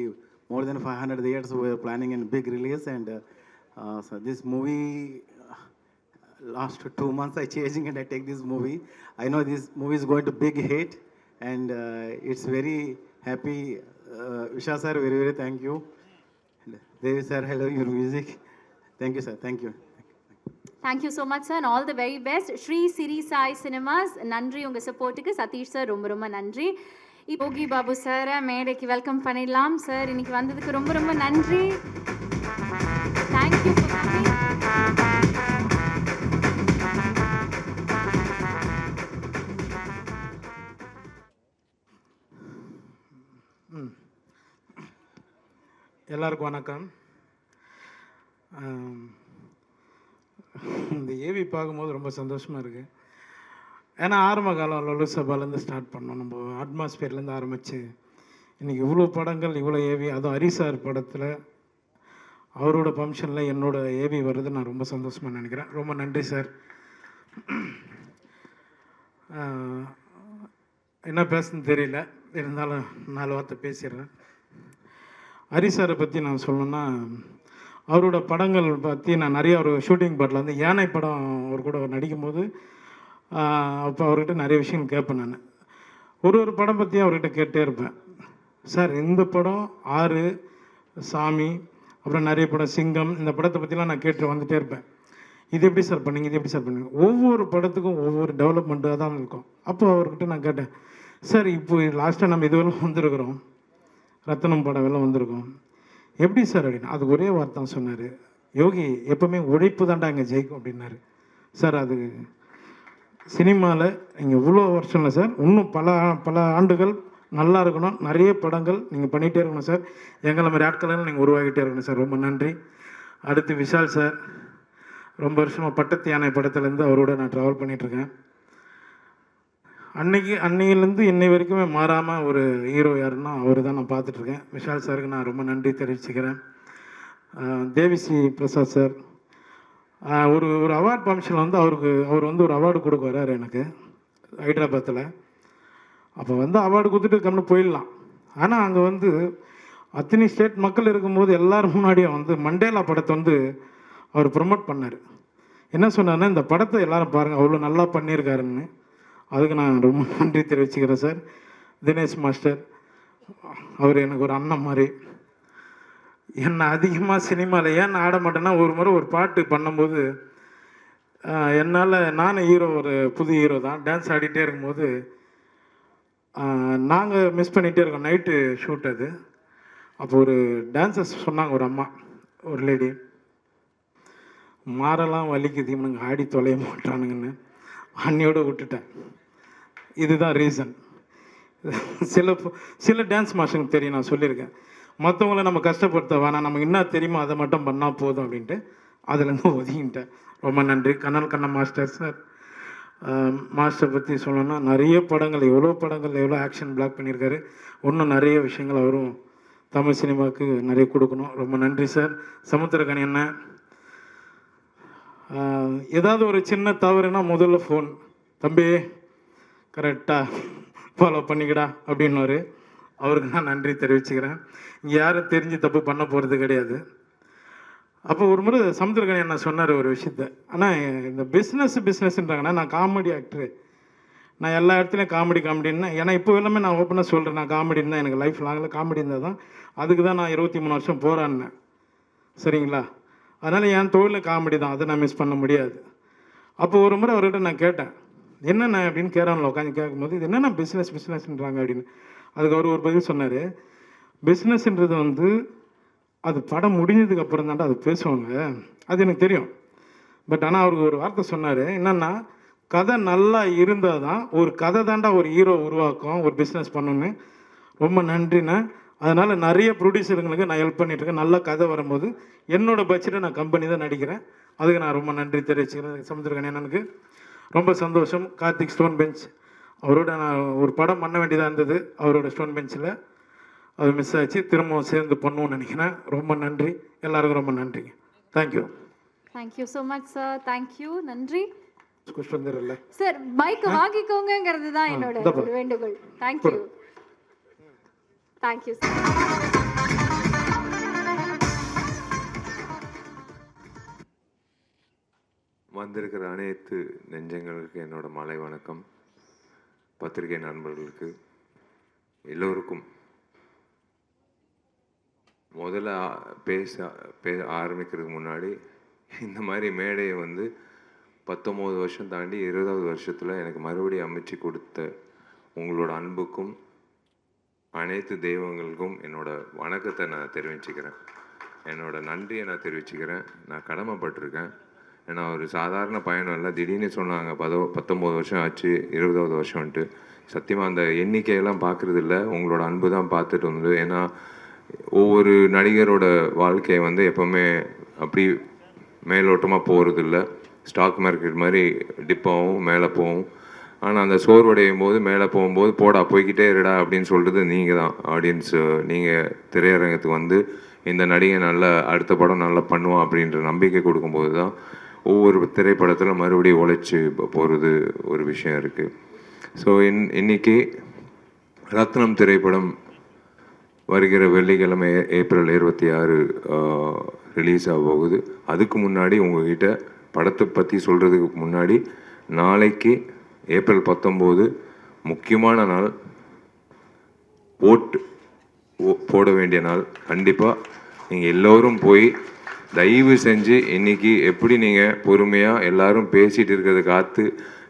more than 500 years we are planning in big release, and so this movie last 2 months I changing and I take this movie. I know this movie is going to big hit, and it's very happy. Vishal sir, very thank you. Devi sir, hello your music. Thank you sir, thank you. Thank you so much sir. All the very best. Sri Siri Sai cinemas நன்றி உங்கள் சப்போர்ட்டுக்கு. Satish sir ரொம்ப நன்றி. யோகி பாபு சாரை மேடைக்கு welcome பண்ணிடலாம். Sir இன்னைக்கு வந்ததுக்கு ரொம்ப நன்றி. Thank you for coming. எல்லாருக்கும் வணக்கம். இந்த ஏவி பார்க்கும்போது ரொம்ப சந்தோஷமாக இருக்குது. ஏன்னா ஆரம்ப காலம் லொல்லு சபாலேருந்து ஸ்டார்ட் பண்ணோம், நம்ம அட்மாஸ்பியர்லேருந்து ஆரம்பித்து இன்றைக்கி இவ்வளோ படங்கள், இவ்வளோ ஏவி, அதுவும் ஹரி சார் படத்தில் அவரோட ஃபங்க்ஷனில் என்னோட ஏபி வர்றது நான் ரொம்ப சந்தோஷமாக நினைக்கிறேன். ரொம்ப நன்றி சார். என்ன பேசுன்னு தெரியல, இருந்தாலும் 4 வார்த்தை பேசிடுறேன். ஹரி சாரை பற்றி நான் சொல்லணுன்னா, அவரோட படங்கள் பற்றி நான் நிறைய ஒரு ஷூட்டிங் பாட்டில் வந்து யானை படம் அவர் கூட நடிக்கும்போது அப்போ அவர்கிட்ட நிறைய விஷயங்கள் கேட்பேன். நான் ஒரு படம் பற்றியும் அவர்கிட்ட கேட்டே இருப்பேன். சார் இந்த படம் 6, சாமி, அப்புறம் நிறைய படம் சிங்கம், இந்த படத்தை பற்றிலாம் நான் கேட்டு வந்துகிட்டே இருப்பேன். இது எப்படி சார் பண்ணீங்க, இது எப்படி சார் பண்ணீங்க, ஒவ்வொரு படத்துக்கும் ஒவ்வொரு டெவலப்மெண்ட்டாக தான் இருக்கும். அப்போ அவர்கிட்ட நான் கேட்டேன், சார் இப்போ லாஸ்ட்டாக நம்ம இதுவெல்லாம் வந்திருக்கிறோம், ரத்தனம் படம் எல்லாம் வந்திருக்கோம், எப்படி சார் அப்படின்னு. அதுக்கு ஒரே வார்த்தை சொன்னார், யோகி எப்போவுமே உழைப்பு தாண்டா இங்கே ஜெயிக்கும் அப்படின்னாரு. சார் அது சினிமாவில் நீங்கள் இவ்வளோ வருஷம் இல்லை சார், இன்னும் பல ஆண்டுகள் நல்லா இருக்கணும், நிறைய படங்கள் நீங்கள் பண்ணிகிட்டே இருக்கணும் சார், எங்களை மாதிரி ஆட்களெல்லாம் நீங்கள் உருவாகிட்டே இருக்கணும் சார். ரொம்ப நன்றி. அடுத்து விஷால் சார், ரொம்ப வருஷமாக பட்டத்து யானை படத்துலேருந்து அவரோட நான் ட்ராவல் பண்ணிகிட்ருக்கேன். அன்னையிலேருந்து இன்னை வரைக்குமே மாறாமல் ஒரு ஹீரோ யாருன்னா அவர் தான் நான் பார்த்துட்ருக்கேன். விஷால் சாருக்கு நான் ரொம்ப நன்றி தெரிவிச்சுக்கிறேன். தேவிஸ்ரீ பிரசாத் சார், ஒரு அவார்ட் ஃபங்க்ஷனில் வந்து அவர் வந்து ஒரு அவார்டு கொடுக்க வர்றாரு எனக்கு ஹைதராபாத்தில். அப்போ வந்து அவார்டு கொடுத்துட்டு கம்மிட்டு போயிடலாம். ஆனால் அங்கே வந்து அத்தனை ஸ்டேட் மக்கள் இருக்கும்போது எல்லோரும் முன்னாடியும் வந்து மண்டேலா படத்தை வந்து அவர் ப்ரொமோட் பண்ணார். என்ன சொன்னார்னா, இந்த படத்தை எல்லோரும் பாருங்கள், அவ்வளோ நல்லா பண்ணியிருக்காருன்னு. அதுக்கு நான் ரொம்ப நன்றி தெரிவிச்சுக்கிறேன் சார். தினேஷ் மாஸ்டர், அவர் எனக்கு ஒரு அண்ணன் மாதிரி. என்னை அதிகமாக சினிமாவில் ஏன் ஆட மாட்டேன்னா, ஒரு முறை ஒரு பாட்டு பண்ணும்போது என்னால், நானும் ஹீரோ, ஒரு புது ஹீரோ தான், டான்ஸ் ஆடிட்டே இருக்கும்போது நாங்கள் மிஸ் பண்ணிகிட்டே இருக்கோம். நைட்டு ஷூட் அது. அப்போ ஒரு டான்ஸர்ஸ் சொன்னாங்க, ஒரு அம்மா, ஒரு லேடி, மாரெல்லாம் வலிக்குது, இவனுங்க ஆடி தொலைய மாட்டானுங்கன்னு அன்னையோடு விட்டுட்டேன். இதுதான் ரீசன். சில டான்ஸ் மாஸ்டருக்கு தெரியும், நான் சொல்லியிருக்கேன், மற்றவங்கள நம்ம கஷ்டப்படுத்த வேணாம், நமக்கு என்ன தெரியுமோ அதை மட்டும் பண்ணால் போதும் அப்படின்ட்டு அதுலேருந்து ஒதுங்கிட்டேன். ரொம்ப நன்றி. கண்ணன் மாஸ்டர் சார், மாஸ்டர் பற்றி சொல்லணும்னா நிறைய படங்கள், எவ்வளோ ஆக்ஷன் பிளாக் பண்ணியிருக்காரு. இன்னும் நிறைய விஷயங்கள் அவரும் தமிழ் சினிமாவுக்கு நிறைய கொடுக்கணும். ரொம்ப நன்றி சார். சமுத்திரக்கனி அண்ணன், ஏதாவது ஒரு சின்ன தவறுனா முதல்ல ஃபோன், தம்பி கரெக்டாக ஃபாலோ பண்ணிக்கடா அப்படின்னாரு. அவருக்கு நான் நன்றி தெரிவிச்சுக்கிறேன். இங்கே யாரும் தெரிஞ்சு தப்பு பண்ண போகிறது கிடையாது. அப்போ ஒரு முறை சமுத்திரக்கனி அண்ணா சொன்னார் ஒரு விஷயத்த, ஆனால் இந்த பிஸ்னஸ்ன்றாங்கன்னா, நான் காமெடி ஆக்டரு, நான் எல்லா இடத்துலையும் காமெடின்னா, ஏன்னா இப்போ எல்லாமே நான் ஓப்பனாக சொல்கிறேன், நான் காமெடின்னு தான், எனக்கு லைஃப் லாங்கில் காமெடி இருந்தால் தான், அதுக்கு தான் நான் 23 வருஷம் போராடினேன். சரிங்களா? அதனால் என் தொழில் காமெடி தான், அதை நான் மிஸ் பண்ண முடியாது. அப்போ ஒரு முறை அவர்கிட்ட நான் கேட்டேன், என்னென்ன அப்படின்னு கேரானில் உட்காந்து கேட்கும்போது, இது என்னென்ன பிஸ்னஸ்ன்றாங்க அப்படின்னு. அதுக்கு அவர் ஒரு பதில் சொன்னார், பிஸ்னஸ்ன்றது வந்து அது படம் முடிஞ்சதுக்கு அப்புறம் தாண்டா அது பேசுவாங்க, அது எனக்கு தெரியும். பட் ஆனால் அவருக்கு ஒரு வார்த்தை சொன்னார், என்னென்னா, கதை நல்லா இருந்தால் தான், ஒரு கதை தாண்டா ஒரு ஹீரோ உருவாக்கும், ஒரு பிஸ்னஸ் பண்ணணுன்னு. ரொம்ப நன்றிண்ணே. அதனால் நிறைய ப்ரொடியூசருங்களுக்கு நான் ஹெல்ப் பண்ணிகிட்ருக்கேன். நல்ல கதை வரும்போது என்னோடய பட்ஜெட்டை நான் கம்பெனி தான் நடிக்கிறேன். அதுக்கு நான் ரொம்ப நன்றி தெரிவிச்சுக்கிறேன். சமுத்திரக்கனி அண்ணனுக்கு ரொம்ப சந்தோஷம். கார்த்திக் ஸ்டோன் பெஞ்ச், அவரோட நான் ஒரு படம் பண்ண வேண்டியதாக இருந்தது, அவரோட ஸ்டோன் பெஞ்சில் அது மிஸ் ஆச்சு. திரும்பவும் சேர்ந்து பண்ணுவோன்னு நினைக்கிறேன். ரொம்ப நன்றி, எல்லாருக்கும் ரொம்ப நன்றிங்க. Thank you. Thank you so much sir. Thank you, நன்றி. வந்துடும்ல சார், மைக் வாங்கிக்கோங்கிறது தான் என்னோட ஒரு வேண்டுகோள். தேங்க்யூ. Thank you sir. வந்திருக்கிற அனைத்து நெஞ்சங்களுக்கு என்னோட மாலை வணக்கம். பத்திரிகை நண்பர்களுக்கு எல்லோருக்கும் முதல்ல பேச ஆரம்பிக்கிறதுக்கு முன்னாடி, இந்த மாதிரி மேடையை வந்து 19 வருஷம் தாண்டி 20வது வருஷத்தில் எனக்கு மறுபடியும் அமைச்சு கொடுத்த உங்களோட அன்புக்கும் அனைத்து தெய்வங்களுக்கும் என்னோட வணக்கத்தை நான் தெரிவிச்சுக்கிறேன், என்னோட நன்றியை நான் தெரிவிச்சுக்கிறேன். நான் கடமைப்பட்டிருக்கேன். ஏன்னா ஒரு சாதாரண பயணம் இல்லை. திடீர்னு சொன்னாங்க 19 வருஷம் ஆச்சு, 20வது வருஷம்ன்ட்டு. சத்தியமாக அந்த எண்ணிக்கையெல்லாம் பார்க்குறது இல்லை, உங்களோட அன்பு தான் பார்த்துட்டு வந்தது. ஏன்னா ஒவ்வொரு நடிகரோட வாழ்க்கையை வந்து எப்போவுமே அப்படி மேலோட்டமாக போகிறது இல்லை. ஸ்டாக் மார்க்கெட் மாதிரி டிப்பாகவும் மேலே போகும். ஆனால் அந்த சோர்வடையும் போது மேலே போகும்போது போடா போய்கிட்டே இருடா அப்படின்னு சொல்கிறது நீங்கள் தான். ஆடியன்ஸு, நீங்கள் திரையரங்கத்துக்கு வந்து இந்த நடிகை நல்லா அடுத்த படம் நல்லா பண்ணுவான் அப்படின்ற நம்பிக்கை கொடுக்கும்போது தான் ஒவ்வொரு திரைப்படத்தில் மறுபடியும் உழைச்சி போகிறது ஒரு விஷயம் இருக்குது. ஸோ இன்னைக்கு ரத்னம் திரைப்படம் வருகிற வெள்ளிக்கிழமை ஏப்ரல் 26 ரிலீஸ் ஆக போகுது. அதுக்கு முன்னாடி உங்ககிட்ட படத்தை பற்றி சொல்கிறதுக்கு முன்னாடி நாளைக்கு ஏப்ரல் 19 முக்கியமான நாள், ஓட்டு போட வேண்டிய நாள். கண்டிப்பாக நீங்கள் எல்லோரும் போய் தயவு செஞ்சு இன்றைக்கி எப்படி நீங்கள் பொறுமையாக எல்லோரும் பேசிகிட்டு இருக்கிறத காத்து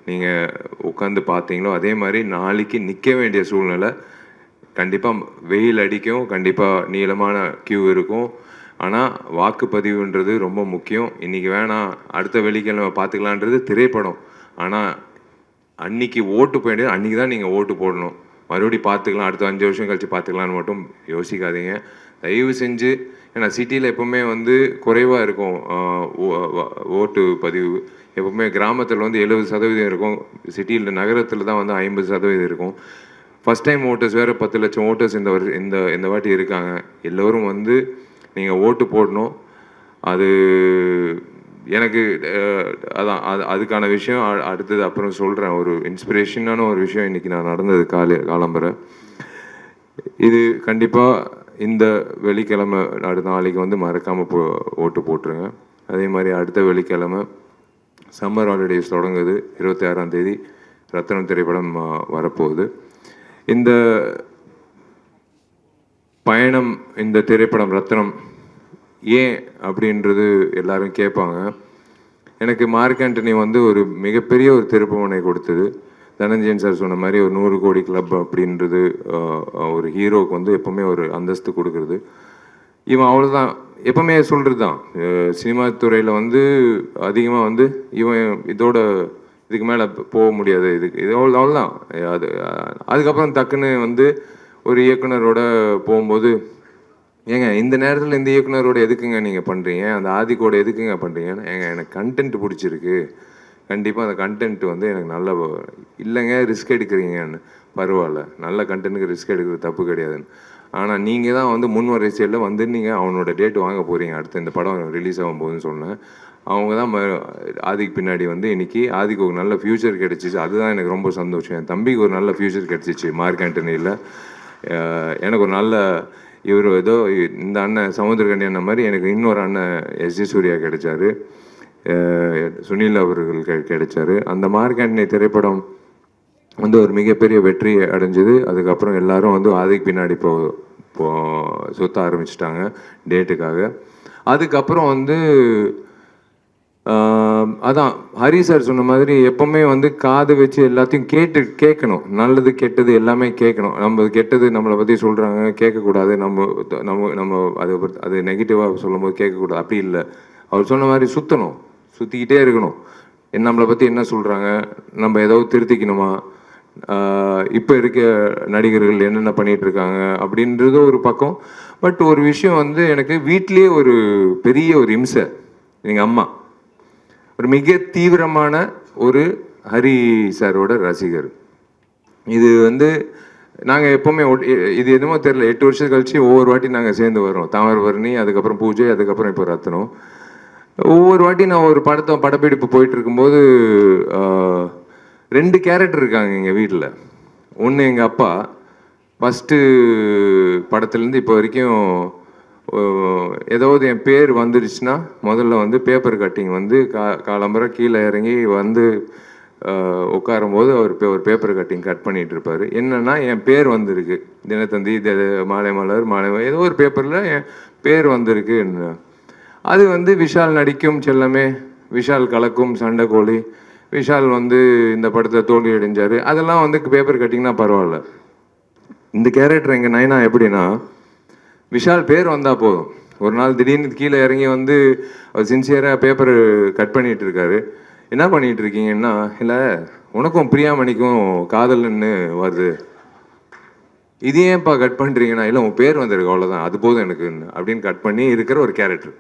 நீங்கள் உட்காந்து பார்த்தீங்களோ அதே மாதிரி நாளைக்கு நிற்க வேண்டிய சூழ்நிலை. கண்டிப்பாக வெயில் அடிக்கும், கண்டிப்பாக நீளமான கியூ இருக்கும். ஆனால் வாக்குப்பதிவுன்றது ரொம்ப முக்கியம். இன்றைக்கி வேணாம் அடுத்த வெள்ளிக்கிழமை பார்த்துக்கலான்றது திரைப்படம். ஆனால் அன்றைக்கி ஓட்டு போயிட்டு அன்றைக்கி தான் நீங்கள் ஓட்டு போடணும். மறுபடியும் பார்த்துக்கலாம், அடுத்த 5 வருஷம் கழித்து பார்த்துக்கலான்னு மட்டும் யோசிக்காதீங்க தயவு செஞ்சு. ஏன்னா சிட்டியில் எப்போவுமே வந்து குறைவாக இருக்கும் ஓட்டு பதிவு. எப்போவுமே கிராமத்தில் வந்து 70% இருக்கும், சிட்டியில் நகரத்தில் தான் வந்து 50% இருக்கும். ஃபஸ்ட் டைம் ஓட்டர்ஸ் வேறு 10 லட்சம் ஓட்டர்ஸ் இந்த வாட்டி இருக்காங்க. எல்லோரும் வந்து நீங்கள் ஓட்டு போடணும். அது எனக்கு அதுக்கான விஷயம் அடுத்தது அப்புறம் சொல்கிறேன். ஒரு இன்ஸ்பிரேஷனான ஒரு விஷயம் இன்றைக்கி நான் நடந்தது காலம்பரை. இது கண்டிப்பாக இந்த வெள்ளிக்கிழமை நாளைக்கு வந்து மறக்காமல் ஓட்டு போட்டுருங்க. அதே மாதிரி அடுத்த வெள்ளிக்கிழமை சம்மர் ஹாலிடேஸ் தொடங்குது. 26ஆம் தேதி ரத்னம் திரைப்படம் வரப்போகுது. இந்த பயணம், இந்த திரைப்படம் ரத்னம் ஏன் அப்படின்றது எல்லாரும் கேட்பாங்க. எனக்கு மார்க் ஆண்டனி வந்து ஒரு மிகப்பெரிய ஒரு திருப்புமுனை கொடுத்தது. தனஞ்சயன் சார் சொன்ன மாதிரி ஒரு 100 கோடி கிளப் அப்படின்றது ஒரு ஹீரோவுக்கு வந்து எப்போவுமே ஒரு அந்தஸ்து கொடுக்குறது. இவன் அவ்வளோதான் எப்போவுமே சொல்கிறது தான். சினிமா துறையில் வந்து அதிகமாக வந்து இவன் இதுக்கு மேலே போக முடியாது, இது அவ்வளோதான். அதுக்கப்புறம் டக்குன்னு வந்து ஒரு இயக்குனரோட போகும்போது, ஏங்க இந்த நேரத்தில் இந்த இயக்குனரோட எதுக்குங்க நீங்கள் பண்ணுறீங்க, அந்த ஆதிக்கோட எதுக்குங்க பண்ணுறீங்க, எனக்கு கண்டென்ட் பிடிச்சிருக்கு, கண்டிப்பாக அந்த கண்டென்ட் வந்து எனக்கு நல்ல இல்லைங்க ரிஸ்க் எடுக்கிறீங்கன்னு. பரவாயில்ல, நல்ல கண்டென்ட்டுக்கு ரிஸ்க் எடுக்கிறது தப்பு கிடையாதுன்னு. ஆனால் நீங்கள் தான் வந்து முன் வரிசையில் வந்து நீங்கள் அவனோட டேட் வாங்க போகிறீங்க அடுத்து இந்த படம் ரிலீஸ் ஆகும் போதுன்னு சொன்னேன். அவங்க தான் ஆதிக்கு பின்னாடி வந்து இன்றைக்கி ஆதிக்கு ஒரு நல்ல ஃப்யூச்சர் கிடச்சிச்சு. அதுதான் எனக்கு ரொம்ப சந்தோஷம். என் தம்பிக்கு ஒரு நல்ல ஃப்யூச்சர் கிடச்சிச்சு மார்க் ஆண்டனியில். எனக்கு ஒரு நல்ல இவர் ஏதோ இந்த அண்ணன் சமுத்திரகண்டி அண்ணன் மாதிரி எனக்கு இன்னொரு அண்ணன் எஸ்ஜி சூர்யா கிடைச்சாரு, சுனில் அவர்கள் கிடைச்சாரு. அந்த மார்க் ஆண்டனி திரைப்படம் வந்து ஒரு மிகப்பெரிய வெற்றி அடைஞ்சது. அதுக்கப்புறம் எல்லாரும் வந்து ஆதிக்கு பின்னாடி சுத்த ஆரம்பிச்சிட்டாங்க டேட்டுக்காக. அதுக்கப்புறம் வந்து அதான் ஹரி சார் சொன்ன மாதிரி எப்போவுமே வந்து காது வச்சு எல்லாத்தையும் கேட்கணும். நல்லது கெட்டது எல்லாமே கேட்கணும். நம்ம கெட்டது நம்மளை பற்றி சொல்கிறாங்க கேட்கக்கூடாது, நம்ம அது நெகட்டிவாக சொல்லும் போது கேட்கக்கூடாது. அப்படி இல்லை, அவர் சொன்ன மாதிரி சுற்றிக்கிட்டே இருக்கணும். நம்மளை பற்றி என்ன சொல்கிறாங்க, நம்ம ஏதாவது திருத்திக்கணுமா, இப்போ இருக்க நடிகர்கள் என்னென்ன பண்ணிகிட்ருக்காங்க அப்படின்றது ஒரு பக்கம். பட் ஒரு விஷயம் வந்து எனக்கு வீட்லேயே ஒரு பெரிய ஒரு இம்சை. எங்கள் அம்மா ஒரு மிக தீவிரமான ஒரு ஹரி சாரோட ரசிகர். இது வந்து நாங்கள் எப்போவுமே இது எதுவுமோ தெரில, 8 வருஷம் கழிச்சு ஒவ்வொரு வாட்டி நாங்கள் சேர்ந்து வரோம். தாமிரபரணி, அதுக்கப்புறம் பூஜை, அதுக்கப்புறம் இப்போ ரத்னம். ஒவ்வொரு வாட்டி நான் ஒரு படப்பிடிப்பு போயிட்டு இருக்கும்போது 2 கேரக்டர் இருக்காங்க எங்கள் வீட்டில். ஒன்று எங்கள் அப்பா ஃபஸ்ட்டு படத்துலேருந்து இப்போ வரைக்கும் ஏதாவது என் பேர் வந்துடுச்சுன்னா முதல்ல வந்து பேப்பர் கட்டிங் வந்து காலம்பரை கீழே இறங்கி வந்து உட்காரும்போது அவர் ஒரு பேப்பர் கட்டிங் கட் பண்ணிகிட்டு இருப்பார். என்னென்னா என் பேர் வந்திருக்கு, தினத்தந்தி, மாலை மலர், ஏதோ ஒரு பேப்பரில் என் பேர் வந்திருக்கு. அது வந்து விஷால் நடிக்கும் செல்லமே, விஷால் கலக்கும் சண்டைக்கோழி, விஷால் வந்து இந்த படத்தை தோல்வி அடைஞ்சார், அதெல்லாம் வந்து பேப்பர் கட்டிங்னா பரவாயில்ல. இந்த கேரக்டர் எங்கள் நயனா எப்படின்னா, விஷால் பேர் வந்தால் போதும். ஒரு நாள் திடீர்னு கீழே இறங்கி வந்து அவர் சின்சியராக பேப்பர் கட் பண்ணிகிட்டு இருக்காரு. என்ன பண்ணிகிட்டு இருக்கீங்கன்னா, இல்லை உனக்கும் பிரியாமணிக்கும் காதல்னு வருது, இது ஏன்ப்பா கட் பண்ணுறீங்கன்னா, இல்லை உன் பேர் வந்திருக்கு அவ்வளோதான், அது போதும் எனக்கு அப்படின்னு கட் பண்ணி இருக்கிற ஒரு கேரக்டர்.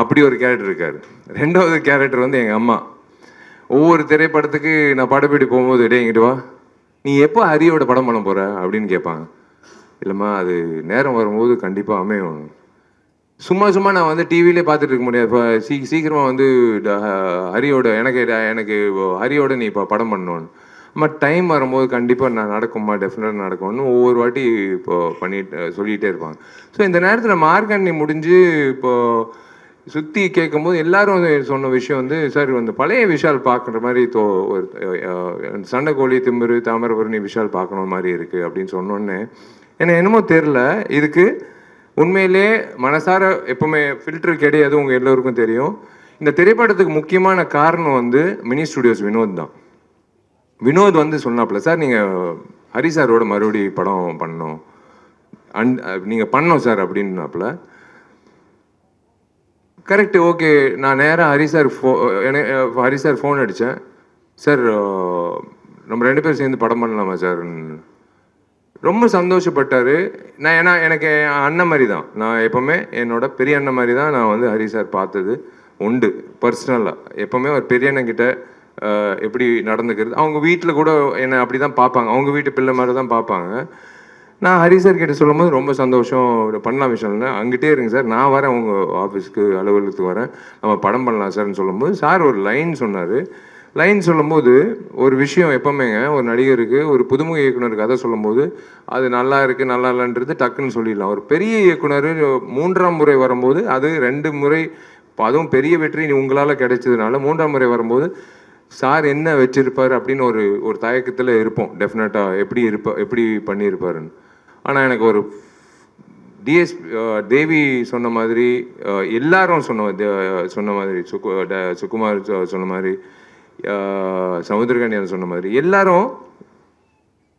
அப்படி ஒரு கேரக்டர் இருக்கார். 2வது கேரக்டர் வந்து எங்கள் அம்மா. ஒவ்வொரு திரைப்படத்துக்கு நான் படப்பிடி போகும்போது, டே இங்கிட்டு வா, நீ எப்போ ஹரியோட படம் பண்ண போகிற அப்படின்னு கேட்பாங்க. இல்லைம்மா அது நேரம் வரும்போது கண்டிப்பாக அமையும் சும்மா நான் வந்து டிவிலே பார்த்துட்டு இருக்க முடியாது. இப்போ சீக்கிரமாக வந்து ஹரியோட எனக்கு ஹரியோட நீ இப்போ படம் பண்ணணும்னு. டைம் வரும்போது கண்டிப்பாக நான் நடக்கும்மா, டெஃபினட்டாக நடக்கும்னு ஒவ்வொரு வாட்டி இப்போ சொல்லிகிட்டே இருப்பாங்க. ஸோ இந்த நேரத்தில் மார்க்கண்ணி முடிஞ்சு இப்போது சுற்றி கேட்கும்போது எல்லாரும் சொன்ன விஷயம் வந்து, சார் வந்து பழைய விஷால் பார்க்குற மாதிரி ஒரு சண்டைக்கோழி, திமிரு, தாமிரபரணி விஷால் பார்க்கணும் மாதிரி இருக்குது அப்படின்னு சொன்னோன்னே எனக்கு என்னமோ தெரில. இதுக்கு உண்மையிலே மனசார எப்பவுமே ஃபில்டர் கிடையாது, உங்கள் எல்லோருக்கும் தெரியும். இந்த திரைப்படத்துக்கு முக்கியமான காரணம் வந்து மினி ஸ்டுடியோஸ் வினோத் தான். வினோத் வந்து சொன்னாப்புல, சார் நீங்கள் ஹரி சாரோட மறுபடி படம் பண்ணணும், நீங்கள் பண்ணோம் சார் அப்படின்னாப்புல. Correct, okay. நான் நேராக ஹரி சார் ஃபோன் அடித்தேன். சார் நம்ம 2 பேரும் சேர்ந்து படம் பண்ணலாமா சார்? ரொம்ப சந்தோஷப்பட்டார். ஏன்னா எனக்கு அண்ணன் மாதிரி தான், நான் எப்போவுமே என்னோட பெரிய அண்ணன் மாதிரி தான் நான் வந்து ஹரி சார் பார்த்தது உண்டு பர்சனலாக. எப்போவுமே ஒரு பெரிய அண்ணன்கிட்ட எப்படி நடந்துக்கிறது, அவங்க வீட்டில் கூட என்னை அப்படி தான் பார்ப்பாங்க, அவங்க வீட்டு பிள்ளை மாதிரி தான் பார்ப்பாங்க. நான் ஹரி சார் கிட்ட சொல்லும் போது ரொம்ப சந்தோஷம், பண்ணலாம் விஷயம்னா அங்கிட்டே இருங்க சார், நான் வரேன் உங்கள் ஆஃபீஸ்க்கு, அலுவலகத்துக்கு வரேன், நம்ம படம் பண்ணலாம் சார்னு சொல்லும்போது சார் ஒரு லைன் சொன்னார். லைன் சொல்லும்போது ஒரு விஷயம் எப்போவுமேங்க, ஒரு நடிகருக்கு ஒரு புதுமுக இயக்குனர் கதை சொல்லும்போது அது நல்லா இருக்குது நல்லா இல்லைன்றது டக்குன்னு சொல்லிடலாம். ஒரு பெரிய இயக்குனர் 3ஆம் முறை வரும்போது, அது 2 முறை அதுவும் பெரிய வெற்றி உங்களால் கிடைச்சதுனால 3ஆம் முறை வரும்போது சார் என்ன வச்சிருப்பார் அப்படின்னு ஒரு தயக்கத்தில் இருப்போம் டெஃபினட்டாக, எப்படி பண்ணியிருப்பாருன்னு. ஆனால் எனக்கு ஒரு தேவி சொன்ன மாதிரி, எல்லாரும் சொன்ன மாதிரி, சுகுமார் சொன்ன மாதிரி, சமுத்திரகன்யான் சொன்ன மாதிரி, எல்லாரும்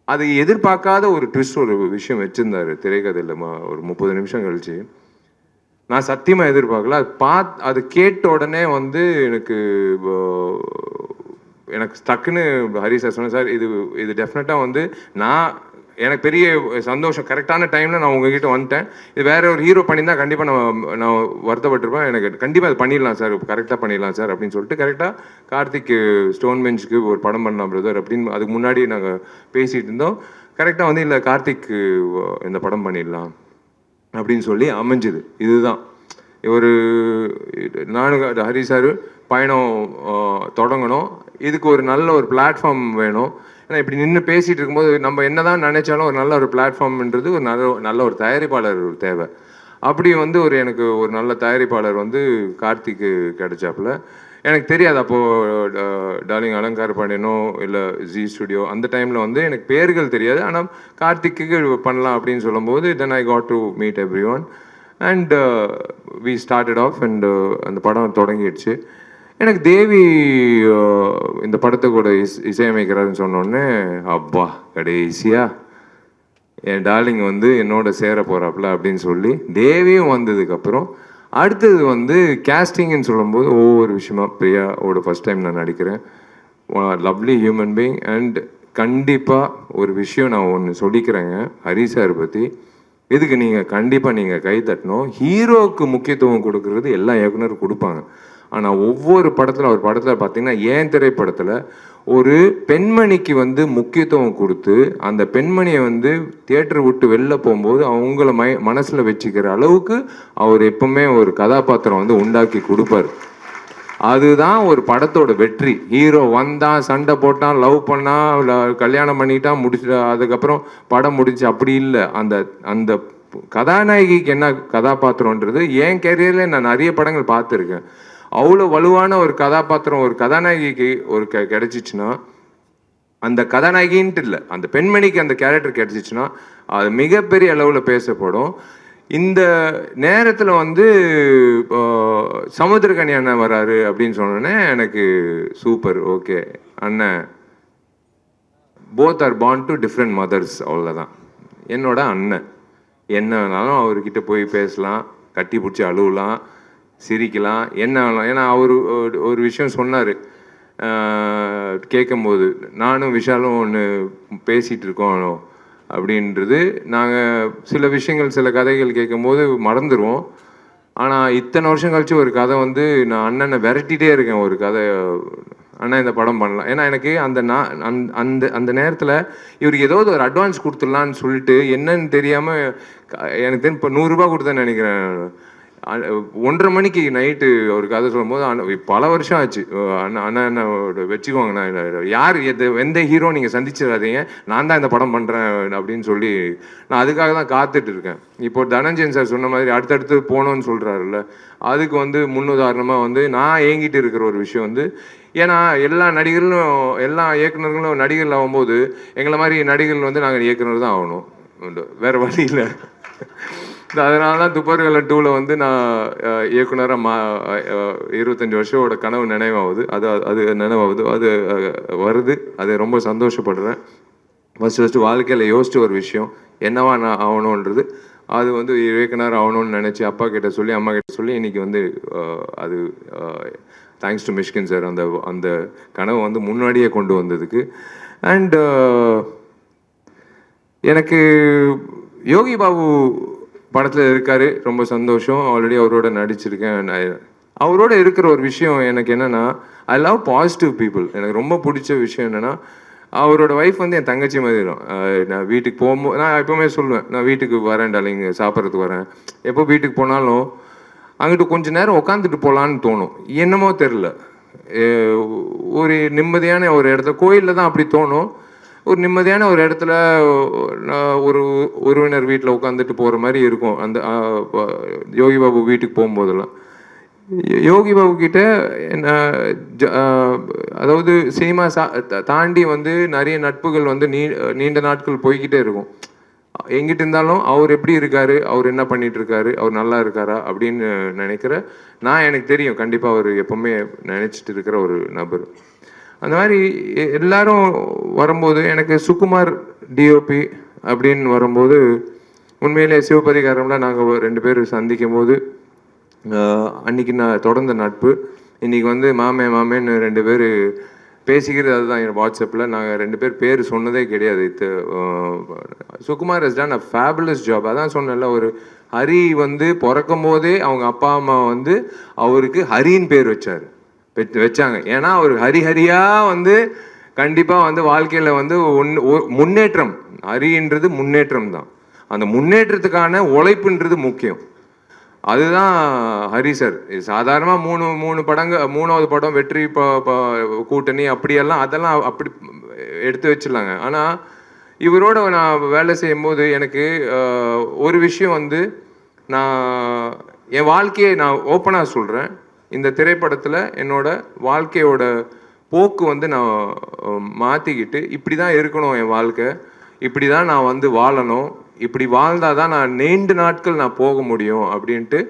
அது எதிர்பார்க்காத ஒரு ட்விஸ்ட், ஒரு விஷயம் வச்சுருந்தாரு திரைக்கதையில். ஒரு 30 நிமிஷம் கழிச்சு நான் சத்தியமாக எதிர்பார்க்கல. அது கேட்ட உடனே வந்து எனக்கு டக்குன்னு ஹரி சார் சொன்னேன், சார் இது டெஃபினட்டாக வந்து எனக்கு பெரிய சந்தோஷம், கரெக்டான டைமில் நான் உங்ககிட்ட வந்துட்டேன். இது வேற ஒரு ஹீரோ பண்ணியிருந்தால் கண்டிப்பாக நான் வருத்தப்பட்டிருப்பேன். எனக்கு கண்டிப்பாக அது பண்ணிடலாம் சார், கரெக்டாக பண்ணிடலாம் சார் அப்படின்னு சொல்லிட்டு கரெக்டாக கார்த்திக் ஸ்டோன் பெஞ்சுக்கு ஒரு படம் பண்ணலாம் பிரதர் அப்படின்னு அதுக்கு முன்னாடி நாங்கள் பேசிகிட்டு இருந்தோம். கரெக்டாக வந்து இல்லை கார்த்திக் இந்த படம் பண்ணிடலாம் அப்படின்னு சொல்லி அமைஞ்சுது. இதுதான் நானும் ஹரி சார் பயணம் தொடங்கணும். இதுக்கு ஒரு நல்ல ஒரு பிளாட்ஃபார்ம் வேணும். ஏன்னா இப்படி நின்று பேசிகிட்டு இருக்கும்போது நம்ம என்ன தான் நினைச்சாலும் ஒரு நல்ல ஒரு பிளாட்ஃபார்ம்ன்றது ஒரு நல்ல ஒரு தயாரிப்பாளர் தேவை. அப்படி வந்து எனக்கு ஒரு நல்ல தயாரிப்பாளர் வந்து கார்த்திக்கு கிடைச்சாப்புல. எனக்கு தெரியாது அப்போது டார்லிங் அலங்கார பாண்டியனோ இல்லை ஜி ஸ்டுடியோ அந்த டைமில் வந்து எனக்கு பேர்கள் தெரியாது. ஆனால் கார்த்திக்கு பண்ணலாம் அப்படின்னு சொல்லும்போது then I got to meet every one and we started off and அந்த படம் தொடங்கிடுச்சு. எனக்கு தேவி இந்த படத்தை கூட இசையமைக்கிறாருன்னு சொன்னோடனே அப்பா கடைசியாக என் டார்லிங் வந்து என்னோட சேர போகிறாப்புல அப்படின்னு சொல்லி தேவியும் வந்ததுக்கப்புறம் அடுத்தது வந்து கேஸ்டிங்னு சொல்லும்போது ஒவ்வொரு விஷயமா, பிரியாவோட ஃபஸ்ட் டைம் நான் நடிக்கிறேன், லவ்லி ஹியூமன் பீயிங். அண்ட் கண்டிப்பாக ஒரு விஷயம் நான் ஒன்று சொல்லிக்கிறேங்க ஹரி சார் பற்றி, இதுக்கு கண்டிப்பாக கை தட்டணும். ஹீரோவுக்கு முக்கியத்துவம் கொடுக்கறது எல்லா இயக்குனரும் கொடுப்பாங்க. ஆனால் ஒவ்வொரு படத்தில் அவர் படத்தில் பார்த்தீங்கன்னா ஏன் திரைப்படத்தில் ஒரு பெண்மணிக்கு வந்து முக்கியத்துவம் கொடுத்து அந்த பெண்மணியை வந்து தியேட்டர் விட்டு வெளில போகும்போது அவங்கள மனசில் வச்சுக்கிற அளவுக்கு அவர் எப்பவுமே ஒரு கதாபாத்திரம் வந்து உண்டாக்கி கொடுப்பார். அதுதான் ஒரு படத்தோட வெற்றி. ஹீரோ வந்தான், சண்டை போட்டான், லவ் பண்ணான், கல்யாணம் பண்ணிட்டான், அதுக்கப்புறம் படம் முடிச்சு அப்படி இல்லை. அந்த கதாநாயகிக்கு என்ன கதாபாத்திரன்றது என் கேரியரில் நான் நிறைய படங்கள் பார்த்துருக்கேன். அவ்வளோ வலுவான ஒரு கதாபாத்திரம் ஒரு கதாநாயகிக்கு கிடைச்சிச்சுன்னா, அந்த கதாநாயகின்ட்டு இல்லை, அந்த பெண்மணிக்கு அந்த கேரக்டர் கிடைச்சிச்சுன்னா அது மிகப்பெரிய அளவில் பேசப்படும். இந்த நேரத்தில் வந்து சமுத்திரகனி அண்ணன் வராரு அப்படின்னு சொன்னோன்னே எனக்கு சூப்பர், ஓகே அண்ணன், both are born to different mothers, அவ்வளோதான். என்னோட அண்ணன், என்ன வேணாலும் அவர்கிட்ட போய் பேசலாம், கட்டி பிடிச்சி அழுவலாம், சிரிக்கலாம், என்ன வேணாலும். ஏன்னா அவர் ஒரு விஷயம் சொன்னார் கேட்கும்போது, நானும் விஷாலும் ஒன்று பேசிகிட்டு இருக்கோம் அப்படின்றது. நாங்கள் சில விஷயங்கள் சில கதைகள் கேட்கும்போது மறந்துடுவோம். ஆனால் இத்தனை வருஷம் கழிச்சு ஒரு கதை வந்து நான் அண்ணனை விரட்டிகிட்டே இருக்கேன், ஒரு கதை அண்ணா இந்த படம் பண்ணலாம். ஏன்னா எனக்கு அந்த நேரத்தில் இவருக்கு ஏதாவது ஒரு அட்வான்ஸ் கொடுத்துடலான்னு சொல்லிட்டு என்னன்னு தெரியாமல் எனக்கு இப்போ 100 ரூபா கொடுத்தேன்னு நினைக்கிறேன். 1:30 மணிக்கு நைட்டு ஒரு கதை சொல்லும்போது பல வருஷம் ஆச்சு. அண்ணா வச்சுக்கோங்க, நான் யார் எந்த ஹீரோ நீங்கள் சந்திச்சிடாதீங்க, நான் தான் இந்த படம் பண்ணுறேன் அப்படின்னு சொல்லி நான் அதுக்காக தான் காத்துட்டு இருக்கேன். இப்போ தனஞ்சயன் சார் சொன்ன மாதிரி அடுத்தடுத்து போகணும்னு சொல்கிறாருல்ல, அதுக்கு வந்து முன்னுதாரணமாக வந்து நான் ஏங்கிட்டு இருக்கிற ஒரு விஷயம் வந்து, ஏன்னா எல்லா நடிகர்களும் எல்லா இயக்குநர்களும் நடிகர்கள் ஆகும்போது எங்களை மாதிரி நடிகர்கள் வந்து நாங்கள் இயக்குனர் தான் ஆகணும், வேறு வழி இல்லை. அதனால தான் துப்பறிவாளன் 2ல் வந்து நான் இயக்குனராக 25 வருஷோட கனவு நினைவாகுது. அது நினைவாகுது, அது வருது, அது ரொம்ப சந்தோஷப்படுறேன். ஃபஸ்ட்டு வாழ்க்கையில் யோசிச்ச ஒரு விஷயம் என்னவா நான் ஆகணுன்றது, அது வந்து இயக்குனர் ஆகணும்னு நினச்சி அப்பா கிட்ட சொல்லி அம்மா கிட்ட சொல்லி இன்றைக்கி வந்து அது தேங்க்ஸ் டு மிஷ்கின் சார் அந்த கனவை வந்து முன்னாடியே கொண்டு வந்ததுக்கு. அண்ட் எனக்கு யோகி பாபு படத்தில் இருக்கார், ரொம்ப சந்தோஷம். ஆல்ரெடி அவரோட நடிச்சிருக்கேன். அவரோட இருக்கிற ஒரு விஷயம் எனக்கு என்னென்னா, ஐ லவ் பாசிட்டிவ் பீப்புள். எனக்கு ரொம்ப பிடிச்ச விஷயம் என்னென்னா, அவரோட ஒய்ஃப் வந்து என் தங்கச்சி மாதிரி தான். நான் வீட்டுக்கு போகும்போது நான் எப்போவுமே சொல்லுவேன், நான் வீட்டுக்கு வரேன் டாலிங்க, சாப்பிட்றதுக்கு வரேன். எப்போ வீட்டுக்கு போனாலும் அங்கிட்டு கொஞ்சம் நேரம் உட்காந்துட்டு போகலான்னு தோணும். என்னமோ தெரில, ஒரு நிம்மதியான ஒரு இடத்துல, கோயிலில் தான் அப்படி தோணும். ஒரு நிம்மதியான ஒரு இடத்துல ஒரு உறவினர் வீட்டில் உட்காந்துட்டு போகிற மாதிரி இருக்கும் அந்த யோகி பாபு வீட்டுக்கு போகும்போதெல்லாம். யோகி பாபு கிட்ட அதாவது சினிமா தாண்டி வந்து நிறைய நட்புகள் வந்து நீண்ட நாட்கள் போய்கிட்டே இருக்கும். எங்கிட்ட இருந்தாலும் அவர் எப்படி இருக்காரு, அவர் என்ன பண்ணிட்டு இருக்காரு, அவர் நல்லா இருக்காரா அப்படின்னு நினைக்கிற நான், எனக்கு தெரியும் கண்டிப்பாக அவர் எப்பவுமே நினைச்சிட்டு இருக்கிற ஒரு நபர். அந்த மாதிரி எல்லாரும் வரும்போது எனக்கு சுகுமார் டிஓபி அப்படின்னு வரும்போது உண்மையிலே சிவபதிகாரம்லாம் நாங்கள் 2 பேர் சந்திக்கும் போது அன்றைக்கி நான் தொடர்ந்த நட்பு. இன்றைக்கி வந்து மாமேன்னு 2 பேர் பேசிக்கிறது. அதுதான் என் வாட்ஸ்அப்பில் நாங்கள் 2 பேர் பேர் சொன்னதே கிடையாது. Sukumar has done a fabulous job. அதான் சொன்னேன்ல, ஒரு ஹரி வந்து பிறக்கும் போதே அவங்க அப்பா அம்மா வந்து அவருக்கு ஹரின்னு பேர் வச்சாங்க. ஏன்னா அவர் ஹரிஹரியா வந்து கண்டிப்பாக வந்து வாழ்க்கையில் வந்து முன்னேற்றம், ஹரின்றது முன்னேற்றம் தான். அந்த முன்னேற்றத்துக்கான உழைப்புன்றது முக்கியம். அதுதான் ஹரி சார். சாதாரணமாக 3 படங்கள், 3வது படம் வெற்றி கூட்டணி அப்படியெல்லாம் அதெல்லாம் அப்படி எடுத்து வச்சிடலாங்க. ஆனால் இவரோட நான் வேலை செய்யும்போது எனக்கு ஒரு விஷயம் வந்து, நான் என் வாழ்க்கையை நான் ஓப்பனாக சொல்கிறேன், இந்த திரைப்படத்தில் என்னோட வாழ்க்கையோட போக்கு வந்து நான் மாற்றிக்கிட்டு இப்படி தான் இருக்கணும் என் வாழ்க்கை, இப்படி தான் நான் வந்து வாழணும், இப்படி வாழ்ந்தால் தான் நான் நீண்ட நாட்கள் நான் போக முடியும் அப்படின்ட்டு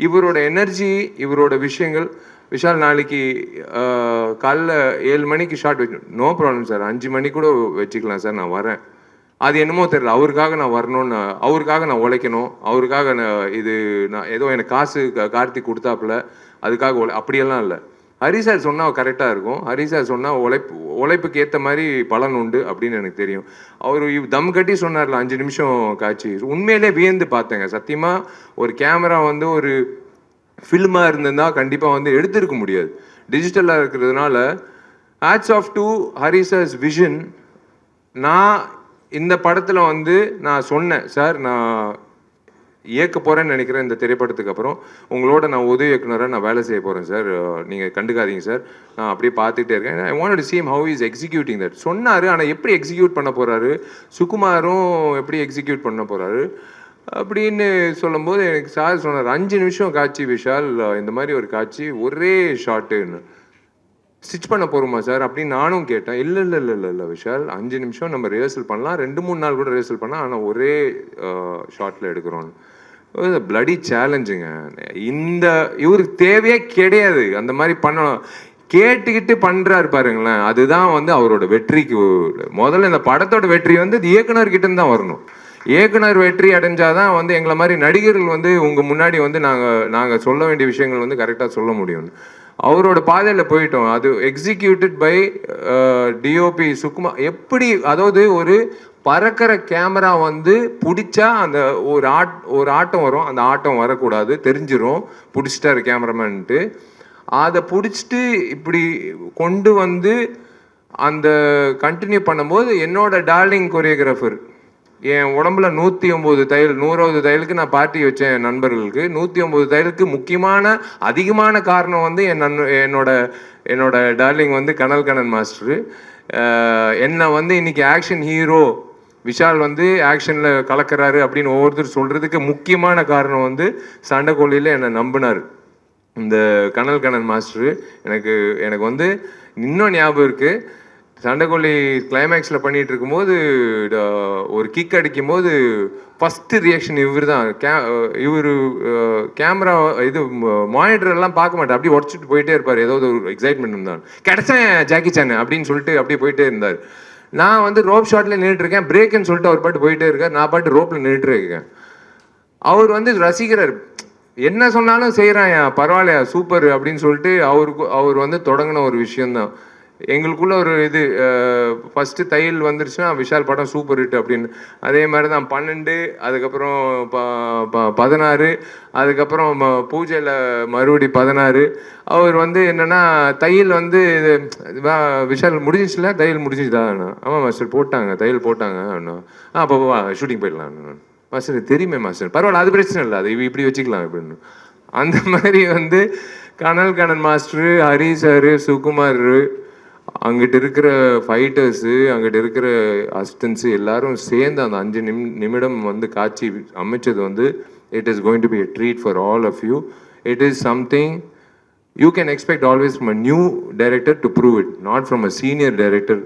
இவரோட எனர்ஜி, இவரோட விஷயங்கள். விஷால் நாளைக்கு காலைல 7 மணிக்கு ஷார்ட் நோ ப்ராப்ளம் சார், 5 மணிக்கு கூட வச்சுக்கலாம் சார், நான் வரேன். அது என்னமோ தெரியல, அவருக்காக நான் வரணும்னு, அவருக்காக நான் உழைக்கணும், அவருக்காக நான் ஏதோ எனக்கு காசு கார்த்திக் கொடுத்தாப்புல அதுக்காக அப்படியெல்லாம் இல்லை. ஹரி சார் சொன்னால் கரெக்டாக இருக்கும், ஹரி சார் சொன்னால் உழைப்புக்கு ஏற்ற மாதிரி பலன் உண்டு அப்படின்னு எனக்கு தெரியும். அவர் தம் கட்டி சொன்னார்ல 5 நிமிஷம் காட்சி, உண்மையிலே வியந்து பார்த்தேங்க. சத்தியமாக ஒரு கேமரா வந்து ஒரு ஃபில்மாக இருந்திருந்தா கண்டிப்பாக வந்து எடுத்திருக்க முடியாது. டிஜிட்டலாக இருக்கிறதுனால hats off to Hari sir's vision. நான் இந்த படத்தில் வந்து நான் சொன்னேன், சார் நான் இயக்க போகிறேன்னு நினைக்கிறேன், இந்த திரைப்படத்துக்கு அப்புறம் உங்களோட நான் உதவி இயக்குனராக நான் வேலை செய்ய போகிறேன் சார், நீங்கள் கண்டுக்காதீங்க சார், நான் அப்படியே பார்த்துக்கிட்டே இருக்கேன். I want to see how he is executing that சொன்னார். ஆனால் எப்படி எக்ஸிக்யூட் பண்ண போகிறாரு, சுகுமாரும் எப்படி எக்ஸிக்யூட் பண்ண போகிறாரு அப்படின்னு சொல்லும்போது எனக்கு சார் சொன்னார், 5 நிமிஷம் காட்சி விஷால், இந்த மாதிரி ஒரு காட்சி ஒரே ஷாட்டுன்னு ஸ்டிச் பண்ண போகிறோமா சார் அப்படின்னு நானும் கேட்டேன். இல்லை விஷால், 5 நிமிஷம் நம்ம ரிஹர்சல் பண்ணலாம், 2-3 நாள் கூட ரிஹர்சல் பண்ணலாம், ஆனால் ஒரே ஷாட்டில் எடுக்கிறோன்னு. பிளடி சேலஞ்சுங்க. இவருக்கு தேவையே கிடையாது அந்த மாதிரி பண்ணணும். கேட்டுக்கிட்டு பண்ணுறாரு பாருங்களேன், அதுதான் வந்து அவரோட வெற்றிக்கு. முதல்ல இந்த படத்தோட வெற்றி வந்து இயக்குனர்கிட்ட தான் வரணும். இயக்குனர் வெற்றி அடைஞ்சாதான் வந்து எங்களை மாதிரி நடிகர்கள் வந்து உங்கள் முன்னாடி வந்து நாங்கள் சொல்ல வேண்டிய விஷயங்கள் வந்து கரெக்டாக சொல்ல முடியும். அவரோட பாதையில் போயிட்டோம். அது எக்ஸிக்யூட்டட் பை டிஓபி சுகுமார். எப்படி, அதாவது ஒரு பறக்கிற கேமரா வந்து பிடிச்சா அந்த ஒரு ஆட்டம் வரும், அந்த ஆட்டம் வரக்கூடாது, தெரிஞ்சிடும் பிடிச்சிட்டாரு கேமராமேன்ட்டு. அதை பிடிச்சிட்டு இப்படி கொண்டு வந்து அந்த கண்டினியூ பண்ணும்போது என்னோட டார்லிங் கொரியோகிராஃபர் என் உடம்புல 109 தையல், 100வது தையலுக்கு நான் பார்ட்டி வச்சேன் என் நண்பர்களுக்கு. 109 தையலுக்கு முக்கியமான அதிகமான காரணம் வந்து என்னோட டார்லிங் வந்து கனல் கண்ணன் மாஸ்டரு. என்னை வந்து இன்னைக்கு ஆக்ஷன் ஹீரோ விஷால் வந்து ஆக்ஷனில் கலக்கிறாரு அப்படின்னு ஒவ்வொருத்தர் சொல்கிறதுக்கு முக்கியமான காரணம் வந்து சண்டைக்கோழியில் என்னை நம்பினார் இந்த கனல் கண்ணன் மாஸ்டரு. எனக்கு வந்து இன்னும் ஞாபகம் இருக்குது, சண்டைக்கோழி கிளைமேக்ஸில் பண்ணிகிட்டு இருக்கும்போது ஒரு கிக் அடிக்கும் போது ஃபஸ்ட்டு ரியாக்ஷன் இவர் தான். இவர் கேமரா இது மானிட்டர் எல்லாம் பார்க்க மாட்டார், அப்படியே உடச்சிட்டு போயிட்டே இருப்பார். ஏதோ ஒரு எக்ஸைட்மெண்ட் இருந்தார், கிடச்சேன் ஜாக்கி சான் அப்படின்னு சொல்லிட்டு அப்படியே போயிட்டே இருந்தார். நான் வந்து ரோப் ஷாட்டில் நின்றுட்டுருக்கேன், பிரேக்குன்னு சொல்லிட்டு அவர் பாட்டு போயிட்டே இருக்கார், நான் பாட்டு ரோப்பில் நின்றுட்டுருக்கேன். அவர் வந்து ரசிக்கிறார், என்ன சொன்னாலும் செய்கிறான், பரவாயில்லையா சூப்பர் அப்படின்னு சொல்லிட்டு அவர் வந்து தொடங்கின ஒரு விஷயந்தான். எங்களுக்குள்ள ஒரு இது ஃபஸ்ட்டு தையல் வந்துருச்சுன்னா விஷால் படம் சூப்பர் ஹிட் அப்படின்னு. அதே மாதிரி தான் 12, அதுக்கப்புறம் 16, அதுக்கப்புறம் பூஜையில் மறுபடி 16. அவர் வந்து என்னென்னா தையல் வந்து விஷால் முடிஞ்சிச்சுல, தையல் முடிஞ்சிச்சுதான். ஆமாம் மாஸ்டர் போட்டாங்க, தையல் போட்டாங்க அப்படின்னா. அப்போ ஷூட்டிங் போயிடலாம் மாஸ்டர், தெரியுமே மாஸ்டர், பரவாயில்ல அது பிரச்சனை இல்லை, அது இப்படி வச்சுக்கலாம் அப்படின்னு. அந்த மாதிரி வந்து கனல் கண்ணன் மாஸ்டரு, ஹரி சார், சுகுமார், அங்கிட்டு இருக்கிற ஃபைட்டர்ஸு, அங்கிட்டு இருக்கிற அசிஸ்டன்ஸு எல்லாரும் சேர்ந்து அந்த 5 நிமிடம் வந்து காட்சி அமைச்சது வந்து it is going to be a treat for all of you. It is something you can expect always from a new director to prove it, not from a senior director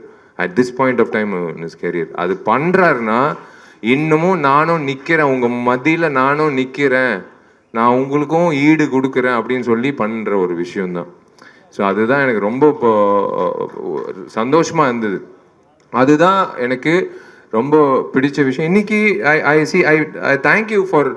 at this point of time in his career. அது பண்ணுறாருன்னா இன்னமும் நானும் நிற்கிறேன், உங்கள் மத்தியில் நானும் நிற்கிறேன், நான் உங்களுக்கும் ஈடு கொடுக்குறேன் அப்படின்னு சொல்லி பண்ணுற ஒரு விஷயந்தான். ஸோ அதுதான் எனக்கு ரொம்ப இப்போ சந்தோஷமாக இருந்தது. அதுதான் எனக்கு ரொம்ப பிடிச்ச விஷயம். இன்னைக்கு ஐ தேங்க்யூ ஃபார்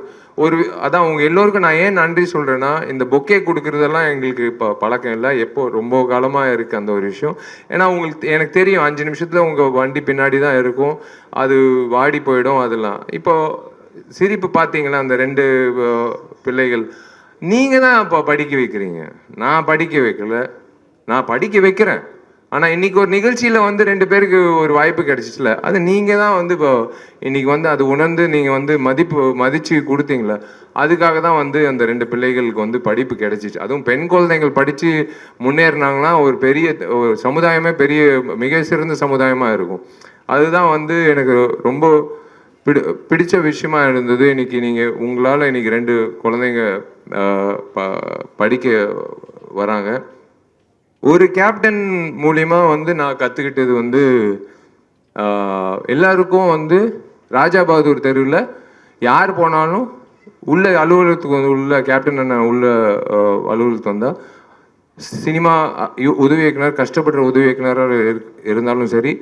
அதான் உங்கள் எல்லோருக்கும் நான் ஏன் நன்றி சொல்கிறேன்னா, இந்த பொக்கே கொடுக்குறதெல்லாம் எங்களுக்கு இப்போ பழக்கம் இல்லை, எப்போ ரொம்ப காலமாக இருக்குது அந்த ஒரு விஷயம். ஏன்னா எனக்கு தெரியும் 5 நிமிஷத்தில் உங்கள் வண்டி பின்னாடி தான் இருக்கும், அது வாடி போயிடும் அதெல்லாம். இப்போது சிரிப்பு பார்த்தீங்களா அந்த 2 பிள்ளைகள், நீங்கள் தான் இப்போ படிக்க வைக்கிறீங்க, நான் படிக்க வைக்கல, நான் படிக்க வைக்கிறேன். ஆனால் இன்றைக்கி ஒரு நிகழ்ச்சியில் வந்து 2 பேருக்கு ஒரு வாய்ப்பு கிடைச்சிச்சுல, அது நீங்கள் தான் வந்து இப்போ இன்றைக்கி வந்து அது உணர்ந்து நீங்கள் வந்து மதித்து கொடுத்தீங்களே, அதுக்காக தான் வந்து அந்த 2 பிள்ளைகளுக்கு வந்து படிப்பு கிடைச்சிச்சு. அதுவும் பெண் குழந்தைகள் படித்து முன்னேறினாங்கன்னா ஒரு பெரிய ஒரு சமுதாயமே பெரிய மிக சிறந்த சமுதாயமாக இருக்கும். அதுதான் வந்து எனக்கு ரொம்ப பிடிச்ச விஷயமா இருந்தது. இன்னைக்கு நீங்கள் உங்களால் இன்னைக்கு 2 குழந்தைங்க படிக்க வராங்க. ஒரு கேப்டன் மூலிமா வந்து நான் கற்றுக்கிட்டது வந்து எல்லாருக்கும் வந்து ராஜா பகதூர் தெருவில் யார் போனாலும் உள்ள அலுவலகத்துக்கு வந்து உள்ள கேப்டன் அண்ணன் உள்ள அலுவலகத்துக்கு வந்தால் சினிமா உதவி இயக்குனர், கஷ்டப்படுற உதவி இயக்குனராக இருந்தாலும் சரி,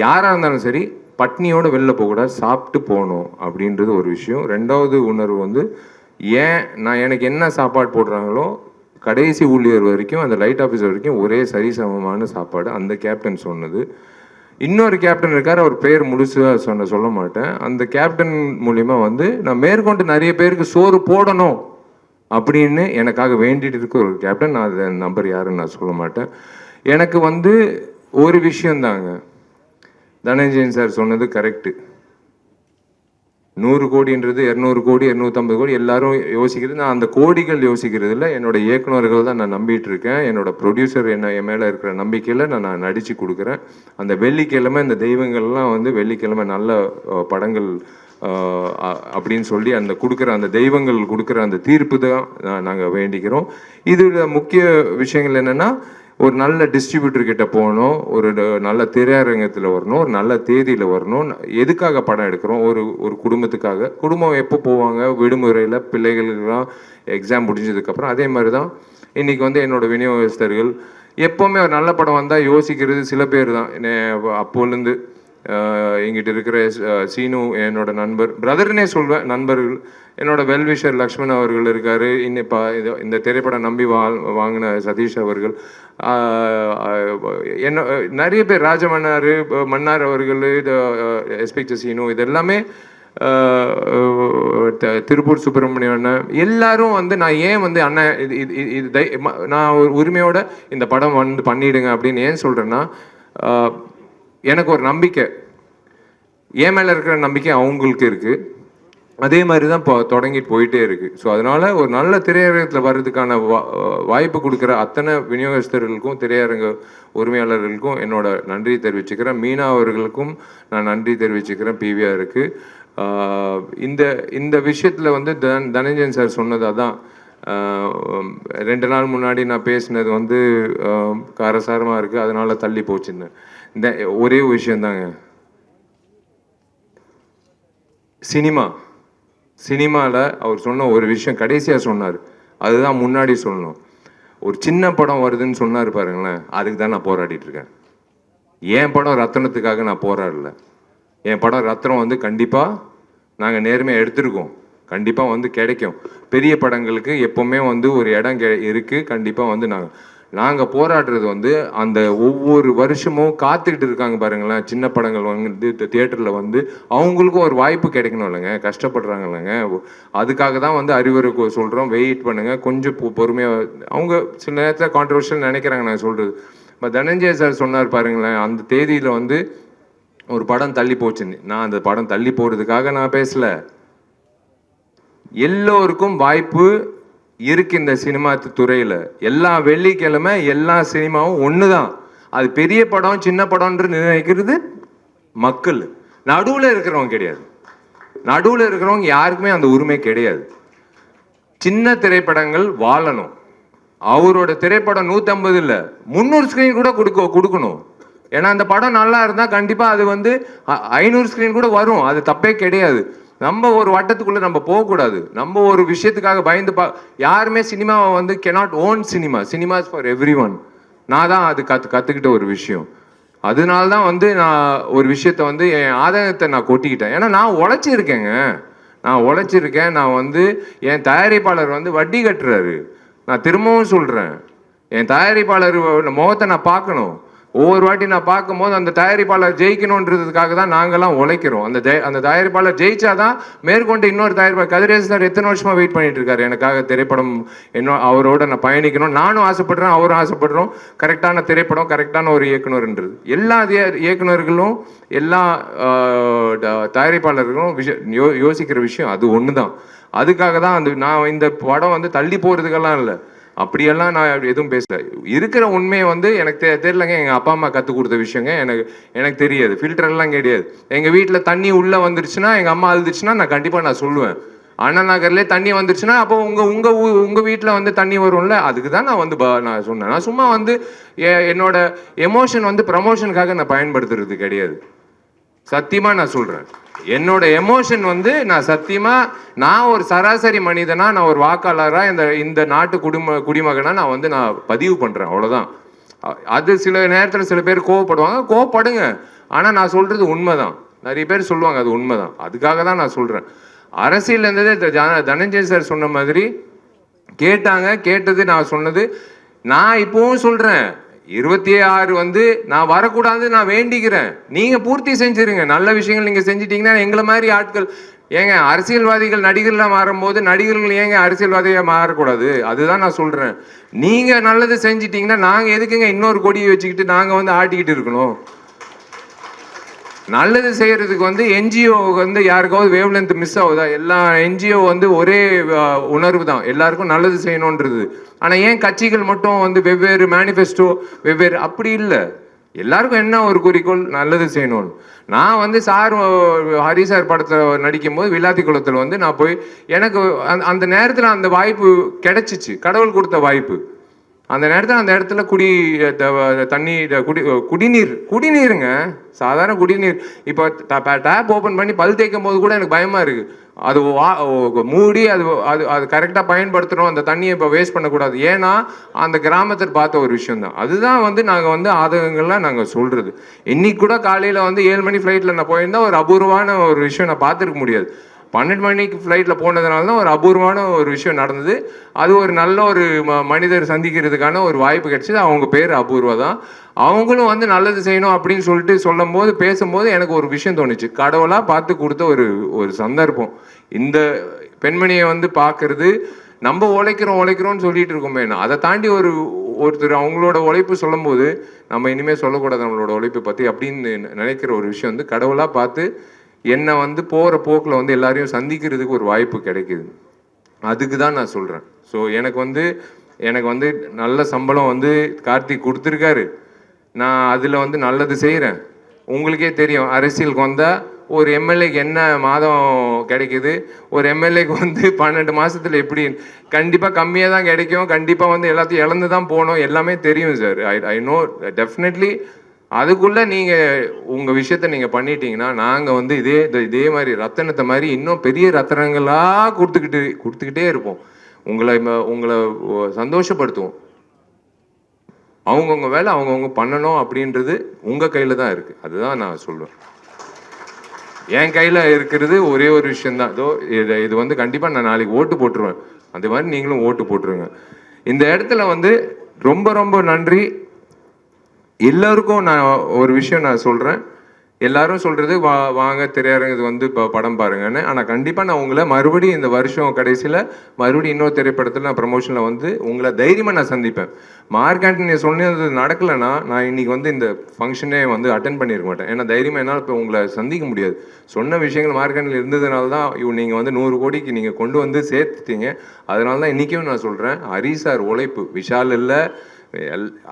யாராக இருந்தாலும் சரி, பட்னியோடு வெளில போகக்கூடாது, சாப்பிட்டு போகணும் அப்படின்றது ஒரு விஷயம். 2வது உணர்வு வந்து எனக்கு என்ன சாப்பாடு போடுறாங்களோ கடைசி ஊழியர் வரைக்கும் அந்த லைட் ஆஃபீஸர் வரைக்கும் ஒரே சரிசமமான சாப்பாடு, அந்த கேப்டன் சொன்னது. இன்னொரு கேப்டன் இருக்கார், அவர் பேர் முழுசாக சொல்ல மாட்டேன். அந்த கேப்டன் மூலிமா வந்து நான் மேற்கொண்டு நிறைய பேருக்கு சோறு போடணும் அப்படின்னு எனக்காக வேண்டிட்டு இருக்க ஒரு கேப்டன். நான் அதை நம்பர் யாருன்னு நான் சொல்ல மாட்டேன். எனக்கு வந்து ஒரு விஷயந்தாங்க, தனஞ்சயன் சார் சொன்னது கரெக்டு. 100 கோடின்றது 200 கோடி 250 கோடி எல்லாரும் யோசிக்கிறது, நான் அந்த கோடிகள் யோசிக்கிறது இல்லை. என்னோட இயக்குநர்கள் தான் நான் நம்பிட்டு இருக்கேன். என்னோட ப்ரொடியூசர் என் மேலே இருக்கிற நம்பிக்கையில் நான் நடித்து கொடுக்குறேன். அந்த வெள்ளிக்கிழமை இந்த தெய்வங்கள்லாம் வந்து வெள்ளிக்கிழமை நல்ல படங்கள் அப்படின்னு சொல்லி அந்த கொடுக்குற அந்த தெய்வங்கள் கொடுக்குற அந்த தீர்ப்பு தான் நாங்கள் வேண்டிக்கிறோம். இதில் முக்கிய விஷயங்கள் என்னென்னா, ஒரு நல்ல டிஸ்ட்ரிபியூட்டர் கிட்ட போகணும், ஒரு நல்ல திரையரங்கத்தில் வரணும், ஒரு நல்ல தேதியில் வரணும். எதுக்காக படம் எடுக்கிறோம்? ஒரு குடும்பத்துக்காக. குடும்பம் எப்போ போவாங்க? விடுமுறையில், பிள்ளைகளுக்கெல்லாம் எக்ஸாம் முடிஞ்சதுக்கப்புறம். அதே மாதிரி தான் இன்றைக்கி வந்து என்னோடய விநியோகஸ்தர்கள் எப்போவுமே ஒரு நல்ல படம் வந்தால் யோசிக்கிறது சில பேர் தான். அப்போலேருந்து எங்கிட்ட இருக்கிற சீனு என்னோட நண்பர், பிரதர்னே சொல்வேன், நண்பர்கள். என்னோட வெல்விஷர் லக்ஷ்மண் அவர்கள் இருக்கார். இந்த திரைப்படம் நம்பி வாங்கின சதீஷ் அவர்கள், நிறைய பேர், மன்னார் அவர்கள், எஸ்பெக்ட் சீனு, இது எல்லாமே திருப்பூர் சுப்பிரமணியம் அண்ணன், எல்லாரும் வந்து நான் ஏன் வந்து அண்ணன் இது நான் ஒரு உரிமையோட இந்த படம் வந்து பண்ணிடுங்க அப்படின்னு ஏன் சொல்கிறேன்னா, எனக்கு ஒரு நம்பிக்கை. என் மேலே இருக்கிற நம்பிக்கை அவங்களுக்கு இருக்குது. அதே மாதிரி தான் இப்போ தொடங்கிட்டு போயிட்டே இருக்குது. ஸோ அதனால் ஒரு நல்ல திரையரங்கத்தில் வர்றதுக்கான வாய்ப்பு கொடுக்குற அத்தனை விநியோகஸ்தர்களுக்கும் திரையரங்க உரிமையாளர்களுக்கும் என்னோட நன்றி தெரிவிச்சுக்கிறேன். மீனா அவர்களுக்கும் நான் நன்றி தெரிவிச்சுக்கிறேன். பிவிஆருக்கு இந்த விஷயத்தில் வந்து தனஞ்சயன் சார் சொன்னது அதான். 2 நாள் முன்னாடி நான் பேசினது வந்து காரசாரமாக இருக்குது, அதனால தள்ளி போச்சுன்னு. இந்த ஒரே விஷயந்தாங்க, சினிமாவில் அவர் சொன்ன ஒரு விஷயம் கடைசியாக சொன்னார், அதுதான் முன்னாடி சொல்லணும். ஒரு சின்ன படம் வருதுன்னு சொன்னார் பாருங்களேன், அதுக்கு தான் நான் போராடிட்டு இருக்கேன். என் படம் ரத்னத்துக்காக நான் போராடல. என் படம் ரத்னம் வந்து கண்டிப்பாக நாங்கள் நேர்மையாக எடுத்திருக்கோம், கண்டிப்பாக வந்து கிடைக்கும். பெரிய படங்களுக்கு எப்போவுமே வந்து ஒரு இடம் இருக்குது. கண்டிப்பாக வந்து நாங்கள் போராடுறது வந்து அந்த ஒவ்வொரு வருஷமும் காத்துக்கிட்டு இருக்காங்க பாருங்களேன், சின்ன படங்கள் வந்து தியேட்டரில் வந்து அவங்களுக்கும் ஒரு வாய்ப்பு கிடைக்கணும் இல்லைங்க, கஷ்டப்படுறாங்க இல்லைங்க. அதுக்காக தான் வந்து அறிவுரை சொல்கிறோம், வெயிட் பண்ணுங்கள், கொஞ்சம் பொறுமையாக. அவங்க சில நேரத்தில் கான்ட்ரவர்ஷியல் நினைக்கிறாங்க நான் சொல்கிறது. இப்போ தனஞ்சய சார் சொன்னார் பாருங்களேன், அந்த தேதியில் வந்து ஒரு படம் தள்ளி போச்சுன்னு. நான் அந்த படம் தள்ளி போகிறதுக்காக நான் பேசலை. எல்லோருக்கும் வாய்ப்பு இருக்கு இந்த சினிமா துறையில். எல்லா வெள்ளிக்கிழமை எல்லா சினிமாவும் ஒன்று தான். அது பெரிய படம் சின்ன படம்ன்ற நினைக்கிறது மக்கள். நடுவில் இருக்கிறவங்க கிடையாது. நடுவில் இருக்கிறவங்க யாருக்குமே அந்த உரிமை கிடையாது. சின்ன திரைப்படங்கள் வாழணும். அவரோட திரைப்படம் 150 இல்லை 300 ஸ்க்ரீன் கூட கொடுக்கணும். ஏன்னா அந்த படம் நல்லா இருந்தால் கண்டிப்பாக அது வந்து 500 ஸ்க்ரீன் கூட வரும், அது தப்பே கிடையாது. நம்ம ஒரு வட்டத்துக்குள்ளே நம்ம போகக்கூடாது. நம்ம ஒரு விஷயத்துக்காக பயந்து யாருமே சினிமாவை வந்து cannot own cinemas for every one. நான் தான் அது கற்றுக்கிட்ட ஒரு விஷயம். அதனால தான் வந்து நான் ஒரு விஷயத்த வந்து என் ஆதாயத்தை நான் கொட்டிக்கிட்டேன். ஏன்னா நான் உழைச்சிருக்கேங்க, நான் வந்து என் தயாரிப்பாளர் வந்து வட்டி கட்டுறாரு. நான் திரும்பவும் சொல்கிறேன், என் தயாரிப்பாளர் முகத்தை நான் பார்க்கணும். ஒவ்வொரு வாட்டி நான் பார்க்கும்போது அந்த தயாரிப்பாளர் ஜெயிக்கணுன்றதுக்காக தான் நாங்கள்லாம் உழைக்கிறோம். அந்த தயாரிப்பாளர் ஜெயிச்சாதான் மேற்கொண்டு இன்னொரு தயாரிப்பாளர் கதிரேசன் சார் எத்தனை வருஷமாக வெயிட் பண்ணிட்டு இருக்காரு எனக்காக திரைப்படம் அவரோட நான் பயணிக்கணும். நானும் ஆசைப்படுறேன், அவரும் ஆசைப்படுறோம். கரெக்டான திரைப்படம், கரெக்டான ஒரு இயக்குனர்ன்றது. எல்லா இயக்குனர்களும் எல்லா தயாரிப்பாளர்களும் யோசிக்கிற விஷயம் அது ஒன்று தான். அதுக்காக தான் நான் இந்த படம் வந்து தள்ளி போகிறதுக்கெல்லாம் இல்லை, அப்படியெல்லாம் நான் எதுவும் பேசல. இருக்கிற உண்மையை வந்து எனக்கு தெரியலங்க. எங்கள் அப்பா அம்மா கற்றுக் கொடுத்த விஷயங்க எனக்கு தெரியாது. ஃபில்டர்லாம் கிடையாது. எங்கள் வீட்டில் தண்ணி உள்ளே வந்துருச்சுன்னா, எங்கள் அம்மா அழுதுச்சுன்னா நான் கண்டிப்பாக நான் சொல்லுவேன். அண்ணா நகர்லேயே தண்ணி வந்துருச்சுன்னா அப்போ உங்கள் வீட்டில் வந்து தண்ணி வரும்ல, அதுக்கு தான் நான் வந்து நான் சொன்னேன். நான் சும்மா வந்து என்னோட எமோஷன் வந்து ப்ரமோஷனுக்காக நான் பயன்படுத்துறது கிடையாது. சத்தியமாக நான் சொல்கிறேன், என்னோட எமோஷன் வந்து நான் ஒரு சராசரி மனிதனா, நான் ஒரு வாக்காளராக இந்த நாட்டு குடிமகனா நான் பதிவு பண்ணுறேன், அவ்வளோதான். அது சில நேரத்தில் சில பேர் கோவப்படுங்க. ஆனால் நான் சொல்கிறது உண்மைதான். நிறைய பேர் சொல்லுவாங்க அது உண்மைதான். அதுக்காக தான் நான் சொல்கிறேன். அரசியல் இருந்தது தனஞ்சய சார் சொன்ன மாதிரி கேட்டது நான் சொன்னது. நான் இப்போவும் சொல்கிறேன், 26 வந்து நான் வரக்கூடாது நான் வேண்டிக்கிறேன். நீங்கள் பூர்த்தி செஞ்சுருங்க. நல்ல விஷயங்கள் நீங்கள் செஞ்சிட்டிங்கன்னா எங்களை மாதிரி ஆட்கள் ஏங்க அரசியல்வாதிகள் நடிகர்களாக மாறும்போது நடிகர்கள் ஏங்க அரசியல்வாதியாக மாறக்கூடாது? அதுதான் நான் சொல்கிறேன். நீங்கள் நல்லது செஞ்சிட்டிங்கன்னா நாங்கள் எதுக்குங்க இன்னொரு கொடியை வச்சுக்கிட்டு நாங்கள் வந்து ஆட்டிக்கிட்டு இருக்கணும்? நல்லது செய்கிறதுக்கு வந்து என்ஜிஓ வந்து யாருக்காவது வேவ் லென்த் மிஸ் ஆகுதா? எல்லா என்ஜிஓ வந்து ஒரே உணர்வு தான், எல்லாருக்கும் நல்லது செய்யணுன்றது. ஆனால் ஏன் கட்சிகள் மட்டும் வந்து வெவ்வேறு மேனிஃபெஸ்டோ வெவ்வேறு? அப்படி இல்லை, எல்லாருக்கும் என்ன ஒரு குறிக்கோள், நல்லது செய்யணும்னு. நான் வந்து ஹரி சார் படத்தில் நடிக்கும் போது விளாத்தி குளத்தில் வந்து நான் போய் எனக்கு அந்த நேரத்தில் அந்த வாய்ப்பு கிடைச்சிச்சு, கடவுள் கொடுத்த வாய்ப்பு. அந்த நேரத்தில் அந்த இடத்துல குடிநீருங்க, சாதாரண குடிநீர். இப்போ டேப் ஓப்பன் பண்ணி பல் தேய்க்கும் போது கூட எனக்கு பயமாக இருக்குது. அது மூடி அது கரெக்டாக பயன்படுத்துகிறோம். அந்த தண்ணியை இப்போ வேஸ்ட் பண்ணக்கூடாது. ஏன்னா அந்த கிராமத்தில் பார்த்த ஒரு விஷயம்தான். அதுதான் வந்து நாங்கள் வந்து ஆதங்கங்கள்லாம் நாங்கள் சொல்கிறது. இன்னைக்கு கூட காலையில் வந்து 7 மணி ஃப்ளைட்டில் நான் போயிருந்தால் ஒரு அபூர்வமான ஒரு விஷயம் நான் பார்த்துருக்க முடியாது. 12 மணிக்கு ஃப்ளைட்டில் போனதுனால தான் ஒரு அபூர்வமான ஒரு விஷயம் நடந்தது. அது ஒரு நல்ல ஒரு மனிதர் சந்திக்கிறதுக்கான ஒரு வாய்ப்பு கிடைச்சிது. அவங்க பேர் அபூர்வா தான். அவங்களும் வந்து நல்லது செய்யணும் அப்படின்னு சொல்லிட்டு பேசும்போது எனக்கு ஒரு விஷயம் தோணுச்சு. கடவுளாக பார்த்து கொடுத்த ஒரு சந்தர்ப்பம். இந்த பெண்மணியை வந்து பார்க்கறது, நம்ம உழைக்கிறோம்னு சொல்லிட்டு இருக்கோமே, அதை தாண்டி ஒருத்தர் அவங்களோட உழைப்பு சொல்லும் போது நம்ம இனிமேல் சொல்லக்கூடாது நம்மளோட உழைப்பை பற்றி அப்படின்னு நினைக்கிற ஒரு விஷயம் வந்து கடவுளாக பார்த்து என்னை வந்து போகிற போக்கில் வந்து எல்லாரையும் சந்திக்கிறதுக்கு ஒரு வாய்ப்பு கிடைக்குது. அதுக்கு தான் நான் சொல்கிறேன். ஸோ எனக்கு வந்து நல்ல சம்பளம் வந்து கார்த்திக் கொடுத்துருக்காரு. நான் அதில் வந்து நல்லது செய்கிறேன். உங்களுக்கே தெரியும், அரசியலுக்கு வந்தால் ஒரு எம்எல்ஏக்கு என்ன மாதம் கிடைக்குது, ஒரு எம்எல்ஏக்கு வந்து 12 மாதத்தில் எப்படி, கண்டிப்பாக கம்மியாக தான் கிடைக்கும், கண்டிப்பாக வந்து எல்லாத்தையும் இழந்து தான் போகணும், எல்லாமே தெரியும் சார். I know definitely. அதுக்குள்ளே நீங்கள் உங்கள் விஷயத்த நீங்கள் பண்ணிட்டீங்கன்னா நாங்கள் வந்து இதே மாதிரி ரத்தனத்தை மாதிரி இன்னும் பெரிய ரத்தனங்களாக கொடுத்துக்கிட்டே இருப்போம். உங்களை சந்தோஷப்படுத்துவோம். அவங்கவுங்க வேலை அவங்கவுங்க பண்ணணும் அப்படின்றது உங்கள் கையில் தான் இருக்குது. அதுதான் நான் சொல்லுவேன். என் கையில் இருக்கிறது ஒரே ஒரு விஷயந்தான். இது வந்து கண்டிப்பாக நான் நாளைக்கு ஓட்டு போட்டுருவேன். அந்த மாதிரி நீங்களும் ஓட்டு போட்டுருங்க. இந்த இடத்துல வந்து ரொம்ப ரொம்ப நன்றி எல்லாருக்கும். நான் ஒரு விஷயம் நான் சொல்கிறேன். எல்லாரும் சொல்கிறது வாங்க திரையரங்கு வந்து இப்போ படம் பாருங்கன்னு. ஆனால் கண்டிப்பாக நான் உங்களை மறுபடியும் இந்த வருஷம் கடைசியில் மறுபடியும் இன்னொரு திரைப்படத்தில் நான் ப்ரமோஷனில் வந்து உங்களை தைரியமாக நான் சந்திப்பேன். மார்க் ஆண்டனி சொன்னது நடக்கலைன்னா நான் இன்றைக்கி வந்து இந்த ஃபங்க்ஷனே வந்து அட்டன் பண்ணியிருக்க மாட்டேன். ஏன்னா தைரியமாக என்னால் இப்போ உங்களை சந்திக்க முடியாது. சொன்ன விஷயங்கள் மார்க் ஆண்டனியில் இருந்ததுனால தான் நீங்கள் வந்து 100 கோடிக்கு நீங்கள் கொண்டு வந்து சேர்த்துட்டீங்க. அதனால தான் இன்றைக்கும் நான் சொல்கிறேன், ஹரி சார் உழைப்பு, விஷால் இல்லை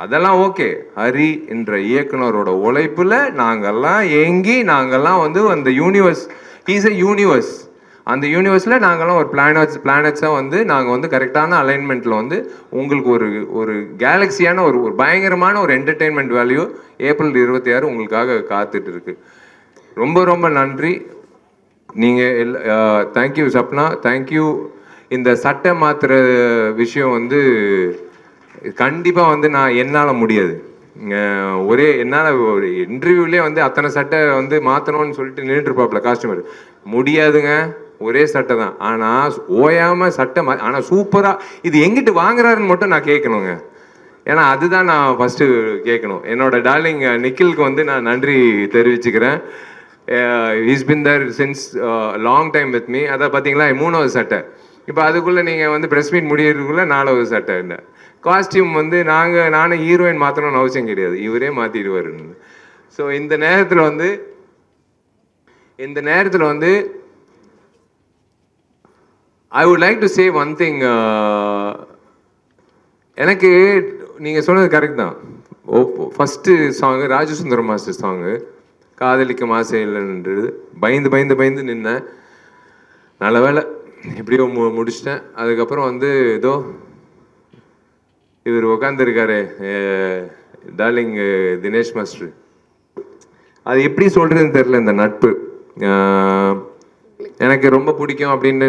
அதெல்லாம் ஓகே, ஹரி என்ற இயக்குனரோட உழைப்புல நாங்கெல்லாம் வந்து அந்த யூனிவர்ஸ், ஹீஸ் எ யூனிவர்ஸ். அந்த யூனிவர்ஸில் நாங்கள்லாம் ஒரு பிளானட்ஸாக வந்து நாங்கள் வந்து கரெக்டான அலைன்மெண்ட்டில் வந்து உங்களுக்கு ஒரு கேலக்சியான ஒரு பயங்கரமான ஒரு என்டர்டெயின்மெண்ட் வேல்யூ ஏப்ரல் 26 உங்களுக்காக காத்துட்டு இருக்கு. ரொம்ப ரொம்ப நன்றி. நீங்கள் தேங்க்யூ சப்னா, தேங்க்யூ. இந்த சட்டை மாற்றுற விஷயம் வந்து கண்டிப்பாக வந்து என்னால் முடியாது. என்னால் ஒரு இன்டர்வியூலேயே வந்து அத்தனை சட்டை வந்து மாற்றணும்னு சொல்லிட்டு நின்றுருப்பாப்புல காஸ்டியூமர். முடியாதுங்க, ஒரே சட்டை தான். ஆனால் ஓயாமல் சட்டை ஆனால் சூப்பராக இது எங்கிட்டு வாங்குறாருன்னு மட்டும் நான் கேட்கணுங்க. ஏன்னா அதுதான் நான் ஃபஸ்ட்டு கேட்கணும். என்னோட டார்லிங் நிக்கிலுக்கு வந்து நான் நன்றி தெரிவிச்சுக்கிறேன். Is been there since long time with me. அதை பார்த்தீங்களா 3வது சட்டை. இப்போ அதுக்குள்ளே நீங்கள் வந்து ப்ரெஸ் மீட் முடியறதுக்குள்ளே 4வது சட்டை. இல்லை காஸ்டியூம் வந்து நானும் ஹீரோயின் மாற்றணும்னு அவசியம் கிடையாது, இவரே மாற்றிடுவார். ஸோ இந்த நேரத்தில் வந்து I would like to say one thing. எனக்கு நீங்கள் சொன்னது கரெக்ட் தான். First song Rajasundaram master song காதலிக்கும் ஆசை இல்லைன்றது பயந்து நின்னேன். நல்ல வேலை எப்படியோ முடிச்சிட்டேன். அதுக்கப்புறம் வந்து ஏதோ இவர் உட்காந்துருக்காரு டார்லிங் தினேஷ் மாஸ்டர். அது எப்படி சொல்கிறதுன்னு தெரில. இந்த நட்பு எனக்கு ரொம்ப பிடிக்கும் அப்படின்னு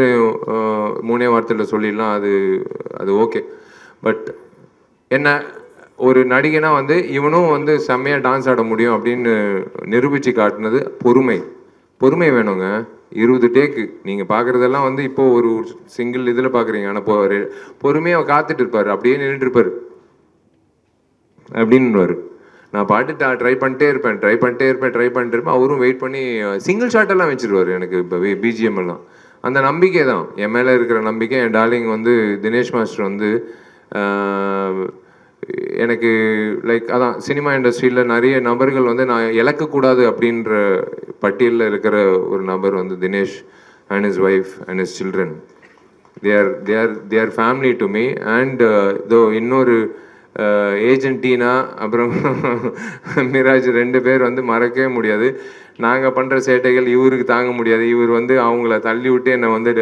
3 வார்த்தையில் சொல்லிடலாம். அது ஓகே. பட் என்ன ஒரு நடிகனா வந்து இவனும் வந்து செம்மையாக டான்ஸ் ஆட முடியும் அப்படின்னு நிரூபித்து காட்டினது பொறுமை வேணுங்க. 20 டேக்கு நீங்கள் பார்க்குறதெல்லாம் வந்து இப்போது ஒரு சிங்கிள் இதில் பார்க்குறீங்க. ஆனால் பொறுமையாக காத்துட்டு இருப்பார், அப்படியே நின்றுட்டு இருப்பார் அப்படின்னுவார். நான் பாட்டு ட்ரை பண்ணிட்டே இருப்பேன். அவரும் வெயிட் பண்ணி சிங்கிள் ஷாட்டெல்லாம் வச்சுருவார் எனக்கு. இப்போ பிஜிஎம் எல்லாம் அந்த நம்பிக்கை தான் என் மேலே இருக்கிற நம்பிக்கை. என் டார்லிங் வந்து தினேஷ் மாஸ்டர் வந்து எனக்கு லைக் அதான் சினிமா இண்டஸ்ட்ரியில் நிறைய நபர்கள் வந்து நான் இழக்கக்கூடாது அப்படின்ற பட்டியலில் இருக்கிற ஒரு நபர் வந்து Dinesh and his wife and his children. they are family to me. And இதோ இன்னொரு ஏஜென்ட் டீனா அப்புறம் மிராஜ் 2 பேர் வந்து மறக்கவே முடியாது. நாங்கள் பண்ணுற சேட்டைகள் இவருக்கு தாங்க முடியாது. இவர் வந்து அவங்கள தள்ளி விட்டு என்னை வந்து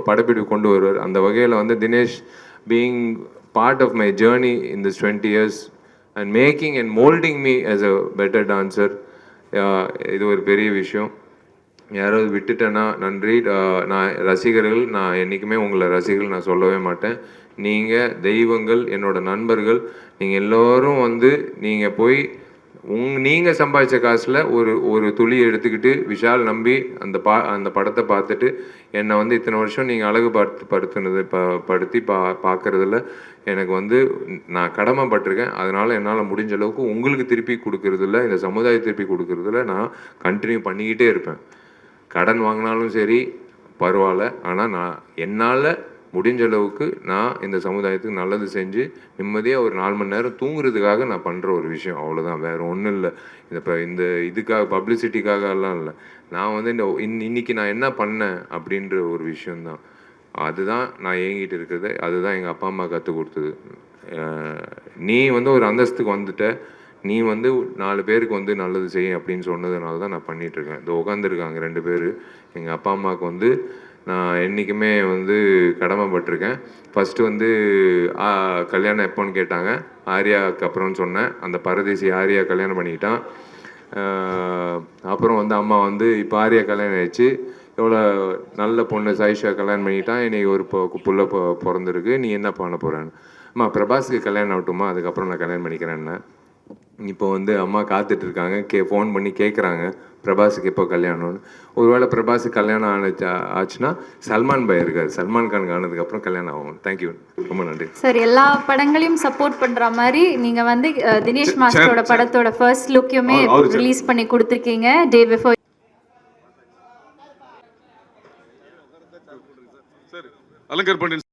படப்பிடிப்பு கொண்டு வருவார். அந்த வகையில் வந்து Dinesh being part of my journey in this 20 years and making and molding me as a better dancer, இது ஒரு பெரிய விஷயம். யாராவது விட்டுட்டேன்னா நன்றி. நான் ரசிகர்கள், நான் என்றைக்குமே உங்களை ரசிகர்கள் நான் சொல்லவே மாட்டேன். நீங்கள் தெய்வங்கள், என்னோட நண்பர்கள். நீங்கள் எல்லோரும் வந்து நீங்கள் போய் நீங்கள் சம்பாதிச்ச காசில் ஒரு துளி எடுத்துக்கிட்டு விஷால் நம்பி அந்த படத்தை பார்த்துட்டு என்னை வந்து இத்தனை வருஷம் நீங்கள் அழகு படுத்தி பார்க்குறதுல எனக்கு வந்து நான் கடமைப்பட்டிருக்கேன். அதனால் என்னால் முடிஞ்ச அளவுக்கு உங்களுக்கு திருப்பி கொடுக்குறதில்ல, இந்த சமுதாயத்தை திருப்பி கொடுக்குறதில்ல நான் கண்டினியூ பண்ணிக்கிட்டே இருப்பேன். கடன் வாங்கினாலும் சரி பரவாயில்ல, ஆனால் நான் என்னால் முடிஞ்ச அளவுக்கு நான் இந்த சமுதாயத்துக்கு நல்லது செஞ்சு நிம்மதியாக ஒரு 4 மணி நேரம் தூங்குறதுக்காக நான் பண்ணுற ஒரு விஷயம், அவ்வளோதான். வேறு ஒன்றும் இல்லை. இந்த இதுக்காக பப்ளிசிட்டிக்காக எல்லாம் இல்லை. நான் வந்து இன்னைக்கு நான் என்ன பண்ணேன் அப்படின்ற ஒரு விஷயந்தான். அதுதான் நான் ஏங்கிட்டு இருக்கிறது. அதுதான் எங்கள் அப்பா அம்மா கற்றுக் கொடுத்தது. நீ வந்து ஒரு அந்தஸ்துக்கு வந்துட்ட, நீ வந்து 4 பேருக்கு வந்து நல்லது செய்ய அப்படின்னு சொன்னதுனால தான் நான் பண்ணிகிட்ருக்கேன். இதோ உட்காந்துருக்காங்க 2 பேர். எங்கள் அப்பா அம்மாவுக்கு வந்து நான் என்றைக்குமே வந்து கடமைப்பட்டிருக்கேன். ஃபஸ்ட்டு வந்து கல்யாணம் எப்போன்னு கேட்டாங்க. ஆர்யாவுக்கு அப்புறம்னு சொன்னேன். அந்த பரதேசி ஆர்யா கல்யாணம் பண்ணிக்கிட்டான். அப்புறம் வந்து அம்மா வந்து இப்போ ஆர்யா கல்யாணம் ஆயிடுச்சு, எவ்வளோ நல்ல பொண்ணு சாயிஷா கல்யாணம் பண்ணிக்கிட்டான், இன்னைக்கு ஒரு புள்ள பிறந்திருக்கு, நீ என்ன பண்ண போகிறேன்னு. அம்மா பிரபாஸுக்கு கல்யாணம் ஆகட்டுமா, அதுக்கப்புறம் நான் கல்யாணம் பண்ணிக்கிறேன்னு. இப்போ வந்து அம்மா காத்துட்ருக்காங்க, ஃபோன் பண்ணி கேட்குறாங்க பிரபாஸுக்கு எப்போ கல்யாணம்னு. ஒருவேளை பிரபாஸுக்கு கல்யாணம் ஆச்சுன்னா சல்மான் பாய் இருக்கார், சல்மான் கானுக்கு ஆனதுக்கப்புறம் கல்யாணம் ஆகும். தேங்க்யூ, ரொம்ப நன்றி சார். எல்லா படங்களையும் சப்போர்ட் பண்ற மாதிரி நீங்க வந்து தினேஷ் மாஸ்டரோட படத்தோட ஃபர்ஸ்ட் லுக்கையுமே ரிலீஸ் பண்ணி கொடுத்துருக்கீங்க டே பிஃபோர். அலங்கர் பாண்டியன்